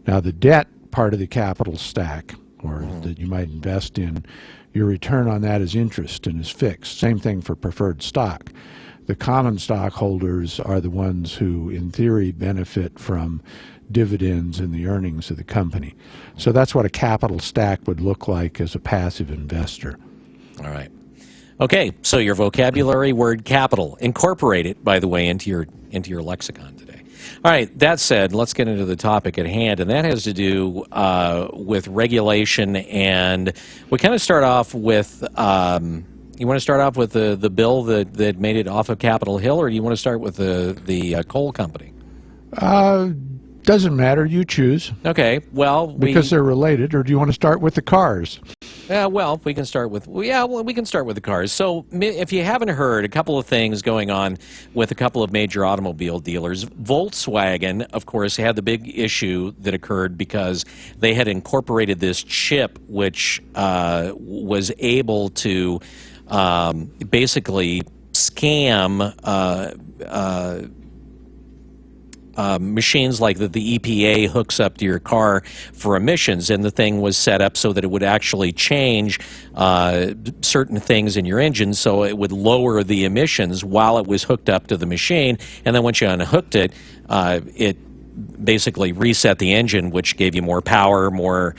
Now the debt part of the capital stack, or that you might invest in, your return on that is interest and is fixed. Same thing for preferred stock. The common stockholders are the ones who, in theory, benefit from dividends in the earnings of the company. So that's what a capital stack would look like as a passive investor. All right. Okay, so your vocabulary word capital. Incorporate it, by the way, into your lexicon today. All right, that said, let's get into the topic at hand, and that has to do with regulation. And we kind of start off with, you want to start off with the bill that made it off of Capitol Hill, or do you want to start with the coal company? Doesn't matter. You choose. Okay, well... Because they're related, or do you want to start with the cars? Well, we can start with the cars. So if you haven't heard, a couple of things going on with a couple of major automobile dealers. Volkswagen, of course, had the big issue that occurred because they had incorporated this chip which was able to basically scam machines like the EPA hooks up to your car for emissions, and the thing was set up so that it would actually change certain things in your engine so it would lower the emissions while it was hooked up to the machine, and then once you unhooked it, it basically reset the engine, which gave you more power, more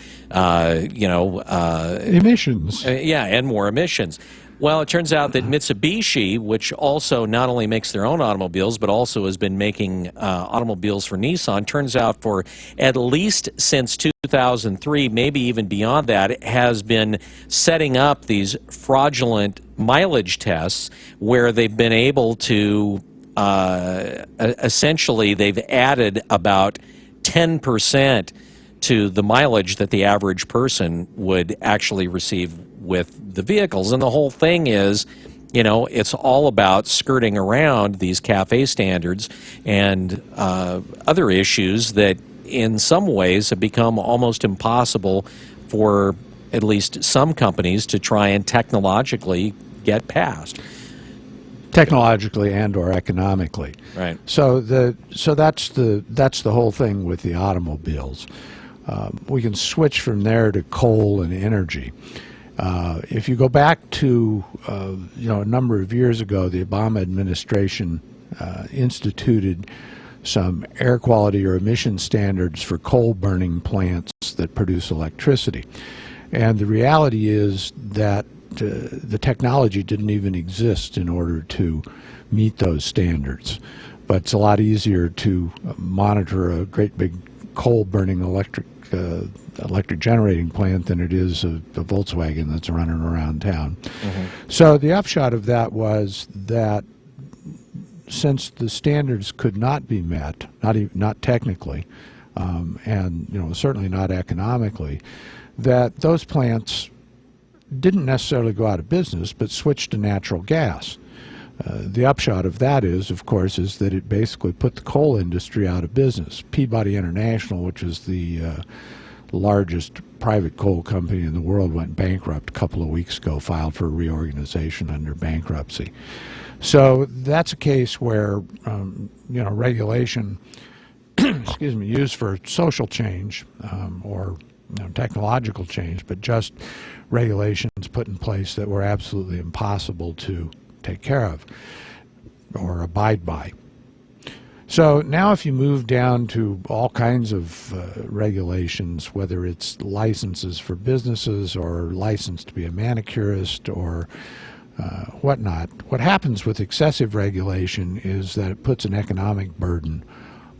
emissions. And more emissions. Well, it turns out that Mitsubishi, which also not only makes their own automobiles, but also has been making automobiles for Nissan, turns out for at least since 2003, maybe even beyond that, has been setting up these fraudulent mileage tests where they've been able to, essentially, they've added about 10% to the mileage that the average person would actually receive with the vehicles. And the whole thing is, it's all about skirting around these CAFE standards and other issues that in some ways have become almost impossible for at least some companies to try and technologically get past. Technologically and or economically. Right. So that's the whole thing with the automobiles. We can switch from there to coal and energy. If you go back to a number of years ago, the Obama administration instituted some air quality or emission standards for coal burning plants that produce electricity. And the reality is that the technology didn't even exist in order to meet those standards. But it's a lot easier to monitor a great big coal burning electric generating plant than it is a Volkswagen that's running around town. Mm-hmm. So the upshot of that was that since the standards could not be met, not technically, and certainly not economically, that those plants didn't necessarily go out of business, but switched to natural gas. The upshot of that is, of course, is that it basically put the coal industry out of business. Peabody International, which is the largest private coal company in the world, went bankrupt a couple of weeks ago, filed for reorganization under bankruptcy. So that's a case where, regulation, used for social change or technological change, but just regulations put in place that were absolutely impossible to take care of or abide by. So now if you move down to all kinds of regulations, whether it's licenses for businesses or license to be a manicurist or whatnot, what happens with excessive regulation is that it puts an economic burden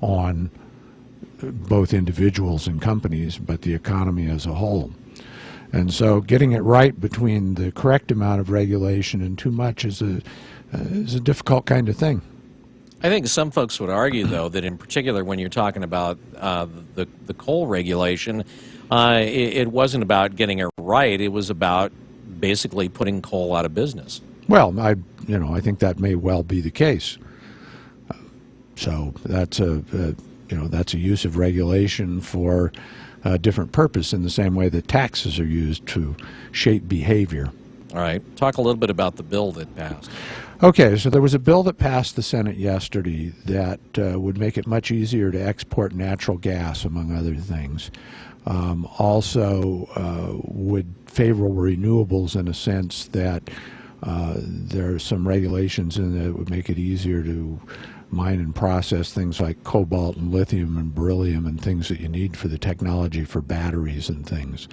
on both individuals and companies, but the economy as a whole. And so getting it right between the correct amount of regulation and too much is a difficult kind of thing. I think some folks would argue, though, that in particular when you're talking about the coal regulation, it wasn't about getting it right. It was about basically putting coal out of business. Well, I think that may well be the case. So that's a use of regulation for a different purpose in the same way that taxes are used to shape behavior. All right. Talk a little bit about the bill that passed. Okay, so there was a bill that passed the Senate yesterday that would make it much easier to export natural gas, among other things. Also would favor renewables in a sense that there are some regulations in that would make it easier to mine and process things like cobalt and lithium and beryllium and things that you need for the technology for batteries and things.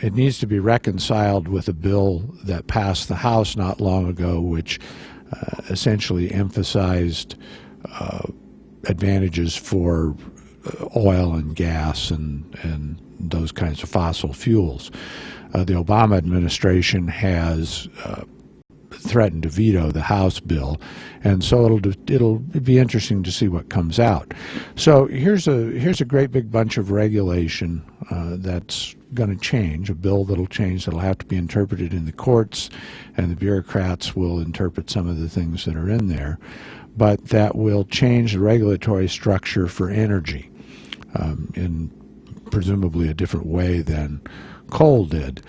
It needs to be reconciled with a bill that passed the House not long ago, which essentially emphasized advantages for oil and gas and those kinds of fossil fuels. The Obama administration has threatened to veto the House bill, and so it'll be interesting to see what comes out. So here's a great big bunch of regulation that's going to change, a bill that'll change, that'll have to be interpreted in the courts, and the bureaucrats will interpret some of the things that are in there, but that will change the regulatory structure for energy in presumably a different way than coal did.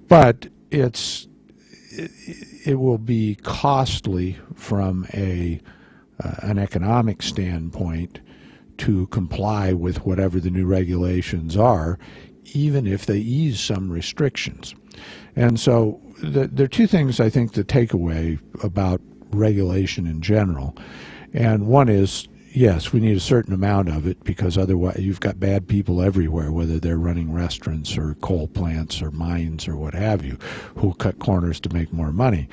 But it will be costly from an economic standpoint to comply with whatever the new regulations are, even if they ease some restrictions. And so there are two things I think to take away about regulation in general. And one is, yes, we need a certain amount of it, because otherwise you've got bad people everywhere, whether they're running restaurants or coal plants or mines or what have you, who cut corners to make more money.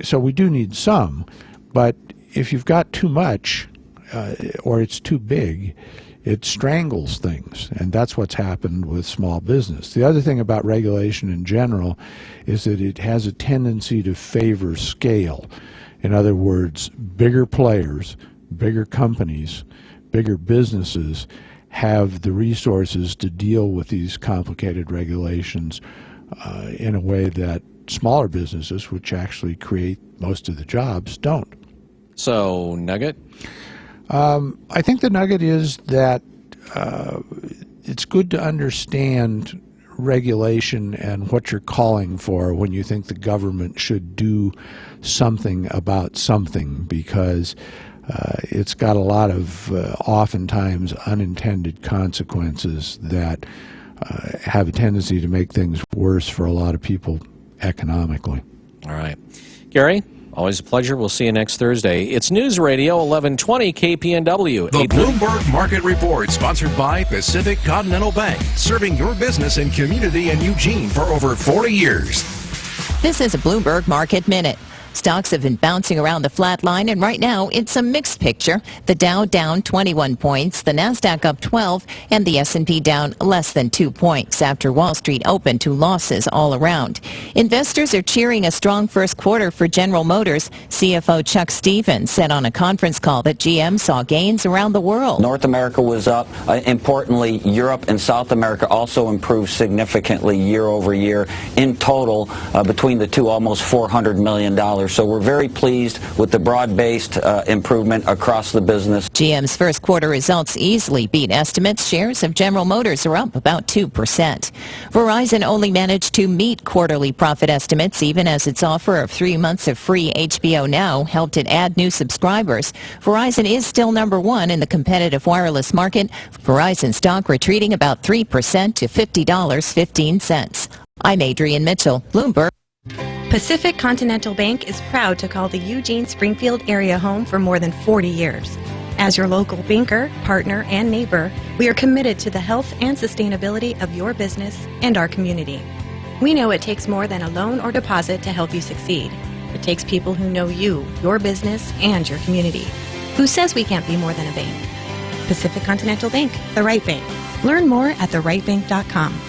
So we do need some, but if you've got too much or it's too big, it strangles things, and that's what's happened with small business. The other thing about regulation in general is that it has a tendency to favor scale. In other words, bigger players, bigger companies, bigger businesses have the resources to deal with these complicated regulations in a way that smaller businesses, which actually create most of the jobs, don't. So, nugget? I think the nugget is that it's good to understand regulation and what you're calling for when you think the government should do something about something, because it's got a lot of oftentimes unintended consequences that have a tendency to make things worse for a lot of people economically. All right. Gary, always a pleasure. We'll see you next Thursday. It's News Radio 1120 KPNW. The Bloomberg Market Report, sponsored by Pacific Continental Bank, serving your business and community in Eugene for over 40 years. This is a Bloomberg Market Minute. Stocks have been bouncing around the flat line, and right now it's a mixed picture. The Dow down 21 points, the Nasdaq up 12, and the S&P down less than 2 points after Wall Street opened to losses all around. Investors are cheering a strong first quarter for General Motors. CFO Chuck Stevens said on a conference call that GM saw gains around the world. North America was up. Importantly, Europe and South America also improved significantly year over year. In total, between the two, almost $400 million. So we're very pleased with the broad-based improvement across the business. GM's first quarter results easily beat estimates. Shares of General Motors are up about 2%. Verizon only managed to meet quarterly profit estimates, even as its offer of 3 months of free HBO Now helped it add new subscribers. Verizon is still number one in the competitive wireless market. Verizon stock retreating about 3% to $50.15. I'm Adrienne Mitchell, Bloomberg. Pacific Continental Bank is proud to call the Eugene-Springfield area home for more than 40 years. As your local banker, partner, and neighbor, we are committed to the health and sustainability of your business and our community. We know it takes more than a loan or deposit to help you succeed. It takes people who know you, your business, and your community. Who says we can't be more than a bank? Pacific Continental Bank, the right bank. Learn more at therightbank.com.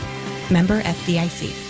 Member FDIC.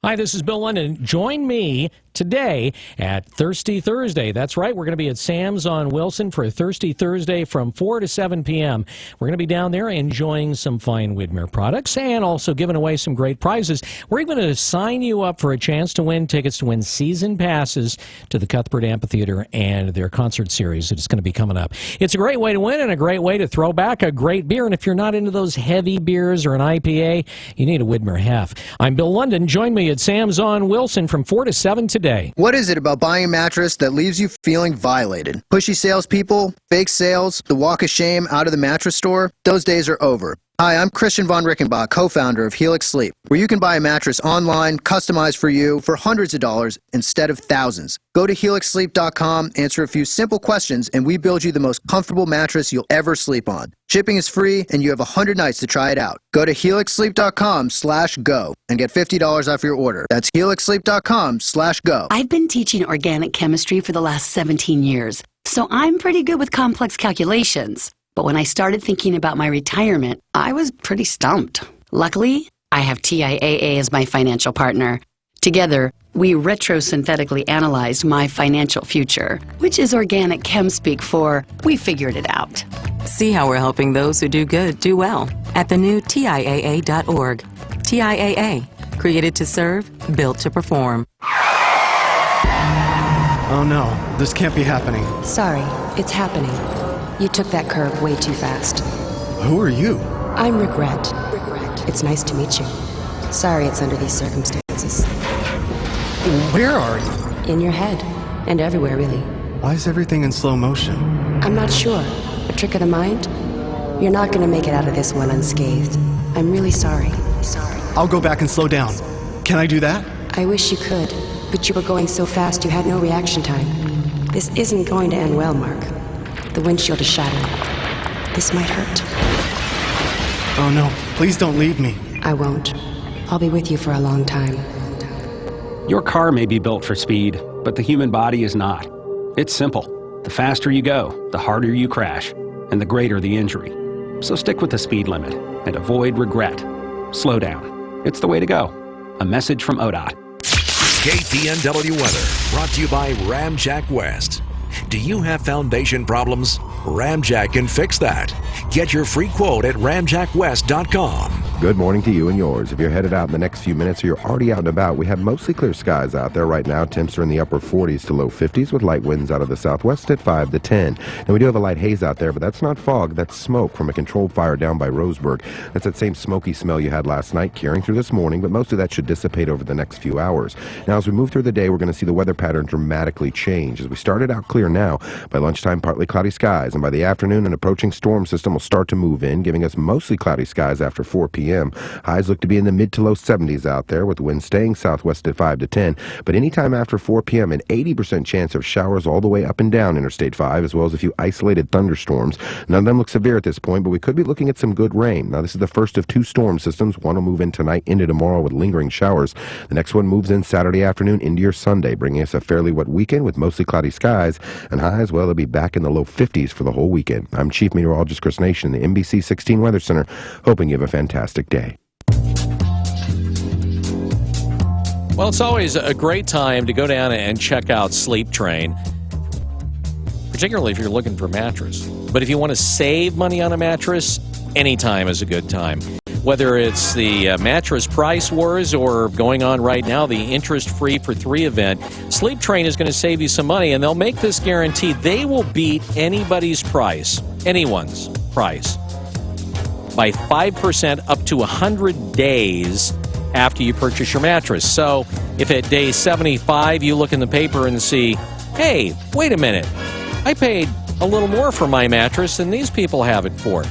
Hi, this is Bill London. Join me today at Thirsty Thursday. That's right. We're going to be at Sam's on Wilson for Thirsty Thursday from 4 to 7 p.m. We're going to be down there enjoying some fine Widmer products and also giving away some great prizes. We're even going to sign you up for a chance to win tickets to win season passes to the Cuthbert Amphitheater and their concert series that is going to be coming up. It's a great way to win and a great way to throw back a great beer. And if you're not into those heavy beers or an IPA, you need a Widmer Hef. I'm Bill London. Join me at Sam's on Wilson from 4 to 7 today. What is it about buying a mattress that leaves you feeling violated? Pushy salespeople, fake sales, the walk of shame out of the mattress store? Those days are over. Hi, I'm Christian von Rickenbach, co-founder of Helix Sleep, where you can buy a mattress online, customized for you, for hundreds of dollars instead of thousands. Go to helixsleep.com, answer a few simple questions, and we build you the most comfortable mattress you'll ever sleep on. Shipping is free, and you have 100 nights to try it out. Go to helixsleep.com/go and get $50 off your order. That's helixsleep.com/go. I've been teaching organic chemistry for the last 17 years, so I'm pretty good with complex calculations. But when I started thinking about my retirement, I was pretty stumped. Luckily, I have TIAA as my financial partner. Together, we retrosynthetically analyzed my financial future, which is organic chem speak for we figured it out. See how we're helping those who do good do well at the new TIAA.org. TIAA, created to serve, built to perform. Oh no, this can't be happening. Sorry, it's happening. You took that curve way too fast. Who are you? I'm Regret. It's nice to meet you. Sorry it's under these circumstances. Where are you? In your head. And everywhere, really. Why is everything in slow motion? I'm not sure. A trick of the mind? You're not going to make it out of this one unscathed. I'm really sorry. I'll go back and slow down. Can I do that? I wish you could, but you were going so fast you had no reaction time. This isn't going to end well, Mark. The windshield is shattered. This might hurt. Oh no, please don't leave me. I won't. I'll be with you for a long time. Your car may be built for speed, but the human body is not. It's simple. The faster you go, the harder you crash, and the greater the injury. So stick with the speed limit and avoid regret. Slow down. It's the way to go. A message from ODOT. KPNW weather brought to you by Ramjack West. Do you have foundation problems? Ramjack can fix that. Get your free quote at ramjackwest.com. Good morning to you and yours. If you're headed out in the next few minutes or you're already out and about, we have mostly clear skies out there right now. Temps are in the upper 40s to low 50s with light winds out of the southwest at 5 to 10. And we do have a light haze out there, but that's not fog. That's smoke from a controlled fire down by Roseburg. That's that same smoky smell you had last night carrying through this morning, but most of that should dissipate over the next few hours. Now, as we move through the day, we're going to see the weather pattern dramatically change. As we started out clear now, by lunchtime, partly cloudy skies, and by the afternoon, an approaching storm system will start to move in, giving us mostly cloudy skies after 4 p.m. Highs look to be in the mid to low 70s out there, with winds staying southwest at 5 to 10. But anytime after 4 p.m., an 80% chance of showers all the way up and down Interstate 5, as well as a few isolated thunderstorms. None of them look severe at this point, but we could be looking at some good rain. Now, this is the first of two storm systems. One will move in tonight into tomorrow with lingering showers. The next one moves in Saturday afternoon into your Sunday, bringing us a fairly wet weekend with mostly cloudy skies, and highs, well, they'll be back in the low 50s for the whole weekend. I'm Chief Meteorologist Chris Nation in the NBC 16 Weather Center, hoping you have a fantastic day. Well, it's always a great time to go down and check out Sleep Train, particularly if you're looking for a mattress. But if you want to save money on a mattress, any time is a good time. Whether it's the mattress price wars or going on right now, the interest-free for 3 event, Sleep Train is going to save you some money, and they'll make this guarantee. They will beat anybody's price, anyone's price, by 5% up to 100 days after you purchase your mattress. So if at day 75 you look in the paper and see, hey, wait a minute, I paid a little more for my mattress than these people have it for.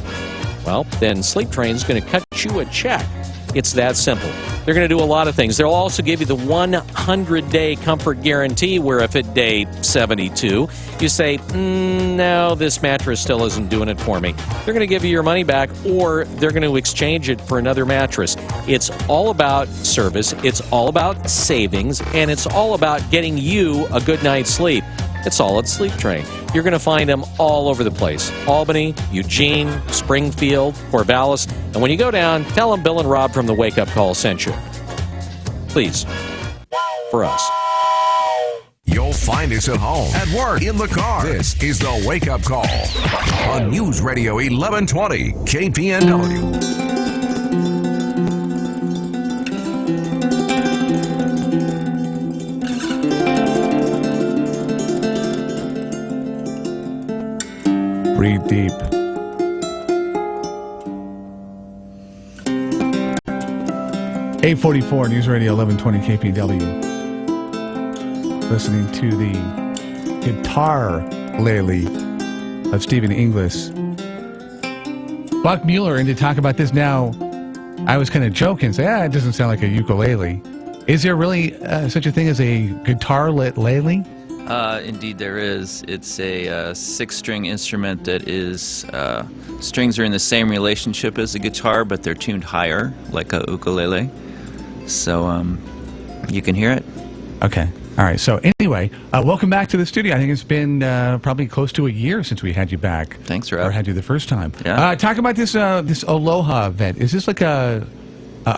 Well, then Sleep Train's going to cut you a check. It's that simple. They're going to do a lot of things. They'll also give you the 100-day comfort guarantee, where if at day 72 you say, no, this mattress still isn't doing it for me, they're going to give you your money back, or they're going to exchange it for another mattress. It's all about service, it's all about savings, and it's all about getting you a good night's sleep. It's all at Sleep Train. You're going to find them all over the place. Albany, Eugene, Springfield, Corvallis. And when you go down, tell them Bill and Rob from the Wake Up Call sent you. Please. For us. You'll find us at home, at work, in the car. This is the Wake Up Call on News Radio 1120 KPNW. Breathe deep. (8:44) News Radio 1120 KPW. Listening to the guitar lately of Stephen Inglis. Buck Mueller in to talk about this. Now, I was kind of joking, say, it doesn't sound like a ukulele. Is there really such a thing as a guitar-lele? Indeed, there is. It's a 6-string instrument that is strings are in the same relationship as a guitar, but they're tuned higher, like a ukulele. So you can hear it. Okay. All right. So anyway, welcome back to the studio. I think it's been probably close to a year since we had you back. Thanks, Rob. Or had you the first time. Yeah. Talk about this this Aloha event. Is this like a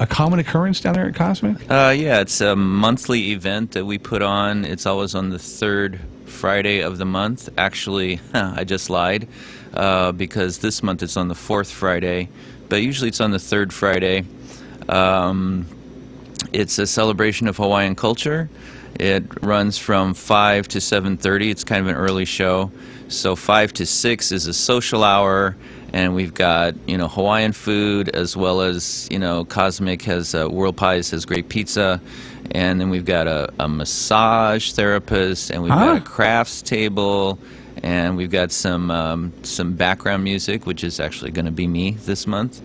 common occurrence down there at Cosmic? Yeah, it's a monthly event that we put on. It's always on the 3rd Friday of the month. Actually, I just lied because this month it's on the 4th Friday, but usually it's on the 3rd Friday. It's a celebration of Hawaiian culture. It runs from 5 to 7:30. It's kind of an early show. So 5 to 6 is a social hour. And we've got, Hawaiian food, as well as, Cosmic has World Pies has great pizza. And then we've got a massage therapist, and we've got a crafts table, and we've got some background music, which is actually going to be me this month.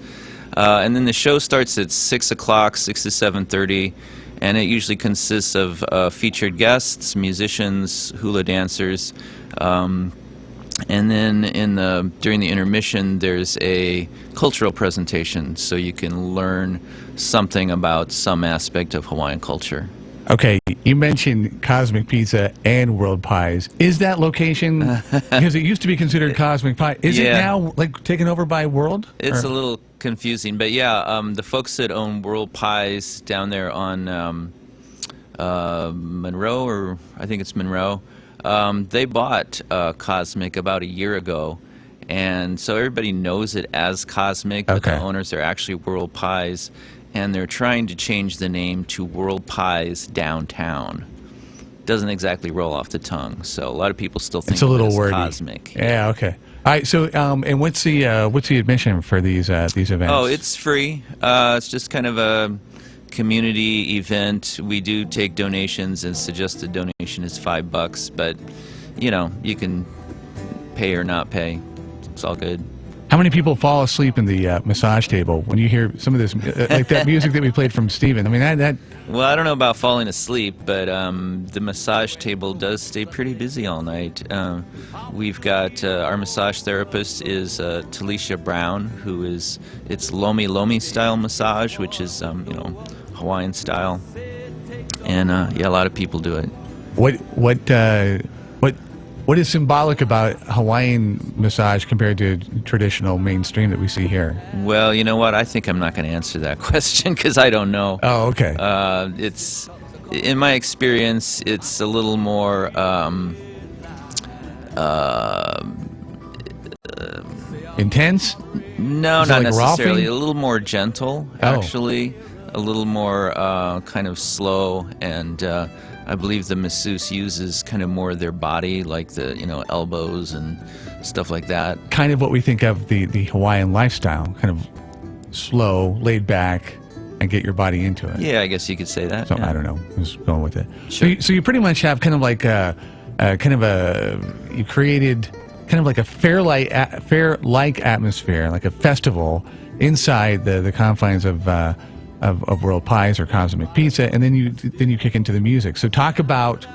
And then the show starts at 6 o'clock, 6 to 7:30, and it usually consists of featured guests, musicians, hula dancers, and then during the intermission, there's a cultural presentation, so you can learn something about some aspect of Hawaiian culture. Okay, you mentioned Cosmic Pizza and World Pies. Is that location, because it used to be considered Cosmic Pie, is it now taken over by World? It's a little confusing, but yeah, the folks that own World Pies down there on Monroe, or I think it's Monroe, they bought Cosmic about a year ago, and so everybody knows it as Cosmic, but the owners are actually World Pies, and they're trying to change the name to World Pies Downtown. Doesn't exactly roll off the tongue, so a lot of people still think it's a little of it as wordy. Cosmic. Yeah, okay. All right, so and what's the admission for these events? Oh, it's free. It's just kind of a community event. We do take donations, and suggested donation is $5, but you can pay or not pay. It's all good. How many people fall asleep in the massage table when you hear some of this, like that music that we played from Steven? I mean, that. Well, I don't know about falling asleep, but the massage table does stay pretty busy all night. We've got our massage therapist is Talisha Brown, who is Lomi Lomi style massage, which is Hawaiian style, and a lot of people do it. What is symbolic about Hawaiian massage compared to traditional mainstream that we see here? Well, you know what? I think I'm not going to answer that question because I don't know. Oh, okay. It's, in my experience, it's a little more intense? No, is not like necessarily. Ralphie? A little more gentle, actually. A little more kind of slow, and I believe the masseuse uses kind of more of their body, like the elbows and stuff like that. Kind of what we think of the Hawaiian lifestyle, kind of slow, laid back, and get your body into it. Yeah, I guess you could say that. So yeah. I don't know. I'm just going with it. Sure. So you pretty much have kind of like you created kind of like a fair-like atmosphere, like a festival inside the confines of World Pies or Cosmic Pizza, and then you kick into the music. So talk about,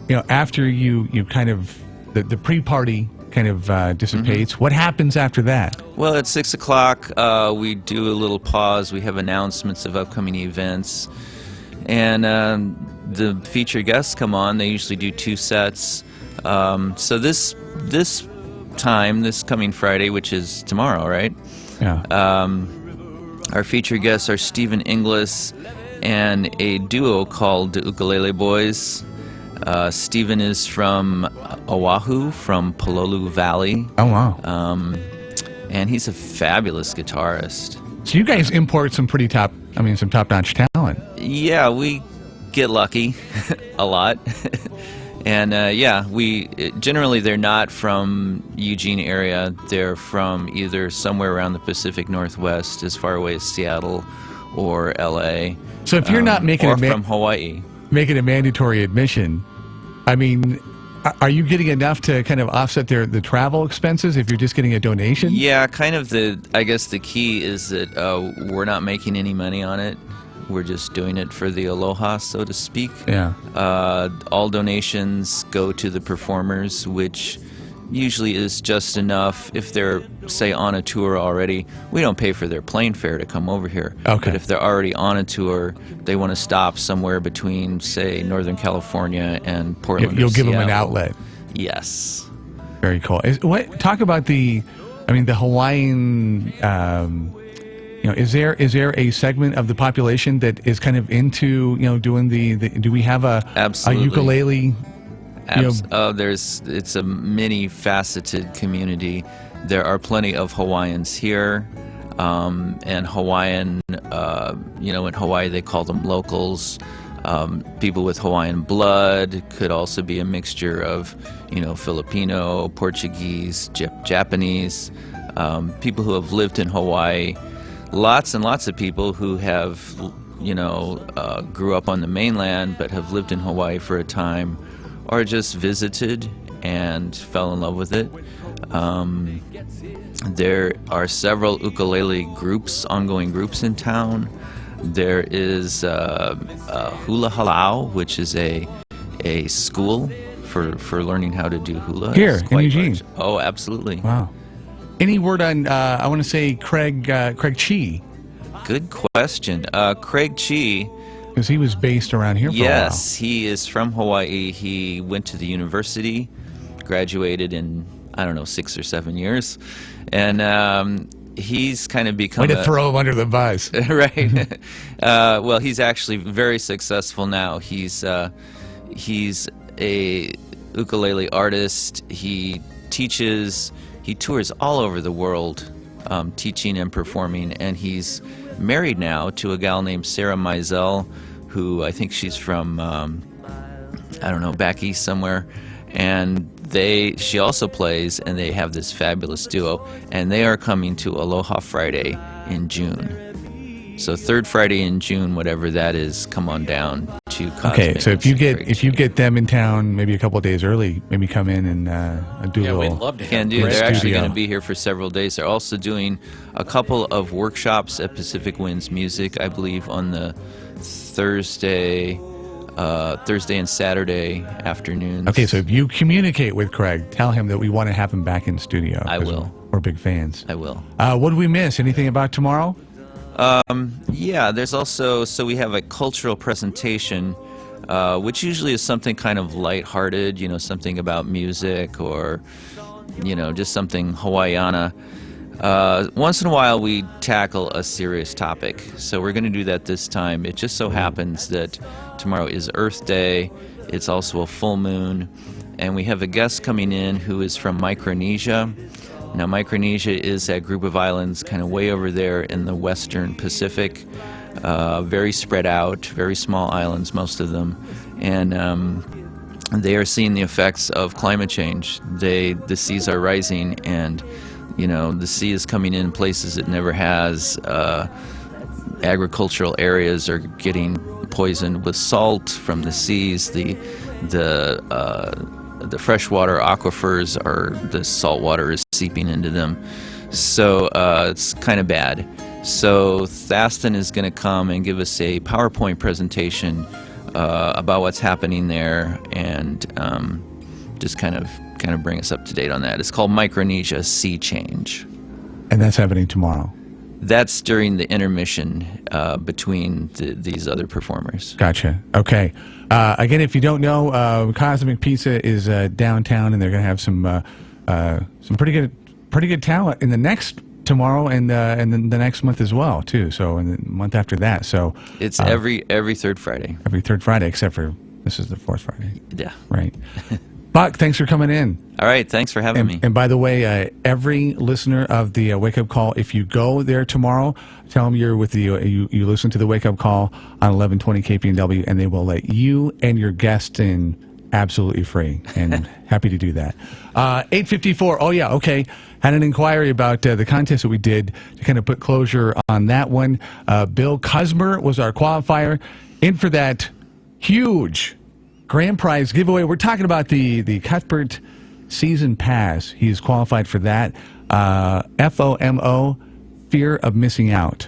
after you kind of the pre-party kind of dissipates. What happens after that? Well, at 6 o'clock, we do a little pause. We have announcements of upcoming events, and the featured guests come on. They usually do 2 sets. So this coming Friday, which is tomorrow, right? Yeah. Our featured guests are Stephen Inglis and a duo called the Ukulele Boys. Stephen is from Oahu, from Pololu Valley. Oh, wow. And he's a fabulous guitarist. So you guys import some some top-notch talent. Yeah, we get lucky a lot. And generally they're not from Eugene area. They're from either somewhere around the Pacific Northwest, as far away as Seattle or LA. So if you're not making from Hawaii, making a mandatory admission, I mean, Are you getting enough to kind of offset the travel expenses if you're just getting a donation? Yeah, kind of I guess the key is that we're not making any money on it. We're just doing it for the aloha, so to speak. Yeah. All donations go to the performers, which usually is just enough. If they're, say, on a tour already, we don't pay for their plane fare to come over here. Okay. But if they're already on a tour, they want to stop somewhere between, say, Northern California and Portland. You'll or give them an Seattle. outlet. Yes. Very cool. Talk about the Hawaiian. Is there a segment of the population that is kind of into doing the do we have a ukulele? It's a many faceted community. There are plenty of Hawaiians here, and Hawaiian. In Hawaii they call them locals. People with Hawaiian blood, could also be a mixture of, Filipino, Portuguese, Japanese, people who have lived in Hawaii. Lots and lots of people who have, grew up on the mainland but have lived in Hawaii for a time, or just visited and fell in love with it. There are several ukulele groups, ongoing groups in town. There is Hula Halau, which is a school for learning how to do hula. Here in Eugene. Large. Oh, absolutely. Wow. Any word on, I want to say, Craig Chi? Good question. Craig Chi. Because he was based around here for a while. Yes, he is from Hawaii. He went to the university, graduated in, 6 or 7 years. And he's kind of become way to throw him under the bus. Right. Well, he's actually very successful now. He's a ukulele artist. He teaches, he tours all over the world, teaching and performing, and he's married now to a gal named Sarah Mizell, who I think she's from, back east somewhere, and she also plays, and they have this fabulous duo, and they are coming to Aloha Friday in June. So third Friday in June, whatever that is, come on down to Cosmic. Okay, so if you get them in town, maybe a couple of days early, maybe come in and do a little. We'd love to. Can do. They're actually going to be here for several days. They're also doing a couple of workshops at Pacific Winds Music, I believe, on the Thursday and Saturday afternoons. Okay, so if you communicate with Craig, tell him that we want to have him back in studio. I will. We're big fans. I will. What did we miss? Anything about tomorrow? Yeah, there's also, so we have a cultural presentation, which usually is something kind of lighthearted, something about music or, just something Hawaiiana. Once in a while we tackle a serious topic, so we're going to do that this time. It just so happens that tomorrow is Earth Day. It's also a full moon, and we have a guest coming in who is from Micronesia. Now, Micronesia is that group of islands kind of way over there in the western Pacific, very spread out, very small islands, most of them, and they are seeing the effects of climate change. The seas are rising, and the sea is coming in places it never has. Agricultural areas are getting poisoned with salt from the seas. The freshwater aquifers the salt water is seeping into them. So it's kind of bad. So Thaston is going to come and give us a PowerPoint presentation about what's happening there, and just kind of bring us up to date on that. It's called Micronesia Sea Change. And that's happening tomorrow. That's during the intermission between these other performers. Gotcha. Okay. Again, if you don't know, Cosmic Pizza is downtown, and they're going to have some pretty good talent in the next tomorrow and then the next month as well too. So and the month after that. So it's every third Friday. Every third Friday, except for this is the fourth Friday. Yeah. Right. Buck, thanks for coming in. All right, thanks for having me. And by the way, every listener of the Wake Up Call, if you go there tomorrow, tell them you're with you listen to the Wake Up Call on 1120 KPNW, and they will let you and your guests in absolutely free. And happy to do that. 8:54. Oh yeah, okay. Had an inquiry about the contest that we did to kind of put closure on that one. Bill Cusmer was our qualifier in for that huge grand prize giveaway. We're talking about the Cuthbert Season Pass. He's qualified for that. FOMO, fear of missing out,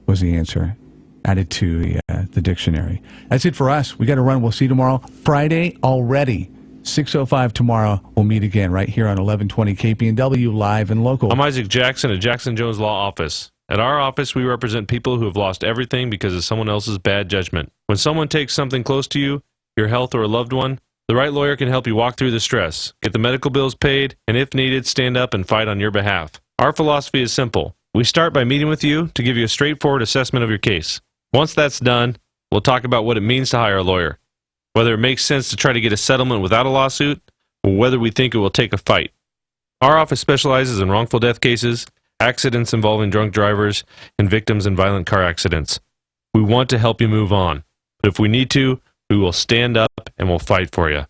was the answer added to the dictionary. That's it for us. We got to run. We'll see you tomorrow. Friday already. 6:05 tomorrow. We'll meet again right here on 1120 KPNW, live and local. I'm Isaac Jackson at Jackson Jones Law Office. At our office, we represent people who have lost everything because of someone else's bad judgment. When someone takes something close to you, your health or a loved one, the right lawyer can help you walk through the stress, get the medical bills paid, and if needed, stand up and fight on your behalf. Our philosophy is simple. We start by meeting with you to give you a straightforward assessment of your case. Once that's done, we'll talk about what it means to hire a lawyer, whether it makes sense to try to get a settlement without a lawsuit, or whether we think it will take a fight. Our office specializes in wrongful death cases, accidents involving drunk drivers, and victims in violent car accidents. We want to help you move on, but if we need to, we will stand up and we'll fight for you.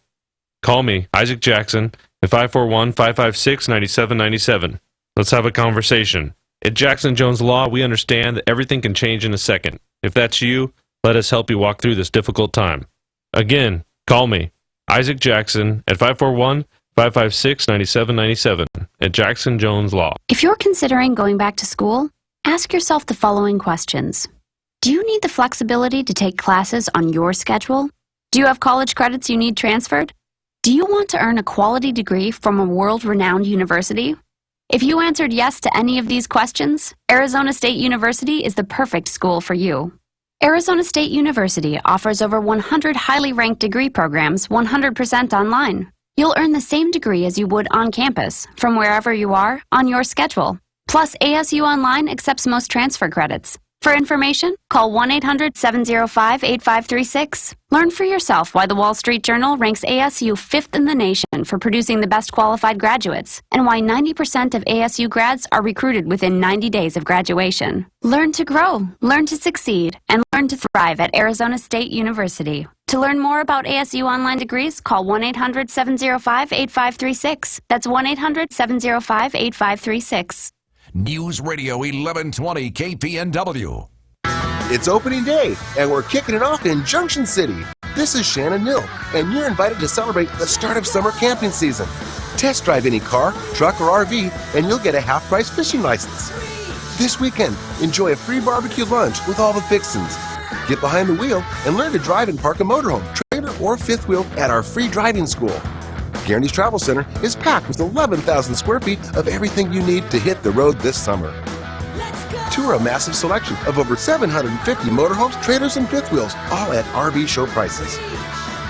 Call me, Isaac Jackson, at 541-556-9797. Let's have a conversation. At Jackson Jones Law, we understand that everything can change in a second. If that's you, let us help you walk through this difficult time. Again, call me, Isaac Jackson, at 541-556-9797 at Jackson Jones Law. If you're considering going back to school, ask yourself the following questions. Do you need the flexibility to take classes on your schedule? Do you have college credits you need transferred? Do you want to earn a quality degree from a world-renowned university? If you answered yes to any of these questions, Arizona State University is the perfect school for you. Arizona State University offers over 100 highly ranked degree programs 100% online. You'll earn the same degree as you would on campus, from wherever you are, on your schedule. Plus, ASU Online accepts most transfer credits. For information, call 1-800-705-8536. Learn for yourself why the Wall Street Journal ranks ASU 5th in the nation for producing the best qualified graduates, and why 90% of ASU grads are recruited within 90 days of graduation. Learn to grow, learn to succeed, and learn to thrive at Arizona State University. To learn more about ASU online degrees, call 1-800-705-8536. That's 1-800-705-8536. News Radio 1120 KPNW. It's opening day, and we're kicking it off in Junction City. This is Shannon Mill, and you're invited to celebrate the start of summer camping season. Test drive any car, truck, or RV, and you'll get a half-price fishing license. This weekend, enjoy a free barbecue lunch with all the fixins. Get behind the wheel and learn to drive and park a motorhome, trailer, or fifth wheel at our free driving school. Guarantee's Travel Center is packed with 11,000 square feet of everything you need to hit the road this summer. Tour a massive selection of over 750 motorhomes, trailers, and fifth wheels, all at RV show prices.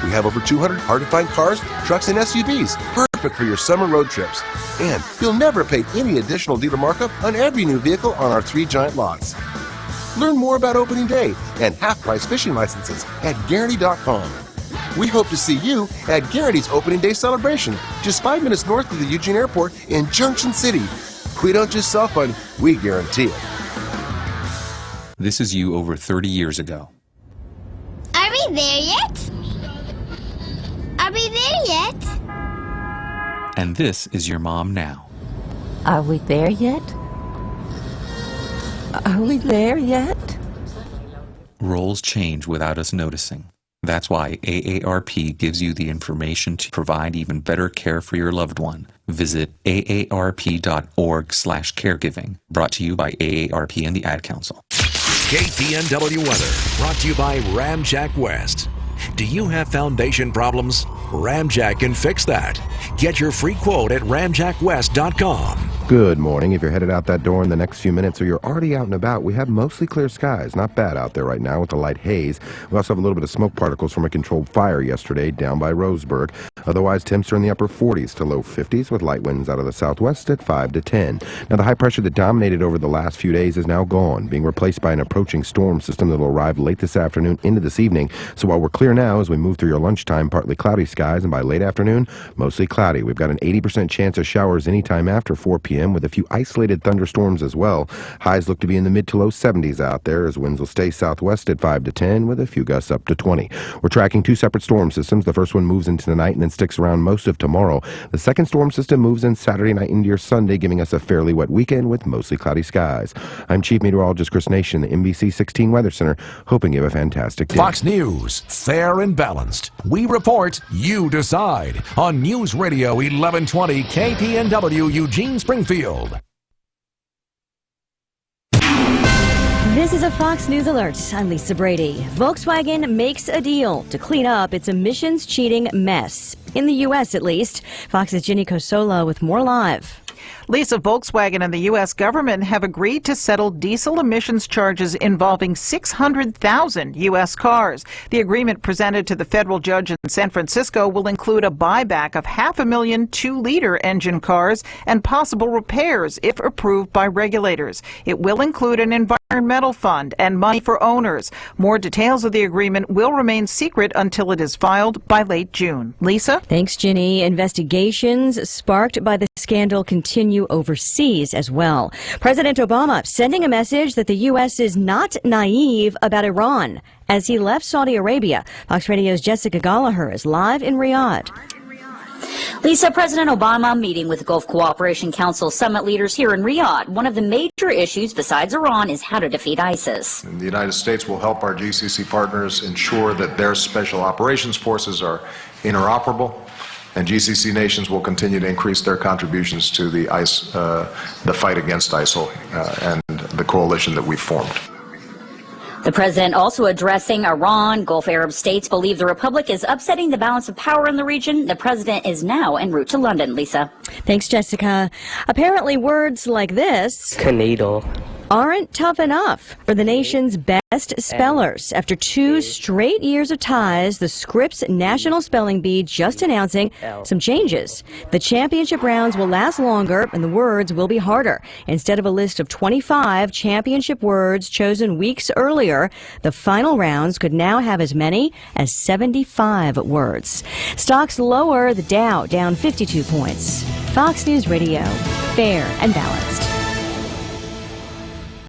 We have over 200 hard-to-find cars, trucks, and SUVs, perfect for your summer road trips. And you'll never pay any additional dealer markup on every new vehicle on our 3 giant lots. Learn more about opening day and half-price fishing licenses at Guarantee.com. We hope to see you at Guarantee's opening day celebration, just 5 minutes north of the Eugene Airport in Junction City. We don't just sell fun, we guarantee it. This is you over 30 years ago. Are we there yet? Are we there yet? And this is your mom now. Are we there yet? Are we there yet? Roles change without us noticing. That's why AARP gives you the information to provide even better care for your loved one. Visit aarp.org/caregiving. Brought to you by AARP and the Ad Council. KPNW weather brought to you by Ramjack West. Do you have foundation problems? Ramjack can fix that. Get your free quote at ramjackwest.com. Good morning. If you're headed out that door in the next few minutes or you're already out and about, we have mostly clear skies. Not bad out there right now with a light haze. We also have a little bit of smoke particles from a controlled fire yesterday down by Roseburg. Otherwise, temps are in the upper 40s to low 50s with light winds out of the southwest at 5 to 10. Now, the high pressure that dominated over the last few days is now gone, being replaced by an approaching storm system that will arrive late this afternoon into this evening. So while we're clear now, as we move through your lunchtime, partly cloudy skies, and by late afternoon, mostly cloudy. We've got an 80% chance of showers anytime after 4 p.m. p.m. with a few isolated thunderstorms as well. Highs look to be in the mid to low 70s out there as winds will stay southwest at 5 to 10 with a few gusts up to 20. We're tracking two separate storm systems. The first one moves into the night and then sticks around most of tomorrow. The second storm system moves in Saturday night into your Sunday, giving us a fairly wet weekend with mostly cloudy skies. I'm Chief Meteorologist Chris Nation, the NBC 16 Weather Center, hoping you have a fantastic day. Fox News, fair and balanced. We report, you decide. On News Radio 1120 KPNW Eugene Springfield. This is a Fox News Alert. I'm Lisa Brady. Volkswagen makes a deal to clean up its emissions cheating mess. In the U.S., at least. Fox's Ginny Cosola with more live. Lisa, Volkswagen and the U.S. government have agreed to settle diesel emissions charges involving 600,000 U.S. cars. The agreement presented to the federal judge in San Francisco will include a buyback of 500,000 2-liter engine cars and possible repairs if approved by regulators. It will include an environmental fund and money for owners. More details of the agreement will remain secret until it is filed by late June. Lisa? Thanks, Ginny. Investigations sparked by the scandal continue overseas as well. President Obama sending a message that the U.S. is not naive about Iran as he left Saudi Arabia. Fox Radio's Jessica Gallagher is live in Riyadh. Lisa, President Obama meeting with Gulf Cooperation Council summit leaders here in Riyadh. One of the major issues besides Iran is how to defeat ISIS. And the United States will help our GCC partners ensure that their special operations forces are interoperable, and GCC nations will continue to increase their contributions to the fight against ISIL and the coalition that we've formed. The president also addressing Iran. Gulf Arab states believe the republic is upsetting the balance of power in the region. The president is now en route to London. Lisa. Thanks, Jessica. Apparently words like this aren't tough enough for the nation's best spellers. After 2 straight years of ties, the Scripps National Spelling Bee just announcing some changes. The championship rounds will last longer and the words will be harder. Instead of a list of 25 championship words chosen weeks earlier, the final rounds could now have as many as 75 words. Stocks lower, the Dow down 52 points. Fox News Radio, fair and balanced.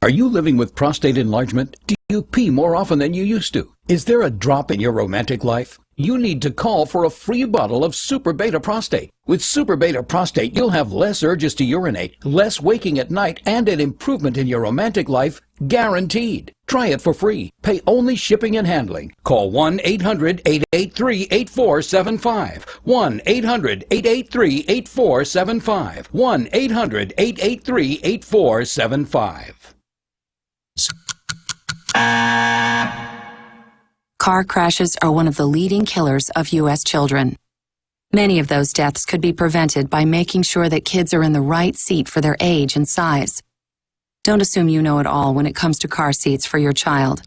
Are you living with prostate enlargement? Do you pee more often than you used to? Is there a drop in your romantic life? You need to call for a free bottle of Super Beta Prostate. With Super Beta Prostate, you'll have less urges to urinate, less waking at night, and an improvement in your romantic life guaranteed. Try it for free. Pay only shipping and handling. Call 1-800-883-8475. 1-800-883-8475. 1-800-883-8475. Car crashes are one of the leading killers of U.S. children. Many of those deaths could be prevented by making sure that kids are in the right seat for their age and size. Don't assume you know it all when it comes to car seats for your child.